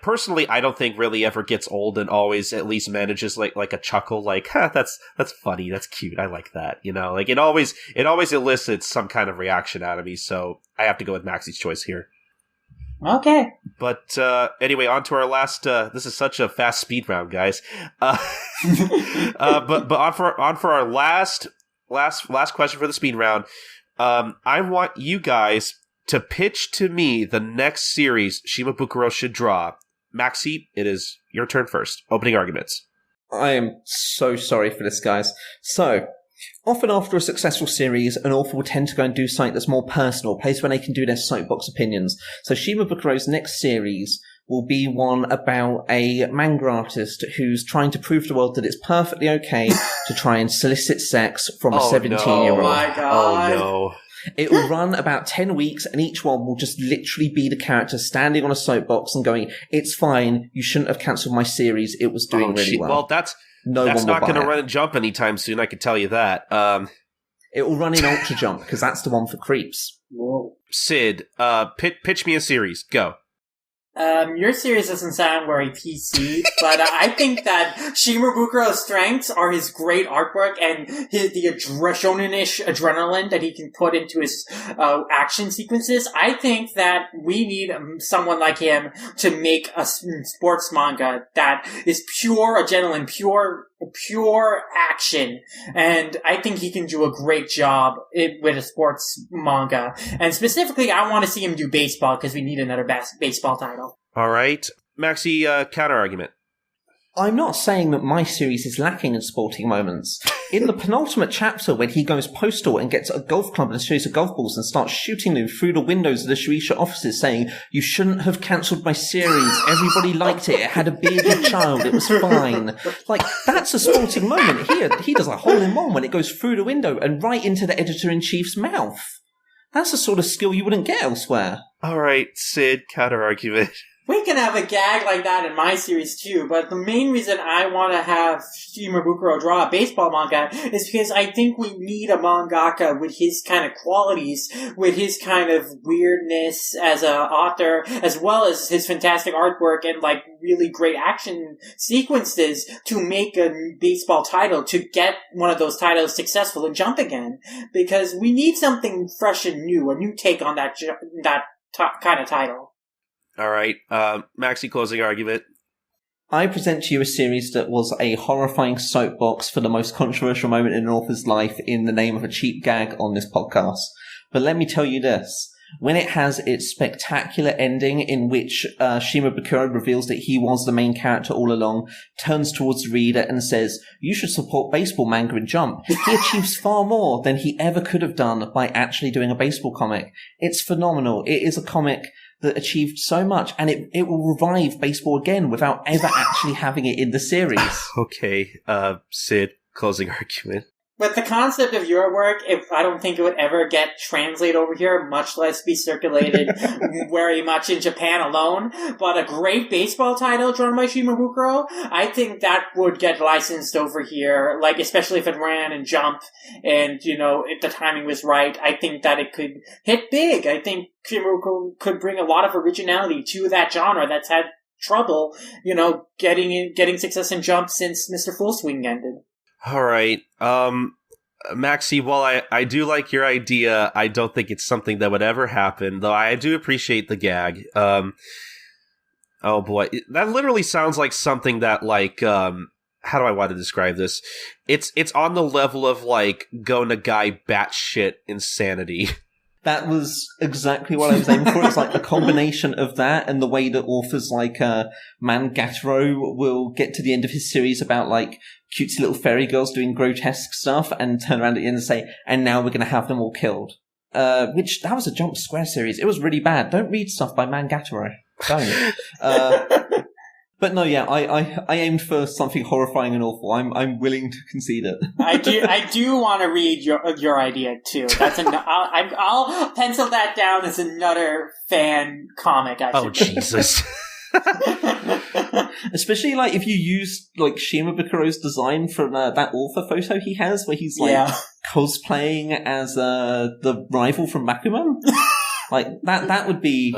personally I don't think really ever gets old, and always at least manages like a chuckle, like that's funny, that's cute, I like that, like it always elicits some kind of reaction out of me. So I have to go with Maxy's choice here. Okay. But anyway, on to our last. This is such a fast speed round, guys. But on for our last question for the speed round. I want you guys to pitch to me the next series Shimabukuro should draw. Maxy, it is your turn first. Opening arguments. I am so sorry for this, guys. So, often after a successful series, an author will tend to go and do something that's more personal, a place where they can do their soapbox opinions. So Shimabukuro's next series will be one about a manga artist who's trying to prove to the world that it's perfectly okay to try and solicit sex from a 17-year-old. Oh my god. Oh no. It will run about 10 weeks, and each one will just literally be the character standing on a soapbox and going, "It's fine, you shouldn't have cancelled my series, it was doing really well." Well, that's not going to run and jump anytime soon, I can tell you that. It will run in Ultra Jump, because that's the one for creeps. Whoa. Sid, pitch me a series. Go. Your series doesn't sound very PC, but I think that Shimabukuro's strengths are his great artwork and the shonen-ish adrenaline that he can put into his action sequences. I think that we need someone like him to make a sports manga that is pure adrenaline, pure action, and I think he can do a great job with a sports manga. And specifically, I want to see him do baseball, because we need another baseball title. All right. Maxy, counter-argument. I'm not saying that my series is lacking in sporting moments. In the penultimate chapter, when he goes postal and gets a golf club and a series of golf balls and starts shooting them through the windows of the Shueisha offices saying, "You shouldn't have cancelled my series. Everybody liked it. It had a bearded child. It was fine." Like, that's a sporting moment. Here, he does a hole-in-one when it goes through the window and right into the editor-in-chief's mouth. That's the sort of skill you wouldn't get elsewhere. All right, Sid, counter-argument. We can have a gag like that in my series too, but the main reason I want to have Shimabukuro draw a baseball manga is because I think we need a mangaka with his kind of qualities, with his kind of weirdness as an author, as well as his fantastic artwork and like really great action sequences to make a baseball title, to get one of those titles successful and Jump again. Because we need something fresh and new, a new take on that kind of title. All right. Maxy, closing argument. I present to you a series that was a horrifying soapbox for the most controversial moment in an author's life in the name of a cheap gag on this podcast. But let me tell you this. when it has its spectacular ending in which Shimabukuro reveals that he was the main character all along, turns towards the reader and says, "You should support baseball manga and Jump." He achieves far more than he ever could have done by actually doing a baseball comic. It's phenomenal. It is a comic that achieved so much, and it will revive baseball again without ever actually having it in the series. Okay, Sid, closing argument. But the concept of your work, I don't think it would ever get translated over here, much less be circulated very much in Japan alone. But a great baseball title drawn by Shimabukuro, I think that would get licensed over here, like, especially if it ran in Jump and, if the timing was right. I think that it could hit big. I think Shimabukuro could bring a lot of originality to that genre that's had trouble, getting success in Jump since Mr. Full Swing ended. All right. Maxy, while I do like your idea, I don't think it's something that would ever happen, though I do appreciate the gag. Oh boy. That literally sounds like something that, how do I want to describe this? It's on the level of, Go Nagai batshit insanity. That was exactly what I was aiming for. It's like a combination of that and the way that authors like Mangataro will get to the end of his series about cutesy little fairy girls doing grotesque stuff and turn around at the end and say, "And now we're going to have them all killed." Which, that was a Jump Square series. It was really bad. Don't read stuff by Mangataro. Don't. But no, yeah, I aimed for something horrifying and awful. I'm willing to concede it. I do want to read your idea too. I'll pencil that down as another fan comic. Jesus. Especially if you use Shimabukuro's design from that author photo he has, where he's cosplaying as the rival from Bakuman. That would be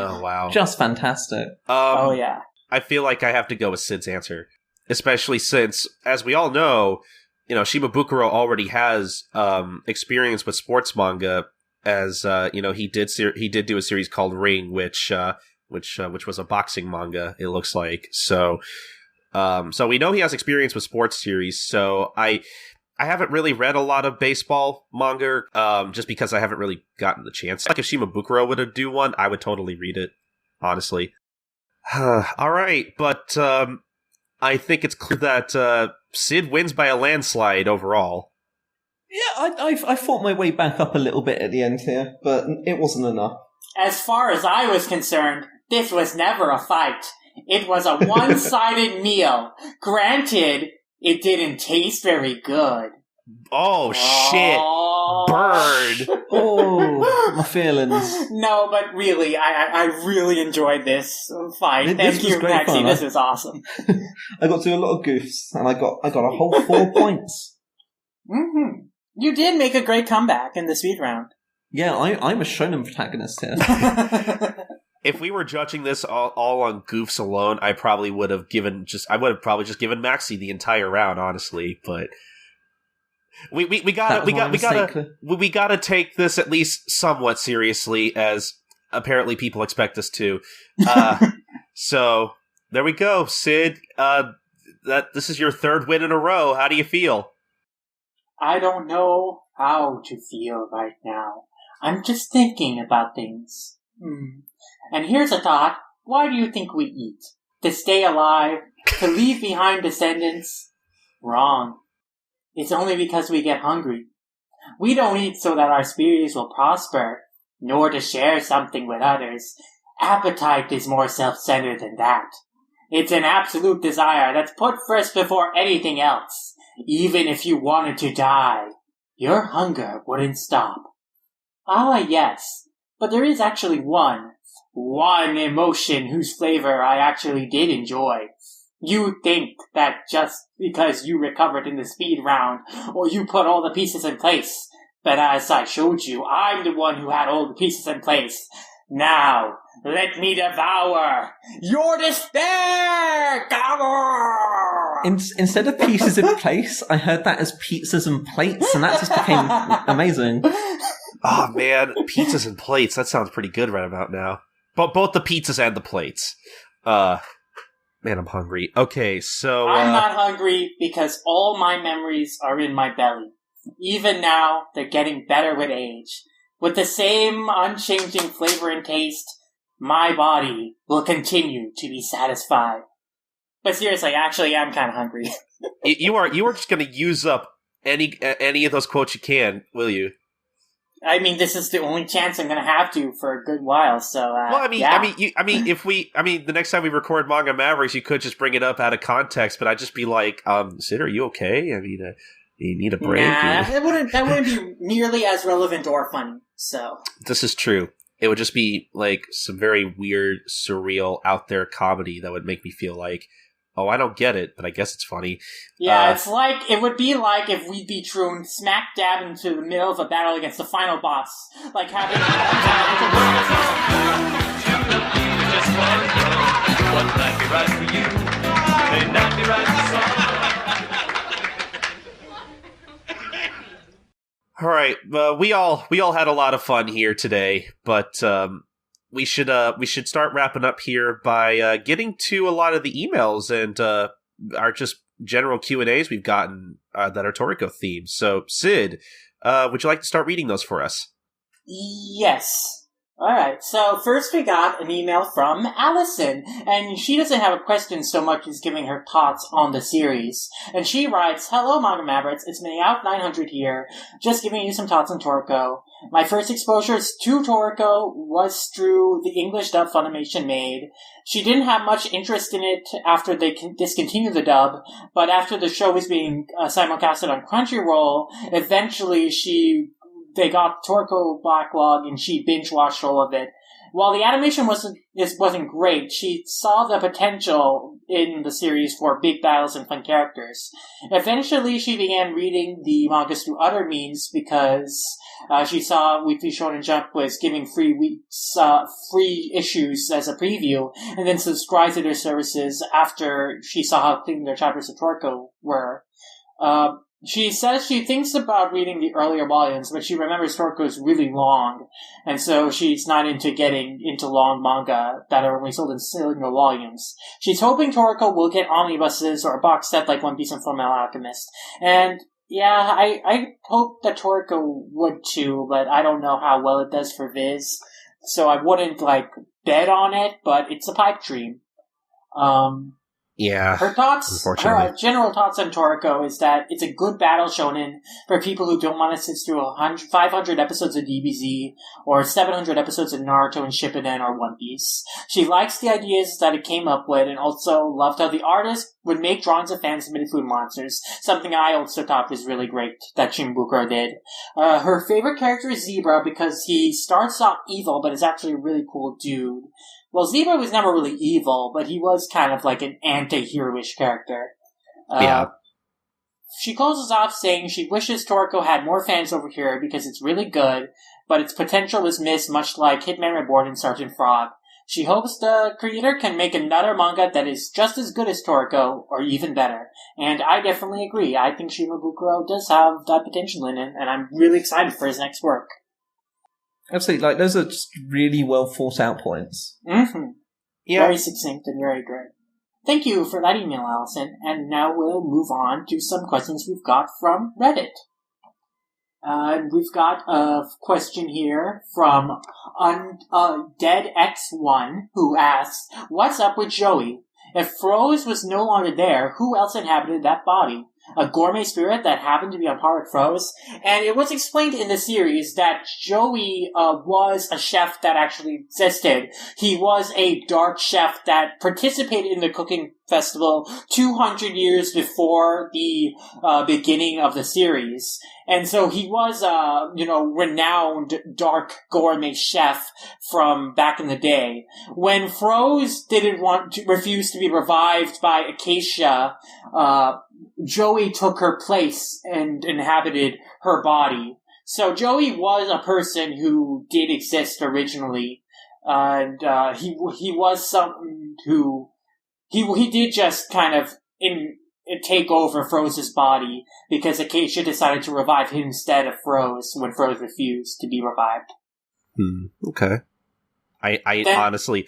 just fantastic. Oh yeah. I feel like I have to go with Sid's answer, especially since, as we all know, Shimabukuro already has experience with sports manga, as he did do a series called Ring, which was a boxing manga. It looks like so we know he has experience with sports series. So I haven't really read a lot of baseball manga, just because I haven't really gotten the chance. If Shimabukuro would do one, I would totally read it, honestly. All right, but I think it's clear that Sid wins by a landslide overall. Yeah, I fought my way back up a little bit at the end here, but it wasn't enough. As far as I was concerned, this was never a fight. It was a one-sided meal. Granted, it didn't taste very good. Oh, shit. Bird. Oh, my feelings. No, but really, I really enjoyed this fight. Thank you, Maxy. This was awesome. I got to do a lot of goofs, and I got a whole 4 points. Mm-hmm. You did make a great comeback in the speed round. Yeah, I'm a shonen protagonist here. If we were judging this all on goofs alone, I probably would have probably just given Maxy the entire round, honestly, but we gotta take this at least somewhat seriously, as apparently people expect us to. So there we go, Sid. This is your third win in a row. How do you feel? I don't know how to feel right now. I'm just thinking about things. And here's a thought. Why do you think we eat? To stay alive? To leave behind descendants? Wrong. It's only because we get hungry. We don't eat so that our species will prosper, nor to share something with others. Appetite is more self-centered than that. It's an absolute desire that's put first before anything else. Even if you wanted to die, your hunger wouldn't stop. Ah, yes, but there is actually one emotion whose flavor I actually did enjoy. You think that just because you recovered in the speed round, or you put all the pieces in place, but as I showed you, I'm the one who had all the pieces in place. Now, let me devour your despair! Instead of pieces in place, I heard that as pizzas and plates, and that just became amazing. Oh man, pizzas and plates, that sounds pretty good right about now. But both the pizzas and the plates. Man, I'm hungry. Okay, so I'm not hungry because all my memories are in my belly. Even now, they're getting better with age. with the same unchanging flavor and taste, my body will continue to be satisfied. But seriously, actually, I'm kind of hungry. You are just going to use up any of those quotes you can, will you? I mean, this is the only chance I'm going to have to for a good while. So, the next time we record Manga Mavericks, you could just bring it up out of context. But I'd just be like, Sid, are you okay? I mean, you need a break. Nah, that wouldn't be nearly as relevant or funny. So this is true. It would just be like some very weird, surreal, out there comedy that would make me feel like, oh, I don't get it, but I guess it's funny. Yeah, it would be like if we'd be thrown smack dab into the middle of a battle against the final boss. Like having... All right, we all had a lot of fun here today, but we should start wrapping up here by getting to a lot of the emails and our just general Q&As we've gotten that are Toriko themed. So, Sid, would you like to start reading those for us? Yes. Alright, so first we got an email from Allison, and she doesn't have a question so much as giving her thoughts on the series. And she writes, "Hello Manga Mavericks, it's Meow 900 here, just giving you some thoughts on Toriko. My first exposure to Toriko was through the English dub Funimation made. She didn't have much interest in it after they discontinued the dub, but after the show was being simulcasted on Crunchyroll, eventually they got Toriko backlog and she binge-watched all of it. While the animation wasn't great, she saw the potential in the series for big battles and fun characters. Eventually, she began reading the mangas through other means because she saw Weekly Shonen Jump was giving free issues as a preview, and then subscribed to their services after she saw how clean their chapters of Toriko were. She says she thinks about reading the earlier volumes, but she remembers Toriko is really long, and so she's not into getting into long manga that are only sold in single volumes. She's hoping Toriko will get omnibuses or a box set like One Piece and Fullmetal Alchemist. And yeah, I hope that Toriko would too, but I don't know how well it does for Viz, so I wouldn't bet on it, but it's a pipe dream. Yeah. Her general thoughts on Toriko is that it's a good battle shonen for people who don't want to sit through 500 episodes of DBZ or 700 episodes of Naruto and Shippuden or One Piece. She likes the ideas that it came up with and also loved how the artist would make drawings of fan-submitted food monsters, something I also thought was really great that Shimabukuro did. Her favorite character is Zebra because he starts off evil but is actually a really cool dude. Well, Zebra was never really evil, but he was kind of like an anti-heroish character. Yeah. She closes off saying she wishes Toriko had more fans over here because it's really good, but its potential is missed much like Hitman Reborn and Sergeant Frog. She hopes the creator can make another manga that is just as good as Toriko, or even better. And I definitely agree. I think Shimabukuro does have that potential in it, and I'm really excited for his next work. Absolutely, those are just really well thought out points. Mm-hmm. Yeah. Very succinct and very great. Thank you for that email, Allison. And now we'll move on to some questions we've got from Reddit. We've got a question here from DeadX1, who asks, "What's up with Joie? If Froze was no longer there, who else inhabited that body? A gourmet spirit that happened to be on par with Froze?" And it was explained in the series that Joie was a chef that actually existed. He was a dark chef that participated in the cooking festival 200 years before the beginning of the series. And so he was a, renowned dark gourmet chef from back in the day. When Froze refused to be revived by Acacia, Joie took her place and inhabited her body. So Joie was a person who did exist originally, and he was someone who he did just kind of take over Froze's body because Acacia decided to revive him instead of Froze when Froze refused to be revived. Okay. I honestly,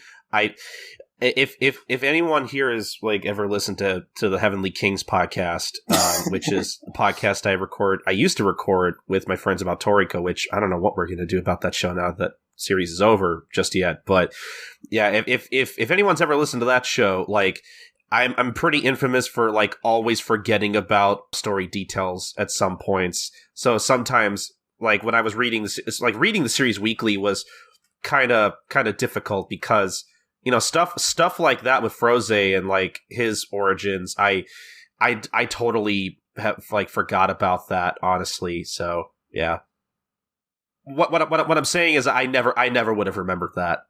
If anyone here has like ever listened to the Heavenly Kings podcast, which is a podcast I used to record with my friends about Toriko, which I don't know what we're going to do about that show now that series is over just yet. But yeah, if anyone's ever listened to that show, like I'm pretty infamous for like always forgetting about story details at some points. So sometimes, like when I was reading this, it's like reading the series weekly was kind of difficult because, you know, stuff like that with Froze and like his origins, I totally have like forgot about that, honestly. So yeah, what I'm saying is I never would have remembered that.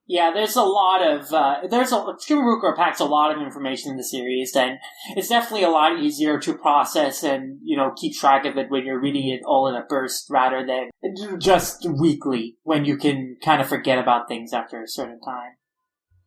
Yeah, there's a lot of, Shimabukuro packs a lot of information in the series, and it's definitely a lot easier to process and, you know, keep track of it when you're reading it all in a burst rather than just weekly, when you can kind of forget about things after a certain time.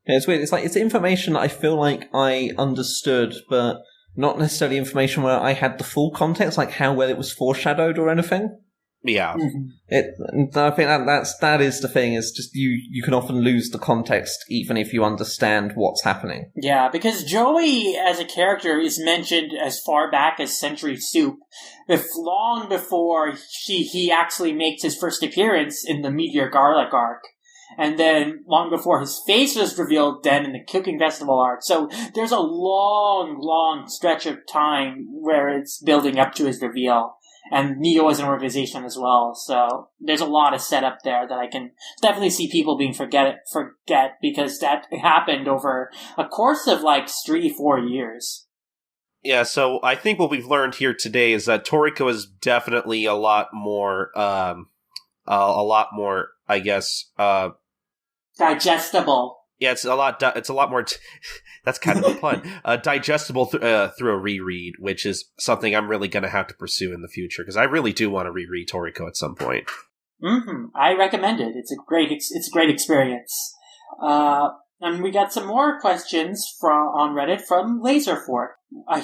Yeah, it's weird. It's like, it's information that I feel like I understood, but not necessarily information where I had the full context, like how well it was foreshadowed or anything. Yeah. Mm-hmm. I think that is the thing, is just you can often lose the context even if you understand what's happening. Yeah, because Joie as a character is mentioned as far back as Century Soup, long before he actually makes his first appearance in the Meteor Garlic arc. And then long before his face was revealed then in the Cooking Festival arc. So there's a long stretch of time where it's building up to his reveal. And Neo as an organization as well. So there's a lot of setup there that I can definitely see people being forget because that happened over a course of like 3-4 years. Yeah, so I think what we've learned here today is that Toriko is definitely a lot more, I guess, digestible. Yeah, it's a lot more, that's kind of a pun, digestible through a reread, which is something I'm really going to have to pursue in the future, because I really do want to reread Toriko at some point. Mm-hmm. I recommend it. It's a great experience. And we got some more questions on Reddit from Laserfork.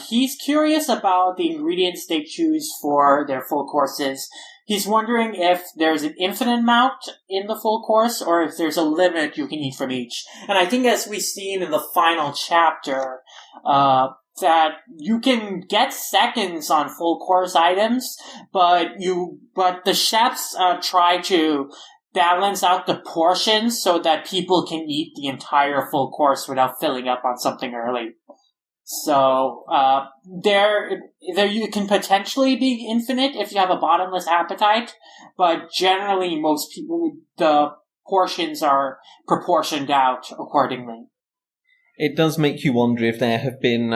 He's curious about the ingredients they choose for their full courses. He's wondering if there's an infinite amount in the full course or if there's a limit you can eat from each. And I think as we've seen in the final chapter, that you can get seconds on full course items, but the chefs try to balance out the portions so that people can eat the entire full course without filling up on something early. So, there you can potentially be infinite if you have a bottomless appetite, but generally most people, the portions are proportioned out accordingly. It does make you wonder if there have been,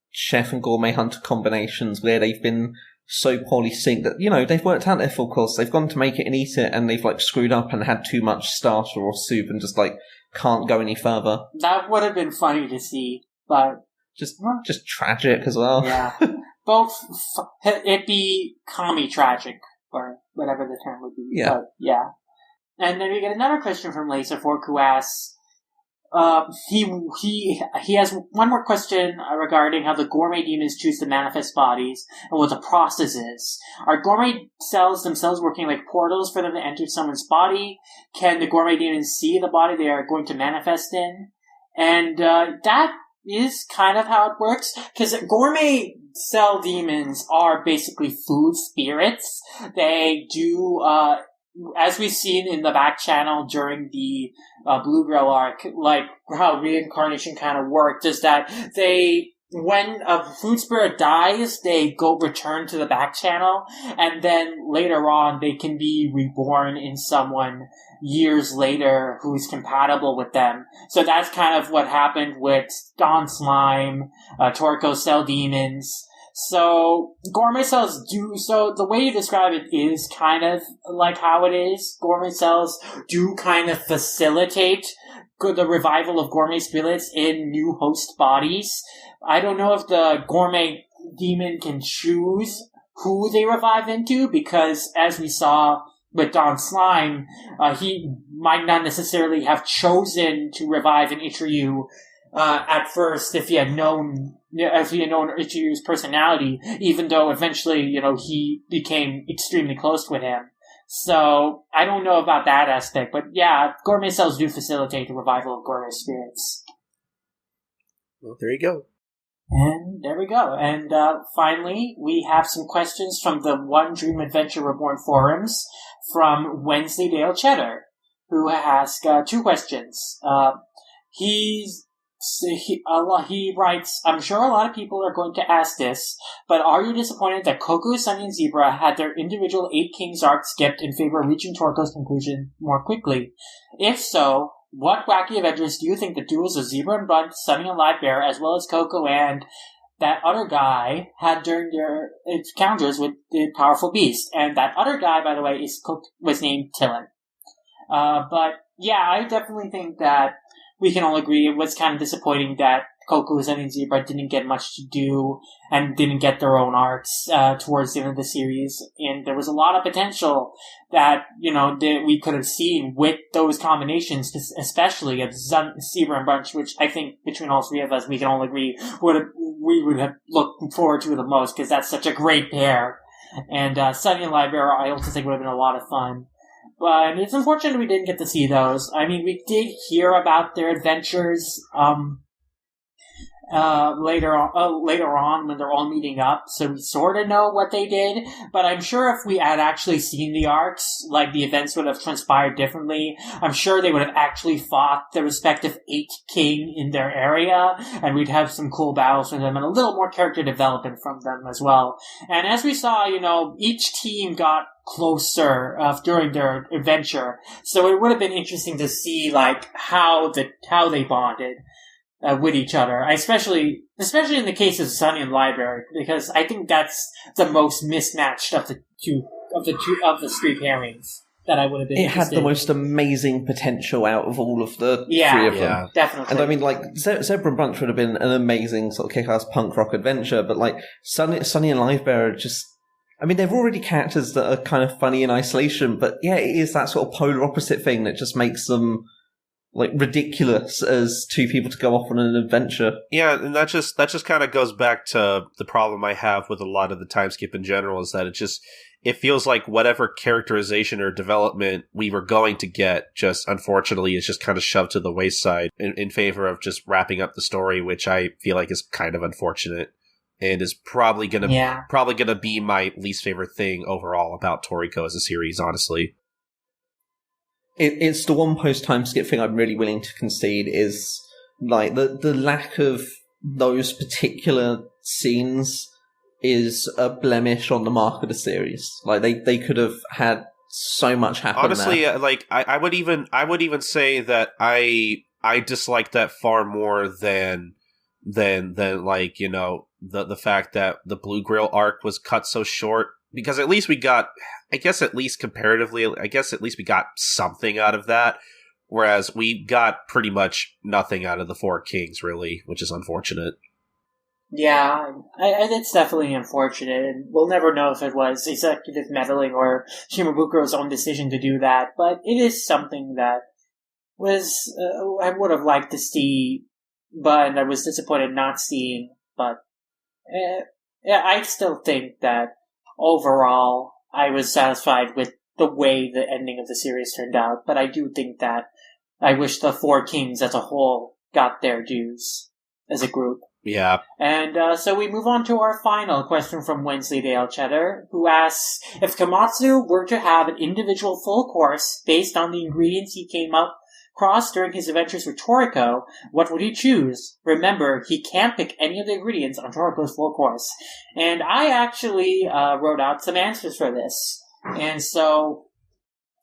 chef and gourmet hunter combinations where they've been so poorly synced that, you know, they've worked out their full course, they've gone to make it and eat it, and they've, like, screwed up and had too much starter or soup and just, like, can't go any further. That would have been funny to see, but... Just tragic as well. Yeah. Both, it'd be tragic, or whatever the term would be. Yeah. But, yeah. And then we get another question from Laserfork who asks, he has one more question regarding how the gourmet demons choose to manifest bodies and what the process is. Are gourmet cells themselves working like portals for them to enter someone's body? Can the gourmet demons see the body they are going to manifest in? And that is kind of how it works, because gourmet cell demons are basically food spirits. They do, as we've seen in the back channel during the Blue Girl arc, like how reincarnation kind of worked, is that when a food spirit dies, they return to the back channel, and then later on they can be reborn in someone years later who's compatible with them. So that's kind of what happened with Dawn Slime, Toriko cell demons. So gourmet cells so the way you describe it is kind of like how it is. Gourmet cells do kind of facilitate the revival of gourmet spirits in new host bodies. I don't know if the gourmet demon can choose who they revive into, because as we saw with Don Slime, he might not necessarily have chosen to revive an Ichiryu at first if he had known Ichiryu's personality, even though eventually, he became extremely close with him. So I don't know about that aspect, but yeah, gourmet cells do facilitate the revival of gourmet spirits. Well, there you go. And there we go. And finally, we have some questions from the One Dream Adventure Reborn forums from Wensleydale Cheddar, who asked 2 questions. He writes, I'm sure a lot of people are going to ask this, but are you disappointed that Coco, Sunny, and Zebra had their individual 8 Kings arcs skipped in favor of reaching Toriko's conclusion more quickly? If so, what wacky adventures do you think the duels of Zebra and Bunt, Sunny and Lightbearer, as well as Coco and that other guy had during their encounters with the powerful beast? And that other guy, by the way, was named Tillin. But yeah, I definitely think that we can all agree it was kind of disappointing that Coco, Sunny, and Zebra didn't get much to do and didn't get their own arcs towards the end of the series. And there was a lot of potential that, that we could have seen with those combinations, especially of Zebra and Bunch, which I think between all 3 of us, we can all agree we would have looked forward to the most, because that's such a great pair. And Sunny and Lightbearer, I also think would have been a lot of fun. But it's unfortunate we didn't get to see those. I mean, we did hear about their adventures later on when they're all meeting up, so we sort of know what they did. But I'm sure if we had actually seen the arcs, like, the events would have transpired differently. I'm sure they would have actually fought the respective 8 king in their area, and we'd have some cool battles from them and a little more character development from them as well. And as we saw, each team got closer during their adventure, so it would have been interesting to see how they bonded with each other, especially in the case of Sunny and Library, because I think that's the most mismatched of the 3 pairings that I would have been. It had the most amazing potential out of all of the 3 of them. Definitely. And I mean, Zebra and Bunch would have been an amazing sort of kick-ass punk rock adventure, but Sunny and Livebearer just. I mean, they're already characters that are kind of funny in isolation, but yeah, it is that sort of polar opposite thing that just makes them ridiculous as 2 people to go off on an adventure. Yeah, and that just kind of goes back to the problem I have with a lot of the time skip in general, is that it feels like whatever characterization or development we were going to get, just unfortunately is just kind of shoved to the wayside in favor of just wrapping up the story, which I feel like is kind of unfortunate. And is probably gonna be my least favorite thing overall about Toriko as a series, honestly. It's the one post-time skip thing I'm really willing to concede is the lack of those particular scenes is a blemish on the mark of the series. They could have had so much happen. Honestly, there. I would even say that I dislike that far more than the fact that the Blue Grill arc was cut so short, because at least we got, at least we got something out of that, whereas we got pretty much nothing out of the 4 Kings, really, which is unfortunate. Yeah, it's definitely unfortunate, and we'll never know if it was executive meddling or Shimabukuro's own decision to do that, but it is something that was, I would have liked to see, but I was disappointed not seeing, but I still think that overall I was satisfied with the way the ending of the series turned out, but I do think that I wish the 4 Kings as a whole got their dues as a group. Yeah. And so we move on to our final question from Wensleydale Cheddar, who asks, if Komatsu were to have an individual full course based on the ingredients he came up across during his adventures with Toriko, what would he choose? Remember, he can't pick any of the ingredients on Toriko's full course. And I actually wrote out some answers for this. And so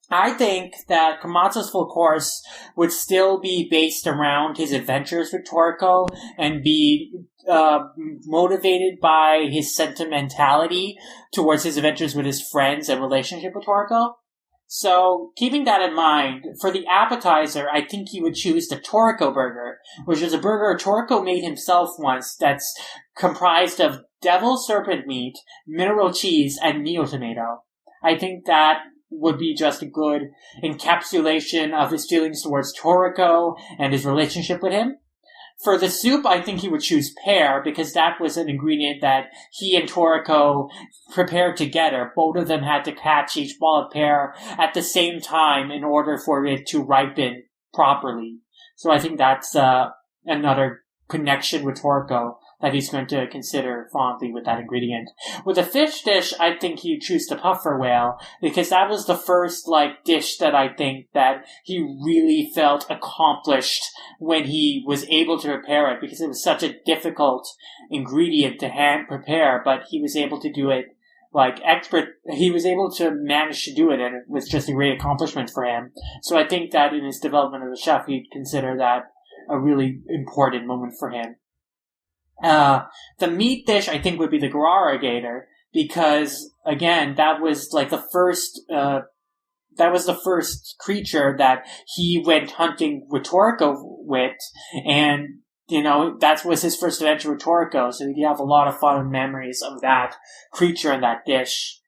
I think that Komatsu's full course would still be based around his adventures with Toriko and be motivated by his sentimentality towards his adventures with his friends and relationship with Toriko. So, keeping that in mind, for the appetizer, I think he would choose the Toriko burger, which is a burger Toriko made himself once that's comprised of devil serpent meat, mineral cheese, and Neo tomato. I think that would be just a good encapsulation of his feelings towards Toriko and his relationship with him. For the soup, I think he would choose pear because that was an ingredient that he and Toriko prepared together. Both of them had to catch each ball of pear at the same time in order for it to ripen properly. So I think that's another connection with Toriko that he's going to consider fondly with that ingredient. With a fish dish, I think he'd choose the puffer whale because that was the first dish that I think that he really felt accomplished when he was able to prepare it, because it was such a difficult ingredient to hand prepare, but he was able to do it he was able to manage to do it, and it was just a great accomplishment for him. So I think that in his development as a chef, he'd consider that a really important moment for him. The meat dish, I think, would be the Gator, because, again, that was the first creature that he went hunting with Toriko with, and, that was his first adventure with Toriko, so you have a lot of fond memories of that creature and that dish.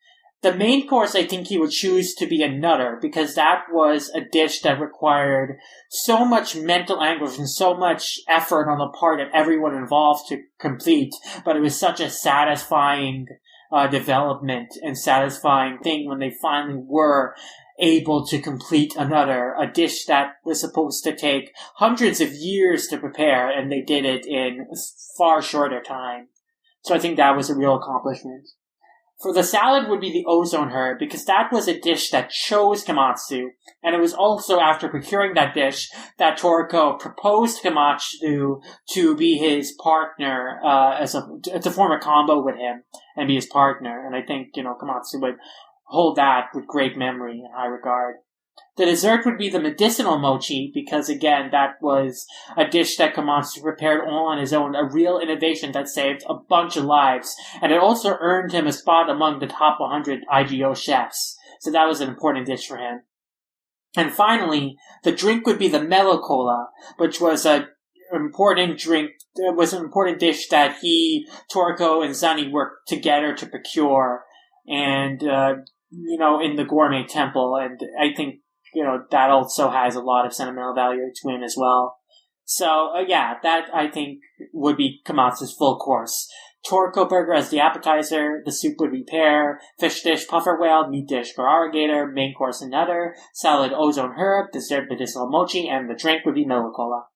The main course, I think he would choose to be a nutter, because that was a dish that required so much mental anguish and so much effort on the part of everyone involved to complete, but it was such a satisfying development and satisfying thing when they finally were able to complete a dish that was supposed to take hundreds of years to prepare, and they did it in far shorter time. So I think that was a real accomplishment. For the salad would be the ozone herb, because that was a dish that chose Komatsu, and it was also after procuring that dish that Toriko proposed Komatsu to be his partner, to form a combo with him and be his partner. And I think, Komatsu would hold that with great memory and high regard. The dessert would be the medicinal mochi, because again, that was a dish that Komatsu prepared all on his own, a real innovation that saved a bunch of lives, and it also earned him a spot among the top 100 IGO chefs, so that was an important dish for him. And finally, the drink would be the mellow cola, which was an important drink. It was an important dish that Toriko, and Sunny worked together to procure, and in the Gourmet temple, and I think that also has a lot of sentimental value to him as well. So, that I think would be Komatsu's full course. Toriko burger as the appetizer, the soup would be pear, fish dish puffer whale, meat dish Gator, main course another, salad ozone herb, dessert medicinal mochi, and the drink would be mellow cola.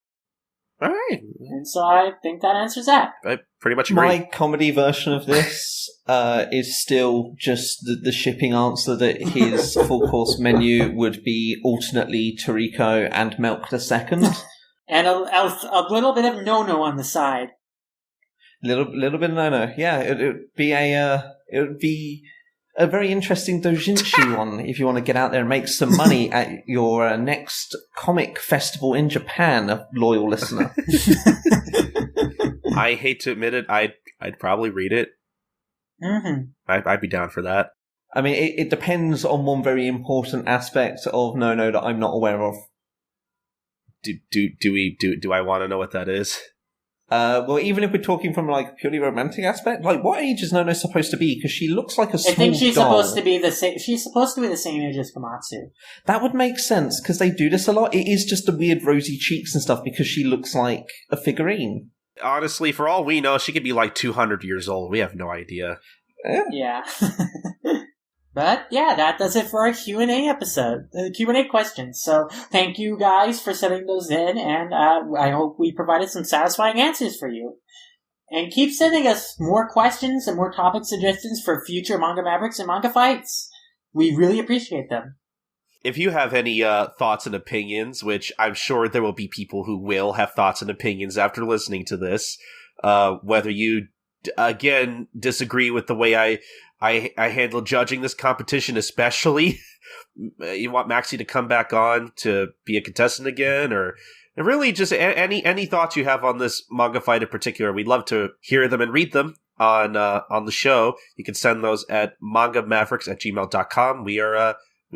All right. And so I think that answers that. I pretty much agree. My comedy version of this is still just the shipping answer that his full course menu would be alternately Toriko and milk a second. And a little bit of no-no on the side. Little bit of no-no. Yeah, it would be a very interesting doujinshi one if you want to get out there and make some money at your next comic festival in Japan, loyal listener. I hate to admit it, I'd probably read it. Mm-hmm. I'd be down for that. I mean, it depends on one very important aspect of no that I'm not aware of. Do I want to know what that is? Well, even if we're talking from purely romantic aspect, what age is Nono supposed to be? Because she looks like a small doll. I think she's supposed to be the same. She's supposed to be the same age as Komatsu. That would make sense because they do this a lot. It is just the weird rosy cheeks and stuff because she looks like a figurine. Honestly, for all we know, she could be 200 years old. We have no idea. Yeah. But yeah, that does it for our Q&A episode, Q&A questions. So thank you guys for sending those in, and I hope we provided some satisfying answers for you. And keep sending us more questions and more topic suggestions for future Manga Mavericks and Manga Fights. We really appreciate them. If you have any thoughts and opinions, which I'm sure there will be people who will have thoughts and opinions after listening to this, whether you, again, disagree with the way I handle judging this competition, especially you want Maxy to come back on to be a contestant again, or really just any thoughts you have on this manga fight in particular. We'd love to hear them and read them on the show. You can send those at mangamavericks@gmail.com. We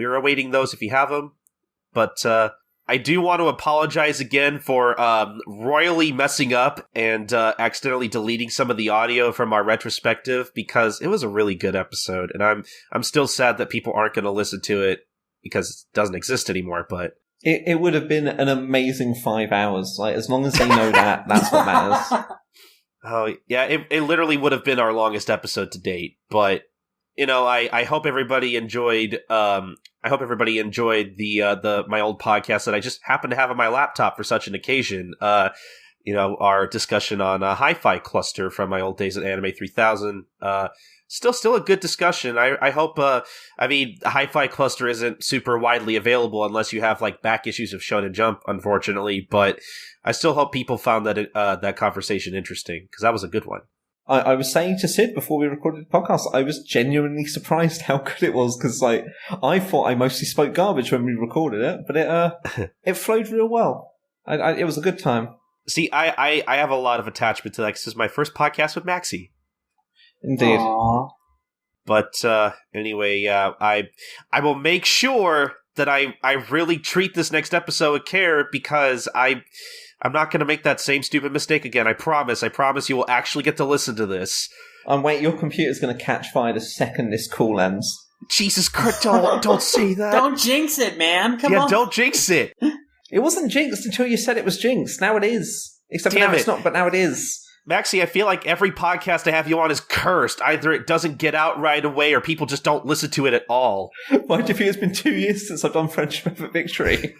are awaiting those if you have them. But I do want to apologize again for royally messing up and accidentally deleting some of the audio from our retrospective, because it was a really good episode, and I'm still sad that people aren't going to listen to it because it doesn't exist anymore. But It would have been an amazing 5 hours. Like, as long as they know that, that's what matters. Oh, yeah, it literally would have been our longest episode to date, but, I hope everybody enjoyed, my old podcast that I just happened to have on my laptop for such an occasion. Our discussion on Hi-Fi Cluster from my old days at Anime 3000. Still a good discussion. I hope, Hi-Fi Cluster isn't super widely available unless you have, back issues of Shonen Jump, unfortunately, but I still hope people found that conversation interesting, because that was a good one. I was saying to Sid before we recorded the podcast, I was genuinely surprised how good it was, because, I thought I mostly spoke garbage when we recorded it, but it flowed real well. It was a good time. See, I have a lot of attachment to that, because this is my first podcast with Maxy. Indeed. Aww. But anyway, I will make sure that I really treat this next episode with care, because I'm not going to make that same stupid mistake again. I promise you will actually get to listen to this. Wait, your computer's going to catch fire the second this call ends. Jesus Christ, don't say that. Don't jinx it, man. Come on. Yeah, don't jinx it. It wasn't jinxed until you said it was jinxed. Now it is. Except for now it's not, but now it is. Maxy, I feel like every podcast I have you on is cursed. Either it doesn't get out right away, or people just don't listen to it at all. Why do you think it's been 2 years since I've done Friendship Effort Victory?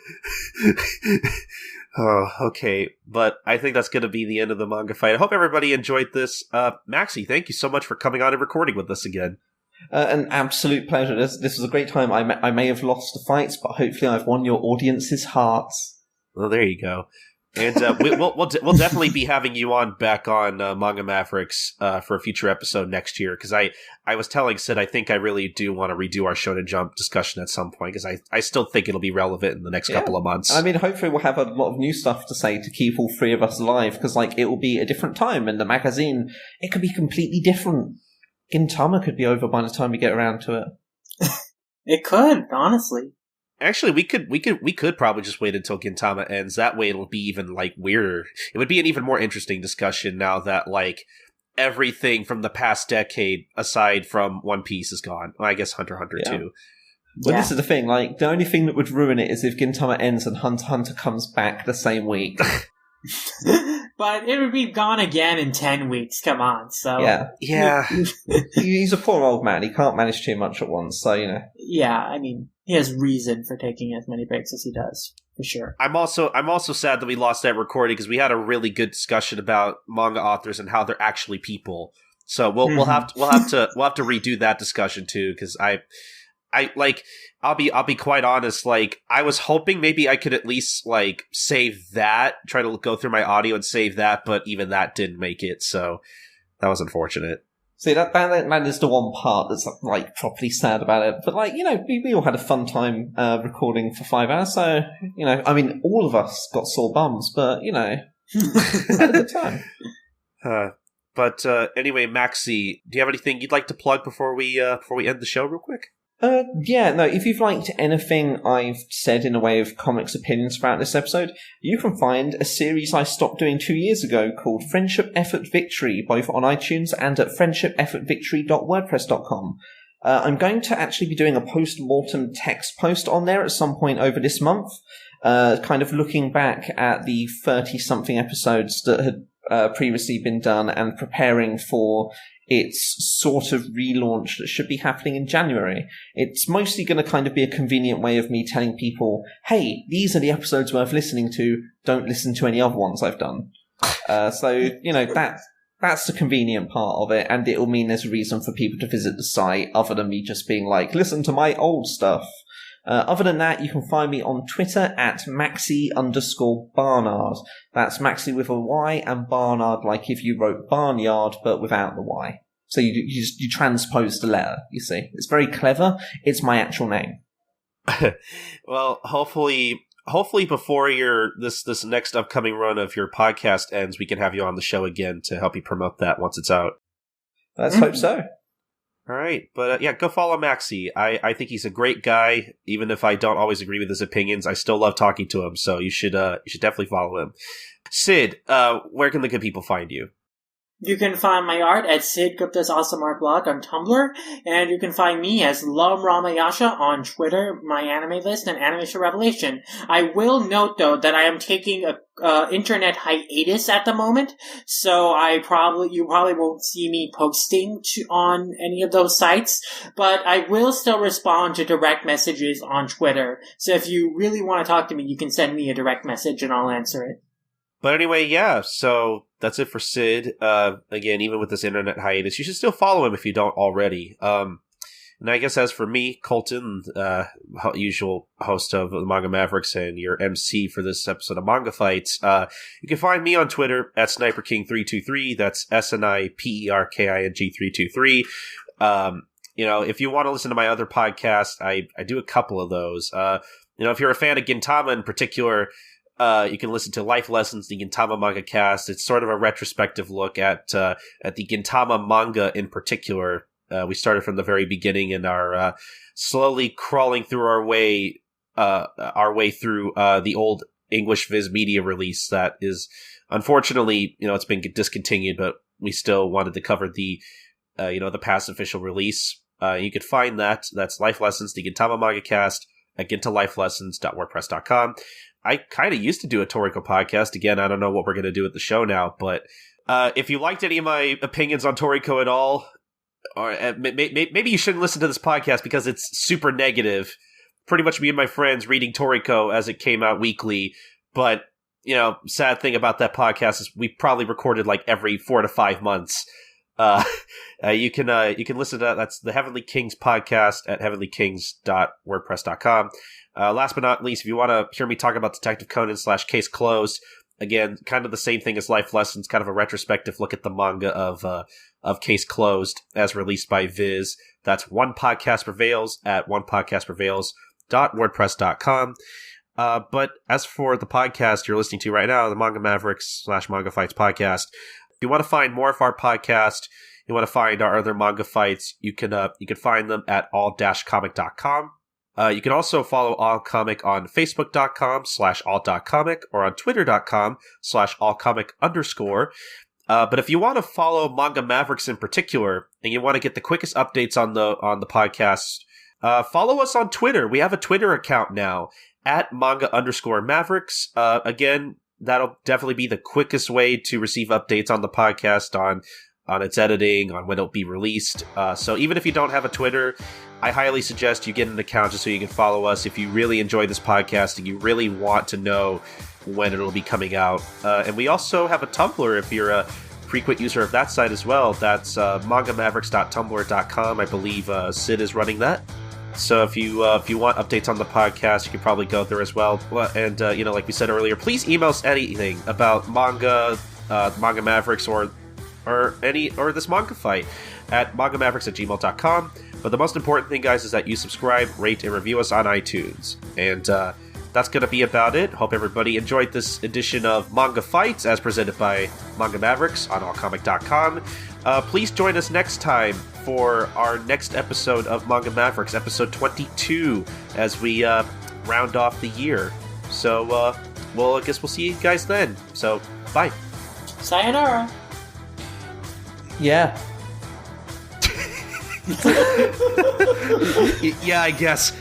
Oh, okay. But I think that's going to be the end of the manga fight. I hope everybody enjoyed this. Maxy, thank you so much for coming on and recording with us again. An absolute pleasure. This was a great time. I may have lost the fights, but hopefully I've won your audience's hearts. Well, there you go. And we'll definitely be having you back on Manga Mavericks for a future episode next year, because I was telling Sid I think I really do want to redo our Shonen Jump discussion at some point, because I still think it'll be relevant in the next couple of months. I mean, hopefully we'll have a lot of new stuff to say to keep all three of us alive, because it will be a different time, and the magazine, it could be completely different. Gintama could be over by the time we get around to it. It could, honestly. Actually, we could probably just wait until Gintama ends. That way it'll be even, weirder. It would be an even more interesting discussion now that, everything from the past decade, aside from One Piece, is gone. Well, I guess Hunter x Hunter, too. Well, this is the thing, the only thing that would ruin it is if Gintama ends and Hunter x Hunter comes back the same week. But it would be gone again in 10 weeks, come on, so... Yeah. He's a poor old man, he can't manage too much at once, so, Yeah, I mean, he has reason for taking as many breaks as he does, for sure. I'm also sad that we lost that recording, because we had a really good discussion about manga authors and how they're actually people. So we'll have to redo that discussion too, because I'll be quite honest, I was hoping maybe I could at least save that, try to go through my audio and save that, but even that didn't make it, so that was unfortunate. See, that is the one part that's properly sad about it. But we all had a fun time recording for 5 hours, so I mean, all of us got sore bums, but had a good time. But anyway, Maxy, do you have anything you'd like to plug before we end the show real quick? If you've liked anything I've said in the way of comics opinions throughout this episode, you can find a series I stopped doing 2 years ago called Friendship Effort Victory, both on iTunes and at friendshipeffortvictory.wordpress.com. I'm going to actually be doing a post-mortem text post on there at some point over this month, kind of looking back at the 30-something episodes that had previously been done and preparing for its sort of relaunch that should be happening in January. It's mostly going to kind of be a convenient way of me telling people, hey, these are the episodes worth listening to, don't listen to any other ones I've done. That's the convenient part of it, and it'll mean there's a reason for people to visit the site other than me just being listen to my old stuff. Other than that, you can find me on Twitter at Maxy_Barnard. That's Maxy with a Y and Barnard like if you wrote barnyard but without the Y. So you transpose the letter, you see. It's very clever. It's my actual name. Well, hopefully before this next upcoming run of your podcast ends, we can have you on the show again to help you promote that once it's out. Let's hope so. All right, but go follow Maxy. I think he's a great guy. Even if I don't always agree with his opinions, I still love talking to him. So you should definitely follow him. Sid, where can the good people find you? You can find my art at Sid Gupta's Awesome Art blog on Tumblr, and you can find me as LumRanmaYasha on Twitter, my anime list, and Animation Revelation. I will note, though, that I am taking a internet hiatus at the moment, so you probably won't see me posting on any of those sites, but I will still respond to direct messages on Twitter. So if you really want to talk to me, you can send me a direct message and I'll answer it. But anyway, yeah, so that's it for Sid. Again, even with this internet hiatus, you should still follow him if you don't already. And I guess as for me, Colton, usual host of the Manga Mavericks and your MC for this episode of Manga Fights, you can find me on Twitter at SniperKing323. That's SNIPERKING323. If you want to listen to my other podcast, I do a couple of those. If you're a fan of Gintama in particular, you can listen to Life Lessons, the Gintama Manga Cast. It's sort of a retrospective look at the Gintama manga in particular. We started from the very beginning and are slowly crawling through our way through the old English Viz Media release that is, unfortunately, it's been discontinued, but we still wanted to cover the past official release. You could find that. That's Life Lessons, the Gintama Manga Cast, at gintalifelessons.wordpress.com. I kind of used to do a Toriko podcast. Again, I don't know what we're going to do at the show now, but if you liked any of my opinions on Toriko at all, or maybe you shouldn't listen to this podcast because it's super negative. Pretty much me and my friends reading Toriko as it came out weekly, but sad thing about that podcast is we probably recorded like every 4 to 5 months. You can listen to that. That's the Heavenly Kings podcast at heavenlykings.wordpress.com. Last but not least, if you want to hear me talk about Detective Conan / Case Closed, again, kind of the same thing as Life Lessons, kind of a retrospective look at the manga of Case Closed as released by Viz. That's One Podcast Prevails at onepodcastprevails.wordpress.com. But as for the podcast you're listening to right now, the Manga Mavericks / Manga Fights podcast, if you want to find more of our podcast, you want to find our other manga fights, you can find them at all-comic.com. You can also follow All Comic on Facebook.com/alt.comic or on Twitter.com/allcomic_. But if you want to follow Manga Mavericks in particular, and you want to get the quickest updates on the podcast, follow us on Twitter. We have a Twitter account now at Manga_Mavericks. Again, that'll definitely be the quickest way to receive updates on the podcast, on its editing, on when it'll be released. So even if you don't have a Twitter, I highly suggest you get an account just so you can follow us if you really enjoy this podcast and you really want to know when it'll be coming out. And we also have a Tumblr if you're a frequent user of that site as well. That's mangamavericks.tumblr.com. I believe Sid is running that. So if you want updates on the podcast, you can probably go there as well. And like we said earlier, please email us anything about manga, Manga Mavericks, or this manga fight at mangamavericks@gmail.com. But the most important thing, guys, is that you subscribe, rate, and review us on iTunes. And that's going to be about it. Hope everybody enjoyed this edition of Manga Fights as presented by Manga Mavericks on allcomic.com. Please join us next time for our next episode of Manga Mavericks, episode 22, as we round off the year. So, I guess we'll see you guys then. So, bye. Sayonara. Yeah. Yeah, I guess.